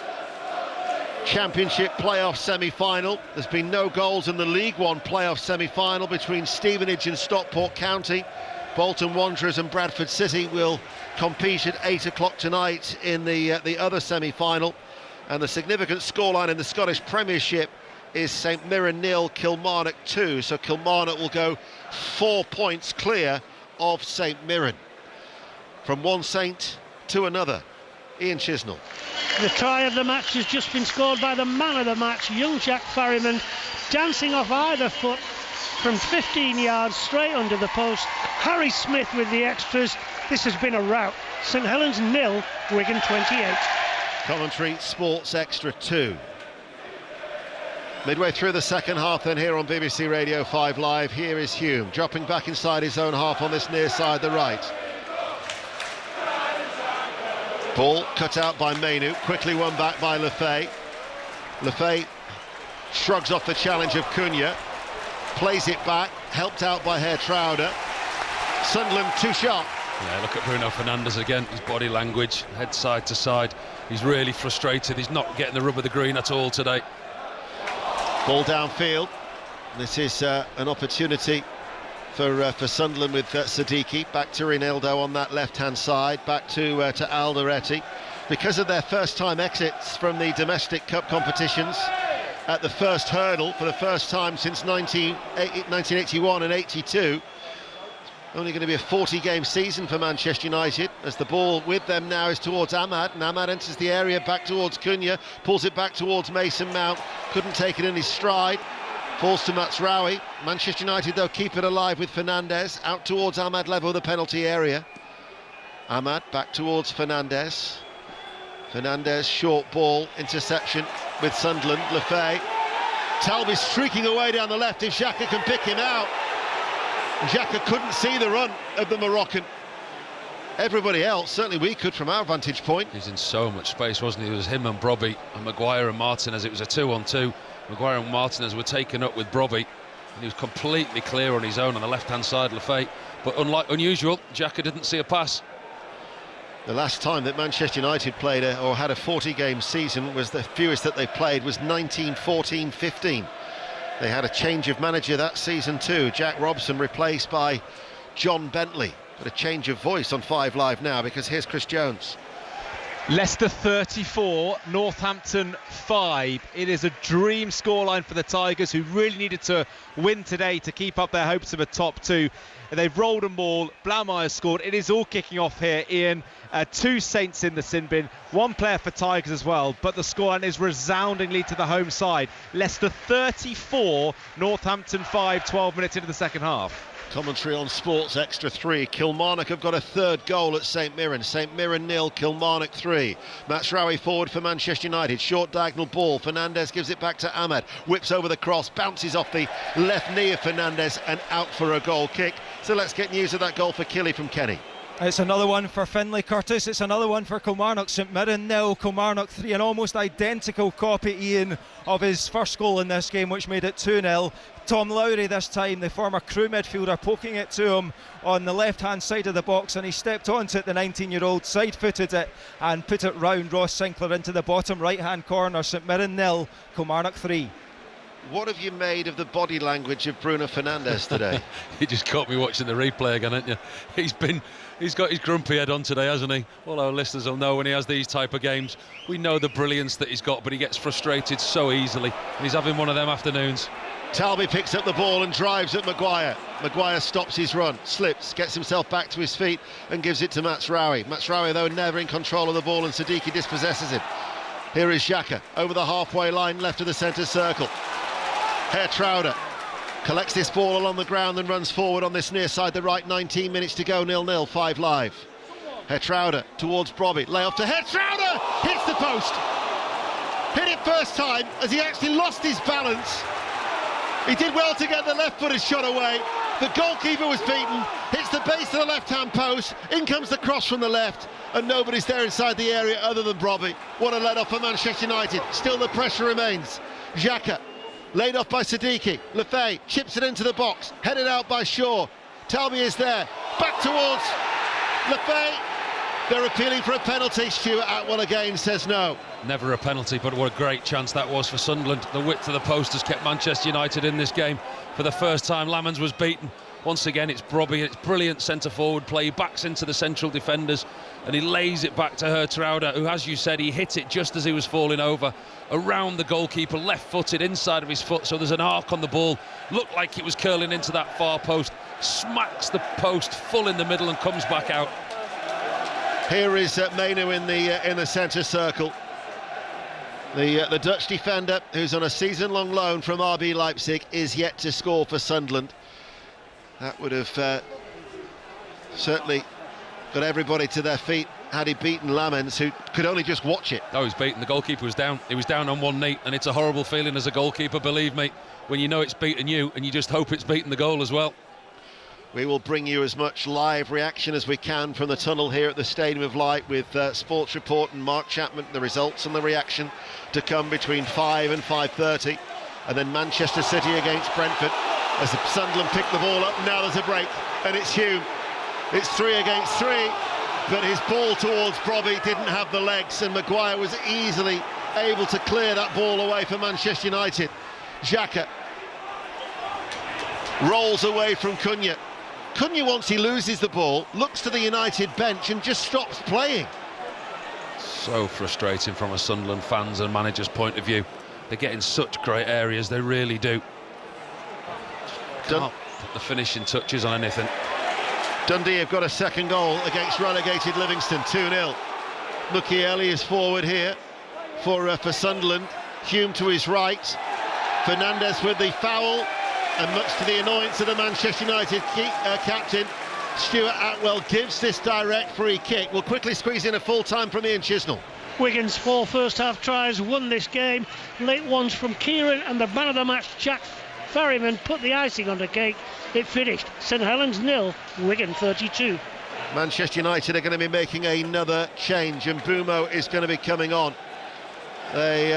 Championship playoff semi-final. There's been no goals in the League One playoff semi-final between Stevenage and Stockport County. Bolton Wanderers and Bradford City will compete at 8 o'clock tonight in the other semi-final. And the significant scoreline in the Scottish Premiership is St Mirren 0, Kilmarnock 2. So Kilmarnock will go 4 points clear of St Mirren. From one Saint to another, Ian Chisnell. The try of the match has just been scored by the man of the match, young Jack Farriman, dancing off either foot from 15 yards straight under the post. Harry Smith with the extras. This has been a rout. St Helens 0, Wigan 28. Commentary Sports Extra 2. Midway through the second half then here on BBC Radio 5 Live, here is Hume dropping back inside his own half on this near side, the right. Ball cut out by Mainu, quickly won back by Lefay. Lefay shrugs off the challenge of Cunha, plays it back, helped out by Herr Trauder. Sunderland too sharp. Yeah, look at Bruno Fernandes again, his body language, head side to side. He's really frustrated, he's not getting the rub of the green at all today. Ball downfield. This is an opportunity for Sunderland with Siddiqui. Back to Ronaldo on that left-hand side, back to Alderete. Because of their first-time exits from the domestic cup competitions at the first hurdle for the first time since 1981 and 82, only going to be a 40-game season for Manchester United, as the ball with them now is towards Ahmad, and Ahmad enters the area back towards Cunha, pulls it back towards Mason Mount, couldn't take it in his stride, falls to Mazraoui. Manchester United though keep it alive with Fernandes, out towards Ahmad level of the penalty area. Ahmad back towards Fernandes. Fernandes, short ball, interception with Sunderland. Lefay. Talby streaking away down the left if Xhaka can pick him out. Xhaka couldn't see the run of the Moroccan. Everybody else, certainly we could from our vantage point. He's in so much space, wasn't he? It was him and Brobby and Maguire and Martinez. It was a 2-on-2. Maguire and Martinez were taken up with Brobby, and he was completely clear on his own on the left-hand side, Lefay. But unusual, Xhaka didn't see a pass. The last time that Manchester United played or had a 40-game season was the fewest that they played was 1914-15. They had a change of manager that season too. Jack Robson replaced by John Bentley. But a change of voice on 5 Live now, because here's Chris Jones. Leicester 34, Northampton 5. It is a dream scoreline for the Tigers, who really needed to win today to keep up their hopes of a top 2. They've rolled them all. Blaumeyer's scored. It is all kicking off here, Ian. 2 Saints in the sin bin, 1 player for Tigers as well, but the scoreline is resoundingly to the home side. Leicester 34, Northampton 5, 12 minutes into the second half. Commentary on Sports Extra 3. Kilmarnock have got a third goal at St Mirren. St Mirren 0, Kilmarnock 3. Mazraoui forward for Manchester United. Short diagonal ball. Fernandez gives it back to Ahmad. Whips over the cross. Bounces off the left knee of Fernandez and out for a goal kick. So let's get news of that goal for Killy from Kenny. It's another one for Finlay Curtis. It's another one for Kilmarnock. St Mirren 0, Kilmarnock 3. An almost identical copy, Ian, of his first goal in this game, which made it 2-0. Tom Lowry this time, the former Crew midfielder, poking it to him on the left-hand side of the box, and he stepped onto it, the 19-year-old, side-footed it and put it round Ross Sinclair into the bottom right-hand corner. St Mirren 0, Kilmarnock 3. What have you made of the body language of Bruno Fernandes today? You just caught me watching the replay again, haven't you? He's got his grumpy head on today, hasn't he? All our listeners will know when he has these type of games. We know the brilliance that he's got, but he gets frustrated so easily, and he's having one of them afternoons. Talby picks up the ball and drives at Maguire. Maguire stops his run, slips, gets himself back to his feet and gives it to Mazraoui. Mazraoui, though, never in control of the ball, and Siddiqui dispossesses him. Here is Xhaka over the halfway line, left of the centre circle. Herr Trauder collects this ball along the ground and runs forward on this near side, the right. 19 minutes to go, 0-0, 5 live. Herr Trauder towards Brobby, lay off to Herr Trauder, hits the post. Hit it first time as he actually lost his balance. He did well to get the left-footed shot away. The goalkeeper was beaten, hits the base of the left-hand post, in comes the cross from the left, and nobody's there inside the area other than Brobby. What a let-off for Manchester United. Still the pressure remains. Xhaka, laid off by Siddiqui. Lefay chips it into the box, headed out by Shaw. Talby is there, back towards Lefay. They're appealing for a penalty. Stuart Atwell again says no. Never a penalty, but what a great chance that was for Sunderland. The width of the post has kept Manchester United in this game. For the first time, Lamans was beaten. Once again, it's Brobby. It's brilliant centre-forward play. He backs into the central defenders and he lays it back to Herr Trauder, who, as you said, he hit it just as he was falling over, around the goalkeeper, left-footed, inside of his foot, so there's an arc on the ball. Looked like it was curling into that far post. Smacks the post full in the middle and comes back out. Here is Mainu in the centre circle. The Dutch defender, who's on a season-long loan from RB Leipzig, is yet to score for Sunderland. That would have certainly got everybody to their feet had he beaten Lamens, who could only just watch it. Oh, he's beaten. The goalkeeper was down. He was down on one knee, and it's a horrible feeling as a goalkeeper, believe me, when you know it's beaten you and you just hope it's beaten the goal as well. We will bring you as much live reaction as we can from the tunnel here at the Stadium of Light with Sports Report and Mark Chapman, the results and the reaction to come between 5 and 5:30. And then Manchester City against Brentford as the Sunderland pick the ball up. Now there's a break and it's Hume. It's 3 against 3, but his ball towards Brobby didn't have the legs, and Maguire was easily able to clear that ball away for Manchester United. Xhaka rolls away from Cunha. Cunha, once he loses the ball, looks to the United bench and just stops playing. So frustrating from a Sunderland fans and manager's point of view. They get in such great areas, they really do. Can't put the finishing touches on anything. Dundee have got a second goal against relegated Livingston, 2-0. Mukiele is forward here for Sunderland. Hume to his right. Fernandez with the foul, and much to the annoyance of the Manchester United captain, Stuart Atwell gives this direct free kick. We'll quickly squeeze in a full time from Ian Chisnell. Wigan's 4 first-half tries won this game. Late ones from Kieran, and the man of the match, Jack Ferryman, put the icing on the cake. It finished St Helens 0, Wigan 32. Manchester United are going to be making another change, and Bumo is going to be coming on. They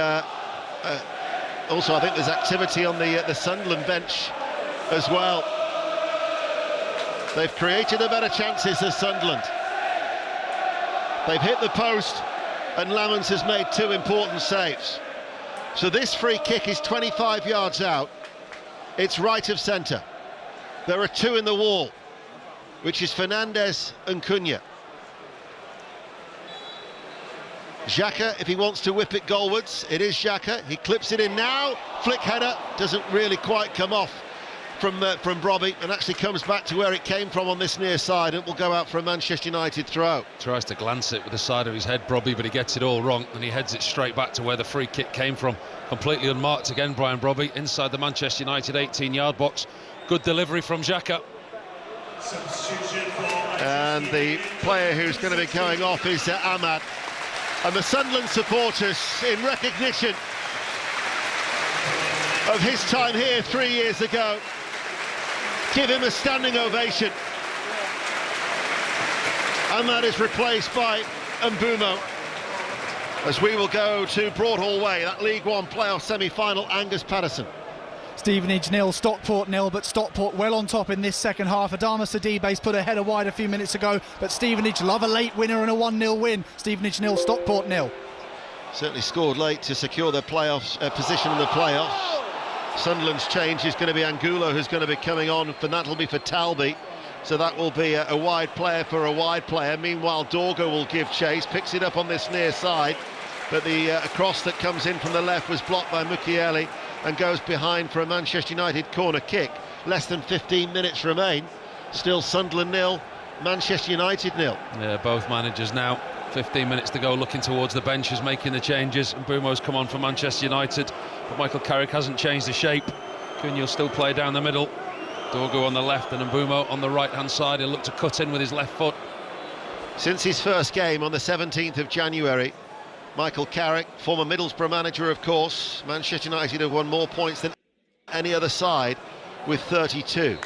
also, I think there's activity on the Sunderland bench as well. They've created the better chances than Sunderland. They've hit the post, and Lamens has made 2 important saves. So this free kick is 25 yards out. It's right of centre. There are 2 in the wall, which is Fernandez and Cunha. Xhaka, if he wants to whip it goalwards, it is Xhaka. He clips it in now. Flick header doesn't really quite come off from Brobby, and actually comes back to where it came from on this near side. It will go out for a Manchester United throw. Tries to glance it with the side of his head, Brobby, but he gets it all wrong, and he heads it straight back to where the free kick came from. Completely unmarked again, Brian Brobby, inside the Manchester United 18-yard box. Good delivery from Xhaka. And the player who's going to be going off is Ahmad. And the Sunderland supporters, in recognition of his time here 3 years ago, give him a standing ovation. Ahmad is replaced by Mbeumo, as we will go to Broadhall Way, that League One playoff semi-final. Angus Patterson. Stevenage 0, Stockport 0, but Stockport well on top in this second half. Adama Sidibe's put a header wide a few minutes ago, but Stevenage love a late winner and a 1-0 win. Stevenage 0, Stockport 0. Certainly scored late to secure their playoffs position in the playoffs. Sunderland's change is going to be Angulo, who's going to be coming on, and that'll be for Talby. So that will be a wide player for a wide player. Meanwhile, Dorgo will give chase, picks it up on this near side, but the cross that comes in from the left was blocked by Mukiele and goes behind for a Manchester United corner kick. Less than 15 minutes remain. Still Sunderland 0, Manchester United 0. Yeah, both managers now. 15 minutes to go, looking towards the benches, making the changes. And Mbeumo's come on for Manchester United, but Michael Carrick hasn't changed the shape. Cunha will still play down the middle. Dorgo on the left and Mbeumo on the right-hand side. He'll look to cut in with his left foot. Since his first game on the 17th of January, Michael Carrick, former Middlesbrough manager, of course. Manchester United have won more points than any other side with 32.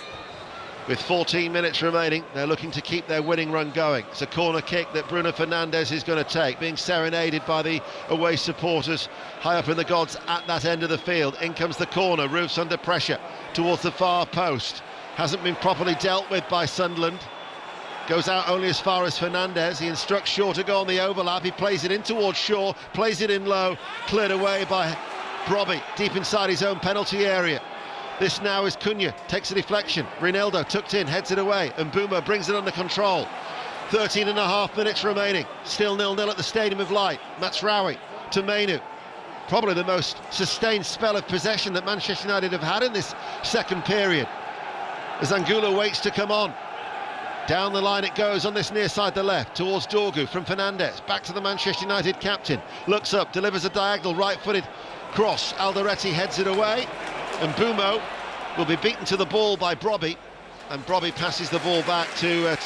With 14 minutes remaining, they're looking to keep their winning run going. It's a corner kick that Bruno Fernandes is going to take, being serenaded by the away supporters high up in the gods at that end of the field. In comes the corner, Roof's under pressure towards the far post. Hasn't been properly dealt with by Sunderland. Goes out only as far as Fernandes. He instructs Shaw to go on the overlap. He plays it in towards Shaw, plays it in low, cleared away by Brobby, deep inside his own penalty area. This now is Cunha, takes a deflection. Ronaldo tucked in, heads it away, and Mbeumo brings it under control. 13 and a half minutes remaining. Still 0-0 at the Stadium of Light. Mazraoui to Mainu. Probably the most sustained spell of possession that Manchester United have had in this second period, as Angulo waits to come on. Down the line it goes on this near side, the left, towards Dorgu from Fernandes. Back to the Manchester United captain. Looks up, delivers a diagonal, right-footed cross. Alderete heads it away. And Mbeumo will be beaten to the ball by Brobby, and Brobby passes the ball back to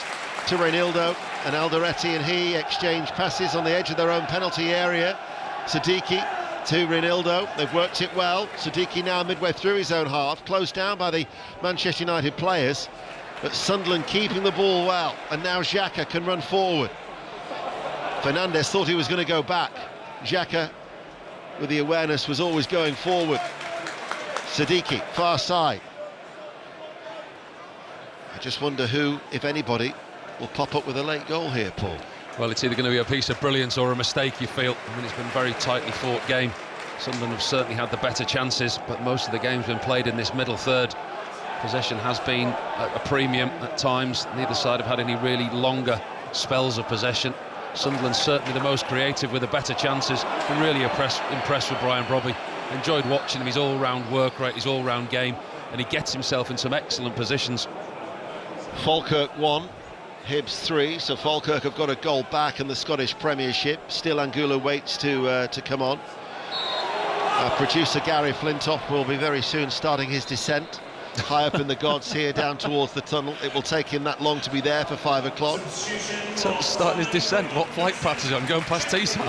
Reinildo, and Alderete and he exchange passes on the edge of their own penalty area. Siddiqui to Reinildo, they've worked it well. Siddiqui now midway through his own half, closed down by the Manchester United players, but Sunderland keeping the ball well, and now Xhaka can run forward. Fernandes thought he was going to go back. Xhaka, with the awareness, was always going forward. Siddiqui, far side. I just wonder who, if anybody, will pop up with a late goal here, Paul. Well, it's either going to be a piece of brilliance or a mistake, you feel. I mean, it's been a very tightly fought game. Sunderland have certainly had the better chances, but most of the game's been played in this middle third. Possession has been at a premium at times. Neither side have had any really longer spells of possession. Sunderland's certainly the most creative with the better chances. Been really impressed with Brian Brobby. Enjoyed watching him, his all-round work rate, his all-round game, and he gets himself in some excellent positions. Falkirk 1, Hibs 3, so Falkirk have got a goal back in the Scottish Premiership. Still Angulo waits to come on. Our producer Gary Flintoff will be very soon starting his descent high up in the gods here down towards the tunnel. It will take him that long to be there for 5 o'clock. So starting his descent, what flight path is he on, going past Teesside?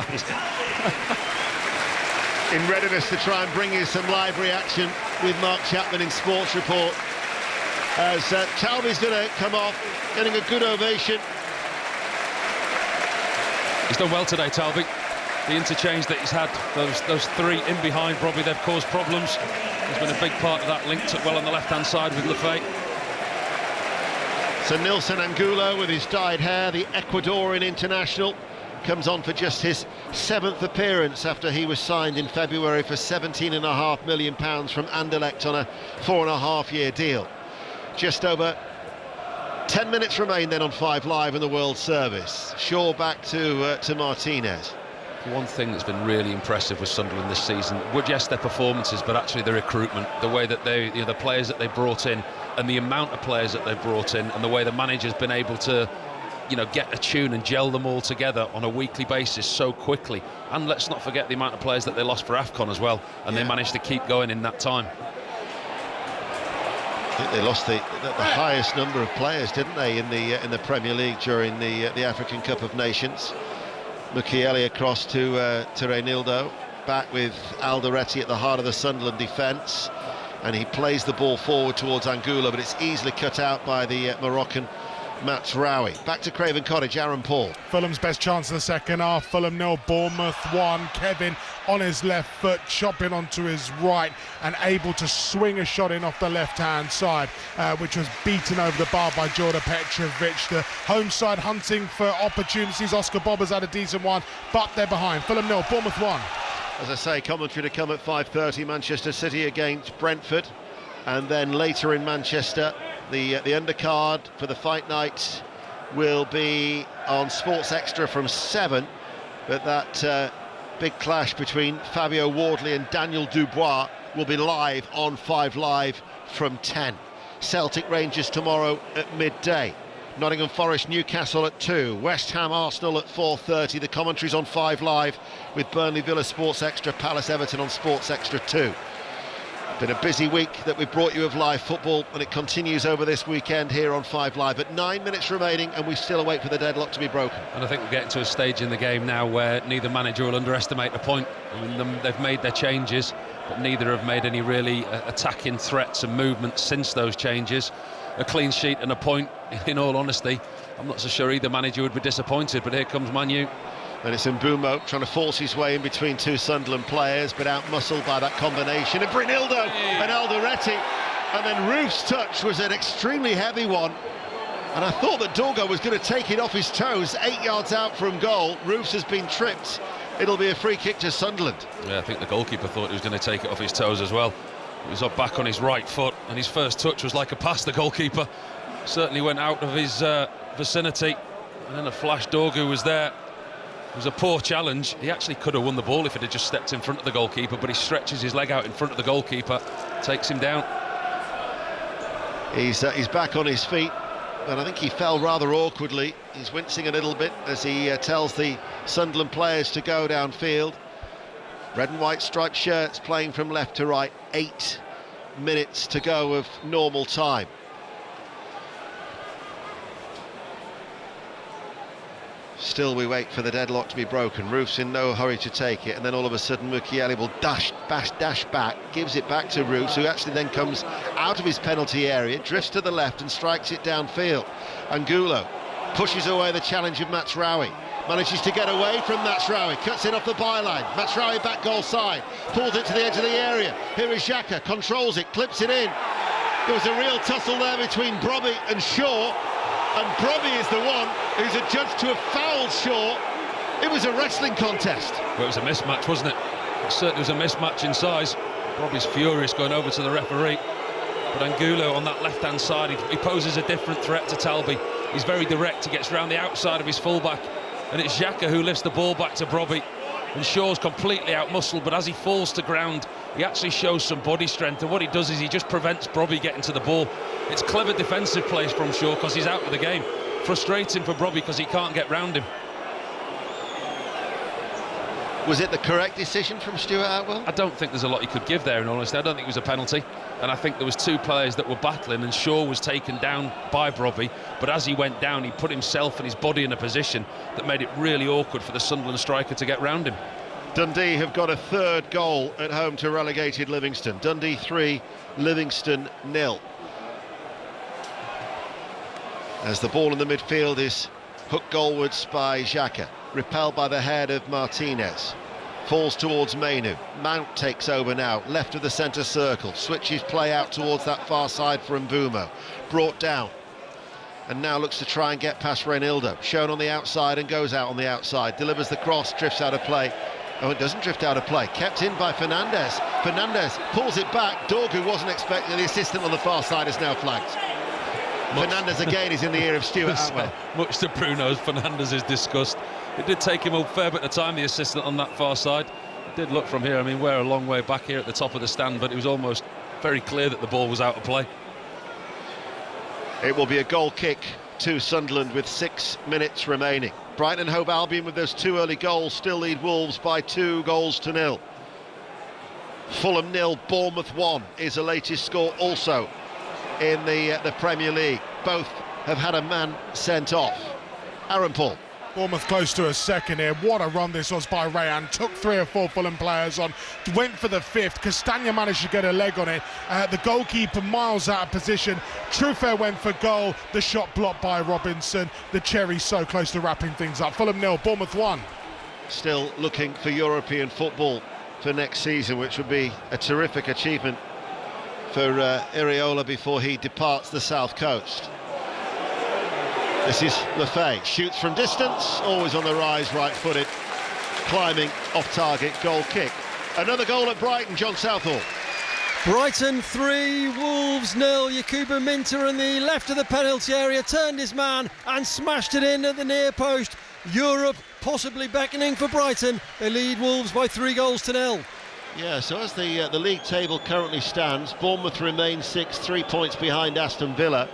In readiness to try and bring you some live reaction with Mark Chapman in Sports Report, as Talby's going to come off, getting a good ovation. He's done well today, Talby. The interchange that he's had, those three in behind Brobby, they've caused problems. He's been a big part of that, linked up well on the left-hand side with Lefay. So Nilson Angulo, with his dyed hair, the Ecuadorian international, comes on for just his 7th appearance after he was signed in February for £17.5 million from Anderlecht on a 4.5-year deal. Just over 10 minutes remain then on 5 Live in the World Service. Shaw back to Martinez. One thing that's been really impressive with Sunderland this season, yes, their performances, but actually the recruitment, the way that the players that they brought in, and the amount of players that they've brought in, and the way the manager's been able to, get a tune and gel them all together on a weekly basis so quickly. And let's not forget the amount of players that they lost for AFCON as well, and they managed to keep going in that time. I think they lost the highest number of players, didn't they, in the Premier League during the African Cup of Nations. Mukiele across to Reinildo, back with Alderete at the heart of the Sunderland defence, and he plays the ball forward towards Angulo, but it's easily cut out by the Moroccan Mazraoui. Back to Craven Cottage, Aaron Paul. Fulham's best chance in the second half. Fulham 0, Bournemouth 1. Kevin on his left foot, chopping onto his right and able to swing a shot in off the left-hand side, which was beaten over the bar by Jordan Petrovic. The home side hunting for opportunities. Oscar Bobber's had a decent one, but they're behind. Fulham 0, Bournemouth 1. As I say, commentary to come at 5:30, Manchester City against Brentford. And then later in Manchester, the undercard for the fight night will be on Sports Extra from 7. But that big clash between Fabio Wardley and Daniel Dubois will be live on 5 Live from 10. Celtic Rangers tomorrow at midday. Nottingham Forest Newcastle at 2. West Ham Arsenal at 4:30. The commentary's on 5 Live with Burnley Villa Sports Extra, Palace Everton on Sports Extra 2. Been a busy week that we've brought you of live football, and it continues over this weekend here on 5 Live. But 9 minutes remaining, and we still await for the deadlock to be broken. And I think we're getting to a stage in the game now where neither manager will underestimate the point. I mean, they've made their changes, but neither have made any really attacking threats and movements since those changes. A clean sheet and a point, in all honesty. I'm not so sure either manager would be disappointed, but here comes Man Utd. And it's Mbumo trying to force his way in between two Sunderland players, but out-muscled by that combination of Reinildo and Alderete. And then Roof's touch was an extremely heavy one. And I thought that Dorgo was going to take it off his toes, 8 yards out from goal. Roofs has been tripped. It'll be a free kick to Sunderland. Yeah, I think the goalkeeper thought he was going to take it off his toes as well. He was up back on his right foot, and his first touch was like a pass. The goalkeeper certainly went out of his vicinity, and then a flash. Dorgu was there. It was a poor challenge. He actually could have won the ball if it had just stepped in front of the goalkeeper, but he stretches his leg out in front of the goalkeeper, takes him down. He's back on his feet, and I think he fell rather awkwardly. He's wincing a little bit as he tells the Sunderland players to go downfield. Red and white striped shirts playing from left to right. 8 minutes to go of normal time. Still we wait for the deadlock to be broken. Roof's in no hurry to take it, and then all of a sudden Mukiele will dash back, gives it back to Roofs, who actually then comes out of his penalty area, drifts to the left and strikes it downfield. Angulo pushes away the challenge of Mazraoui, manages to get away from Mazraoui, cuts it off the byline. Mazraoui back goal side, pulls it to the edge of the area. Here is Xhaka, controls it, clips it in. There was a real tussle there between Brobby and Shaw, and Brobby is the one who's adjudged to have fouled Shaw. It was a wrestling contest. Well, it was a mismatch, wasn't it? It certainly was a mismatch in size. Brobby's furious going over to the referee, but Angulo on that left-hand side, he poses a different threat to Talby. He's very direct, he gets round the outside of his fullback, and it's Xhaka who lifts the ball back to Brobby, and Shaw's completely out-muscled, but as he falls to ground, he actually shows some body strength, and what he does is he just prevents Brobby getting to the ball. It's clever defensive plays from Shaw because he's out of the game. Frustrating for Brobby because he can't get round him. Was it the correct decision from Stuart Atwell? I don't think there's a lot he could give there, in all honesty. I don't think it was a penalty, and I think there was two players that were battling, and Shaw was taken down by Brobby, but as he went down, he put himself and his body in a position that made it really awkward for the Sunderland striker to get round him. Dundee have got a third goal at home to relegated Livingston. Dundee 3, Livingston 0. As the ball in the midfield is hooked goalwards by Xhaka, repelled by the head of Martinez. Falls towards Mainu. Mount takes over now, left of the centre circle, switches play out towards that far side for Mbumo. Brought down, and now looks to try and get past Reinildo. Shown on the outside and goes out on the outside. Delivers the cross, drifts out of play. Oh, it doesn't drift out of play. Kept in by Fernandez. Fernandez pulls it back. Dorgu wasn't expecting the assistant on the far side is now flagged. Fernandes again is in the ear of Stuart Atwell. Much to Fernandes' disgust. It did take him a fair bit of time, the assistant on that far side. It did look from here, I mean, we're a long way back here at the top of the stand, but it was almost very clear that the ball was out of play. It will be a goal kick to Sunderland with 6 minutes remaining. Brighton and Hove Albion, with those 2 early goals, still lead Wolves by 2-0. Fulham 0, Bournemouth 1 is the latest score also in the Premier League. Both have had a man sent off. Aaron Paul. Bournemouth close to a second here. What a run this was by Rayan. Took 3 or 4 Fulham players on, went for the 5th. Castagna managed to get a leg on it. The goalkeeper miles out of position. Truffert went for goal. The shot blocked by Robinson. The Cherries so close to wrapping things up. Fulham 0, Bournemouth 1. Still looking for European football for next season, which would be a terrific achievement for Iraola before he departs the South Coast. This is Lefay, shoots from distance, always on the rise, right-footed, climbing off target, goal kick. Another goal at Brighton, John Southall. Brighton 3, Wolves 0. Yakubu Minter in the left of the penalty area turned his man and smashed it in at the near post. Europe possibly beckoning for Brighton. They lead Wolves by 3-0. Yeah, so as the league table currently stands, Bournemouth remain 6, 3 points behind Aston Villa.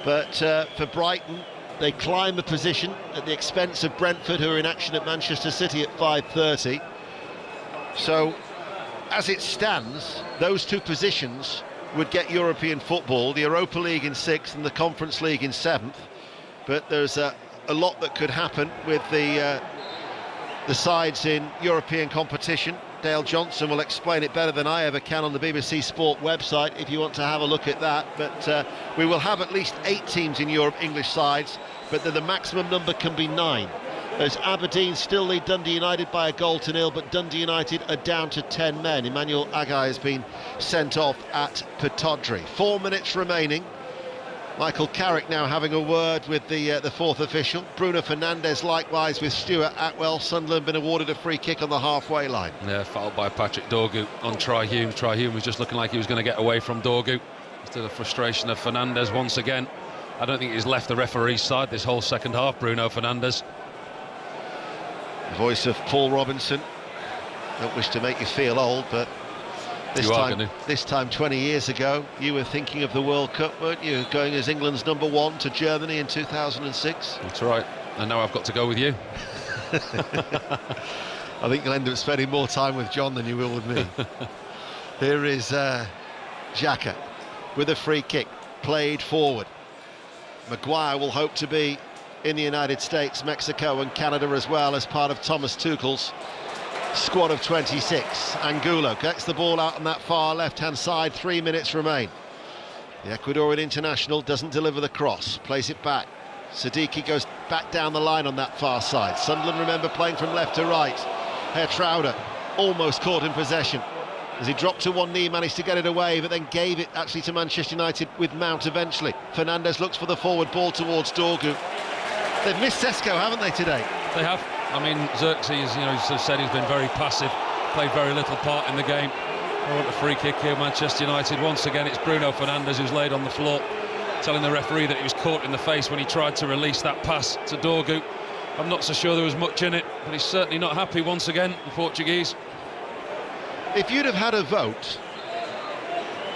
But for Brighton, they climb the position at the expense of Brentford, who are in action at Manchester City at 5:30. So, as it stands, those 2 positions would get European football, the Europa League in 6th and the Conference League in 7th. But there's a lot that could happen with the sides in European competition. Dale Johnson will explain it better than I ever can on the BBC Sport website if you want to have a look at that. But we will have at least 8 teams in Europe, English sides, but the maximum number can be 9. As Aberdeen still lead Dundee United by 1-0, but Dundee United are down to 10 men. Emmanuel Agai has been sent off at Pittodrie. 4 minutes remaining. Michael Carrick now having a word with the 4th official. Bruno Fernandes likewise with Stuart Atwell. Sunderland been awarded a free kick on the halfway line. Yeah, fouled by Patrick Dorgu on Try Hume. Try Hume was just looking like he was going to get away from Dorgu. To the frustration of Fernandes once again. I don't think he's left the referee's side this whole second half, Bruno Fernandes. The voice of Paul Robinson. Don't wish to make you feel old, but this time 20 years ago, you were thinking of the World Cup, weren't you? Going as England's #1 to Germany in 2006. That's right. And now I've got to go with you. I think you'll end up spending more time with John than you will with me. Here is Xhaka with a free kick, played forward. Maguire will hope to be in the United States, Mexico and Canada as well as part of Thomas Tuchel's squad of 26. Angulo gets the ball out on that far left-hand side, 3 minutes remain. The Ecuadorian international doesn't deliver the cross, plays it back. Siddiqui goes back down the line on that far side. Sunderland, remember, playing from left to right. Hertrauder almost caught in possession. As he dropped to one knee, managed to get it away, but then gave it actually to Manchester United with Mount eventually. Fernandes looks for the forward ball towards Dorgu. They've missed Sesko, haven't they, today? They have. I mean, Xerxes, he's said he's been very passive, played very little part in the game. I want a free kick here, Manchester United. Once again, it's Bruno Fernandes who's laid on the floor, telling the referee that he was caught in the face when he tried to release that pass to Dorgu. I'm not so sure there was much in it, but he's certainly not happy once again, the Portuguese. If you'd have had a vote,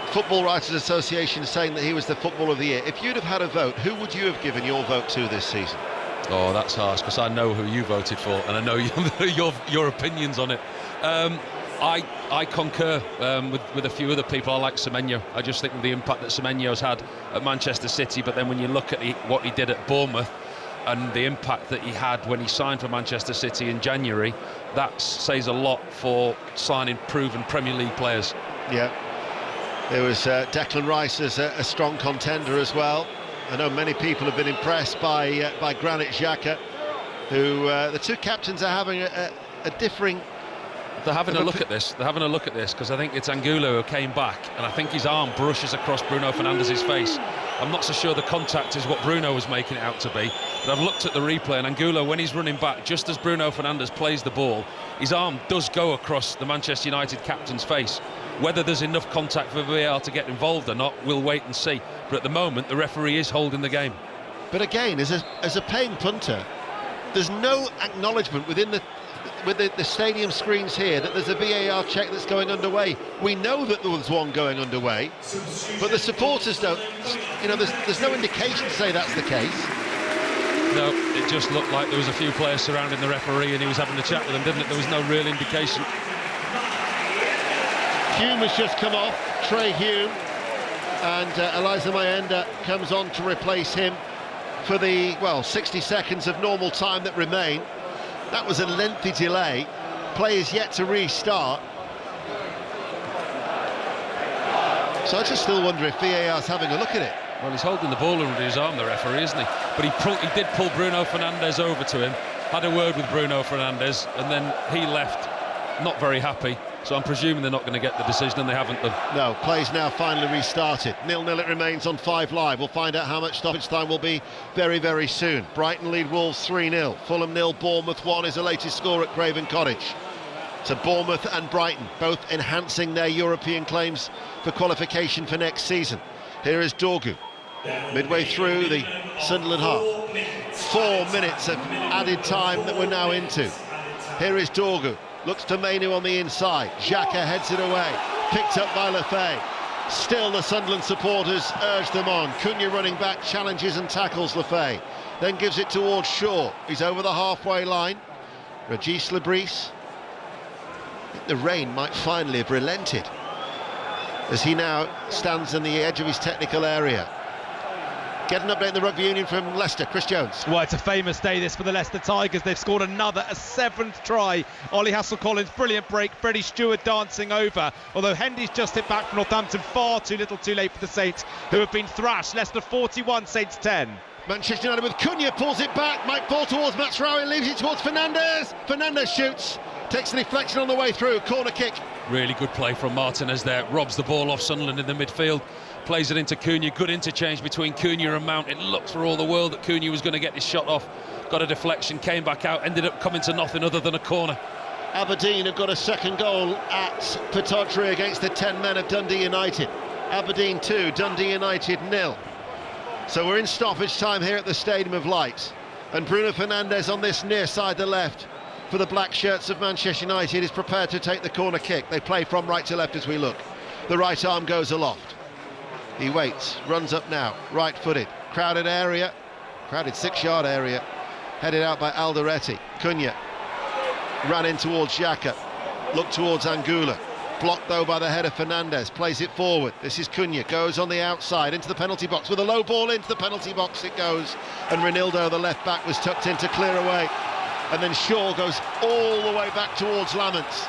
Football Writers Association saying that he was the Footballer of the Year, if you'd have had a vote, who would you have given your vote to this season? Oh, that's harsh, because I know who you voted for, and I know your opinions on it. I concur with a few other people. I like Semenyo. I just think the impact that Semenyo's had at Manchester City, but then when you look at what he did at Bournemouth and the impact that he had when he signed for Manchester City in January, that says a lot for signing proven Premier League players. Yeah. There was Declan Rice as a strong contender as well. I know many people have been impressed by Granit Xhaka, who the 2 captains are having a differing... They're having a look at this. They're having a look at this because I think it's Angulo who came back, and I think his arm brushes across Bruno Fernandes' face. I'm not so sure the contact is what Bruno was making it out to be, but I've looked at the replay, and Angulo, when he's running back, just as Bruno Fernandes plays the ball, his arm does go across the Manchester United captain's face. Whether there's enough contact for VAR to get involved or not, we'll wait and see. But at the moment, the referee is holding the game. But again, as a paying punter, there's no acknowledgement with the stadium screens here that there's a VAR check that's going underway. We know that there was one going underway, but the supporters don't. You know, there's no indication to say that's the case. No, it just looked like there was a few players surrounding the referee and he was having a chat with them, didn't it? There was no real indication. Hume has just come off, Trey Hume, and Eliza Mayenda comes on to replace him for the, 60 seconds of normal time that remain. That was a lengthy delay. Play is yet to restart. So I just still wonder if VAR's having a look at it. Well, he's holding the ball under his arm, the referee, isn't he? But he did pull Bruno Fernandes over to him, had a word with Bruno Fernandes, and then he left not very happy. So I'm presuming they're not going to get the decision, and they haven't done. No, play's now finally restarted. 0-0 it remains on 5 Live. We'll find out how much stoppage time will be very, very soon. Brighton lead Wolves 3-0. Fulham 0, Bournemouth 1 is the latest score at Craven Cottage. So Bournemouth and Brighton both enhancing their European claims for qualification for next season. Here is Dorgu, midway through the Sunderland half. 4 minutes of added time that we're now into. Here is Dorgu. Looks to Mainu on the inside. Xhaka heads it away. Picked up by Lefebvre. Still the Sunderland supporters urge them on. Cunha running back, challenges and tackles Lefebvre. Then gives it towards Shaw. He's over the halfway line. Regis Lebris. The rain might finally have relented as he now stands on the edge of his technical area. Get an update in the Rugby Union from Leicester. Chris Jones. Well, it's a famous day this for the Leicester Tigers. They've scored a 7th try. Ollie Hassel-Collins, brilliant break. Freddie Stewart dancing over. Although Hendy's just hit back from Northampton, far too little too late for the Saints, who have been thrashed. Leicester 41, Saints 10. Manchester United with Cunha, pulls it back. Might fall towards Matsraoui, leaves it towards Fernandes. Fernandes shoots. Takes the deflection on the way through. Corner kick. Really good play from Martinez there. Robs the ball off Sunderland in the midfield. Plays it into Cunha. Good interchange between Cunha and Mount. It looked for all the world that Cunha was going to get his shot off. Got a deflection, came back out, ended up coming to nothing other than a corner. Aberdeen have got a second goal at Pittodrie against the 10 men of Dundee United. Aberdeen 2, Dundee United 0. So we're in stoppage time here at the Stadium of Light. And Bruno Fernandes on this near side, the left, for the black shirts of Manchester United, is prepared to take the corner kick. They play from right to left as we look. The right arm goes aloft. He waits, runs up now, right-footed, crowded 6-yard area, headed out by Alderete. Cunha ran in towards Xhaka, looked towards Angula, blocked though by the head of Fernandes, plays it forward. This is Cunha, goes on the outside into the penalty box with a low ball into the penalty box it goes, and Ronaldo, the left back, was tucked in to clear away, and then Shaw goes all the way back towards Laments,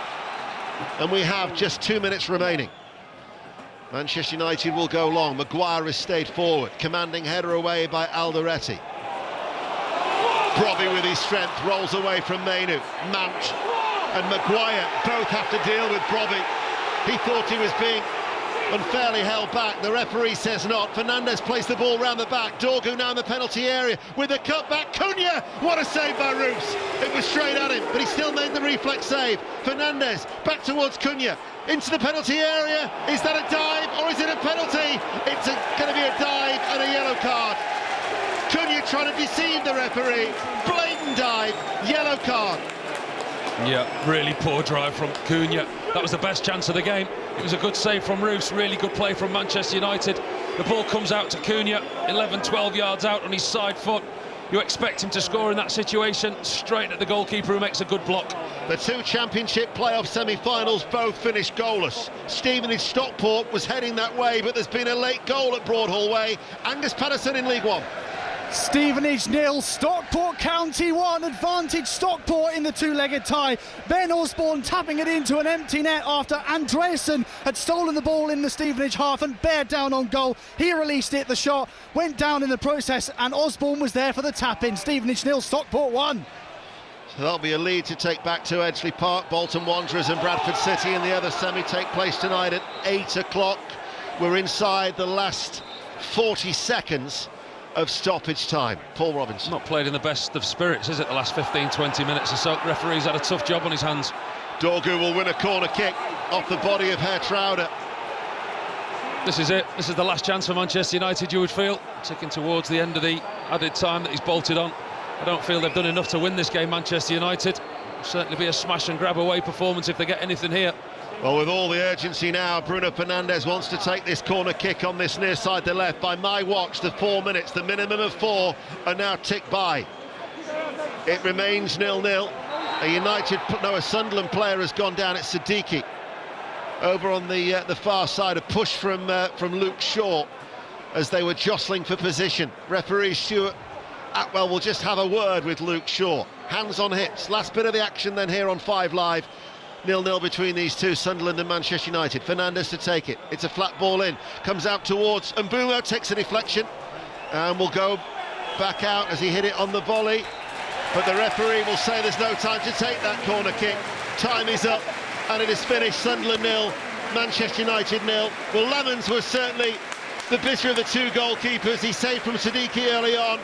and we have just 2 minutes remaining. Manchester United will go long. Maguire has stayed forward. Commanding header away by Alderete. Brobby with his strength rolls away from Mainu. Mount and Maguire both have to deal with Brobby. He thought he was being unfairly held back. The referee says not. Fernandes plays the ball round the back. Dorgu now in the penalty area with a cutback. Cunha! What a save by Roos. It was straight at him, but he still made the reflex save. Fernandes back towards Cunha. Into the penalty area. Is that a dive or is it a penalty? It's going to be a dive and a yellow card. Cunha trying to deceive the referee. Blatant dive, yellow card. Yeah, really poor drive from Cunha. That was the best chance of the game. It was a good save from Roos. Really good play from Manchester United. The ball comes out to Cunha, 11-12 yards out on his side foot. You expect him to score in that situation, straight at the goalkeeper who makes a good block. The 2 Championship playoff semi-finals both finished goalless. Stevenage Stockport was heading that way, but there's been a late goal at Broadhall Way. Angus Patterson in League One. Stevenage 0, Stockport County 1, advantage Stockport in the 2-legged tie. Ben Osborne tapping it into an empty net after Andreasen had stolen the ball in the Stevenage half and bared down on goal. He released it, the shot went down in the process, and Osborne was there for the tap-in. Stevenage 0, Stockport 1. So that'll be a lead to take back to Edgeley Park. Bolton Wanderers and Bradford City in the other semi take place tonight at 8 o'clock. We're inside the last 40 seconds of stoppage time. Paul Robbins. Not played in the best of spirits, is it, the last 15-20 minutes or so? Referee's had a tough job on his hands. Dorgu will win a corner kick off the body of Hertrauder. This is it. This is the last chance for Manchester United, you would feel. Ticking towards the end of the added time that he's bolted on. I don't feel they've done enough to win this game, Manchester United. It'll certainly be a smash and grab away performance if they get anything here. Well, with all the urgency now, Bruno Fernandes wants to take this corner kick on this near side to left. By my watch, the 4 minutes, the minimum of 4, are now ticked by. It remains 0-0. A Sunderland player has gone down. It's Siddiqui. Over on the far side, a push from Luke Shaw as they were jostling for position. Referee Stuart Atwell will just have a word with Luke Shaw. Hands on hips. Last bit of the action then here on 5 Live. 0-0 between these two, Sunderland and Manchester United. Fernandes to take it. It's a flat ball in. Comes out towards Mbumo, takes a deflection and will go back out as he hit it on the volley. But the referee will say there's no time to take that corner kick. Time is up and it is finished. Sunderland 0, Manchester United 0. Well, Lemons was certainly the bitter of the 2 goalkeepers. He saved from Siddiqui early on.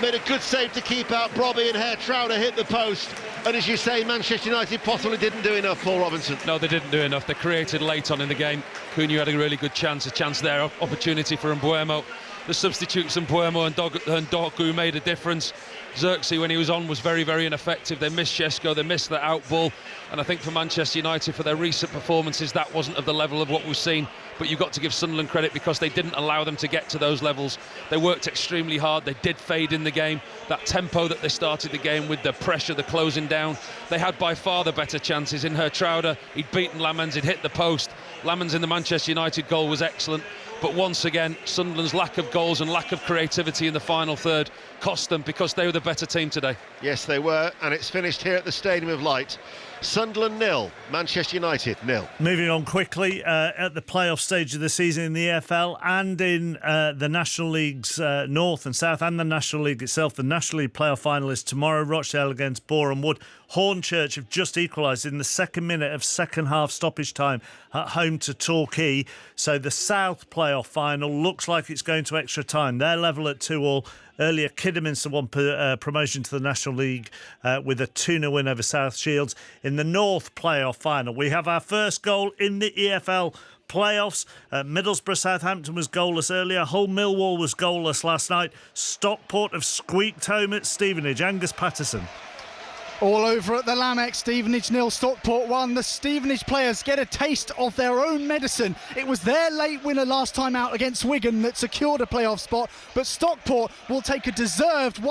Made a good save to keep out Brobby, and Hertrauder hit the post. And as you say, Manchester United possibly didn't do enough, Paul Robinson. No, they didn't do enough. They created late on in the game. Cunha had a really good chance, there, opportunity for Mbuemo. The substitutes Mbuemo and Dorgu made a difference. Xerxes, when he was on, was very, very ineffective. They missed Shesko, they missed the out ball. And I think for Manchester United, for their recent performances, that wasn't of the level of what we've seen. But you've got to give Sunderland credit because they didn't allow them to get to those levels. They worked extremely hard. They did fade in the game. That tempo that they started the game with, the pressure, the closing down, they had by far the better chances. In Hertrauder, he'd beaten Lamens, he'd hit the post. Lamens in the Manchester United goal was excellent. But once again, Sunderland's lack of goals and lack of creativity in the final third cost them because they were the better team today. Yes, they were, and it's finished here at the Stadium of Light. Sunderland 0, Manchester United 0. Moving on quickly, at the playoff stage of the season in the EFL and in the National Leagues North and South and the National League itself, the National League playoff final is tomorrow. Rochdale against Boreham Wood. Hornchurch have just equalised in the second minute of second half stoppage time at home to Torquay. So the South playoff final looks like it's going to extra time. They're level at 2-2. Earlier, Kidderminster won promotion to the National League with a 2-0 win over South Shields. In the North playoff final, we have our first goal in the EFL playoffs. Middlesbrough Southampton was goalless earlier. Hull Millwall was goalless last night. Stockport have squeaked home at Stevenage. Angus Patterson. All over at the Lamex, Stevenage 0, Stockport 1. The Stevenage players get a taste of their own medicine. It was their late winner last time out against Wigan that secured a playoff spot, but Stockport will take a deserved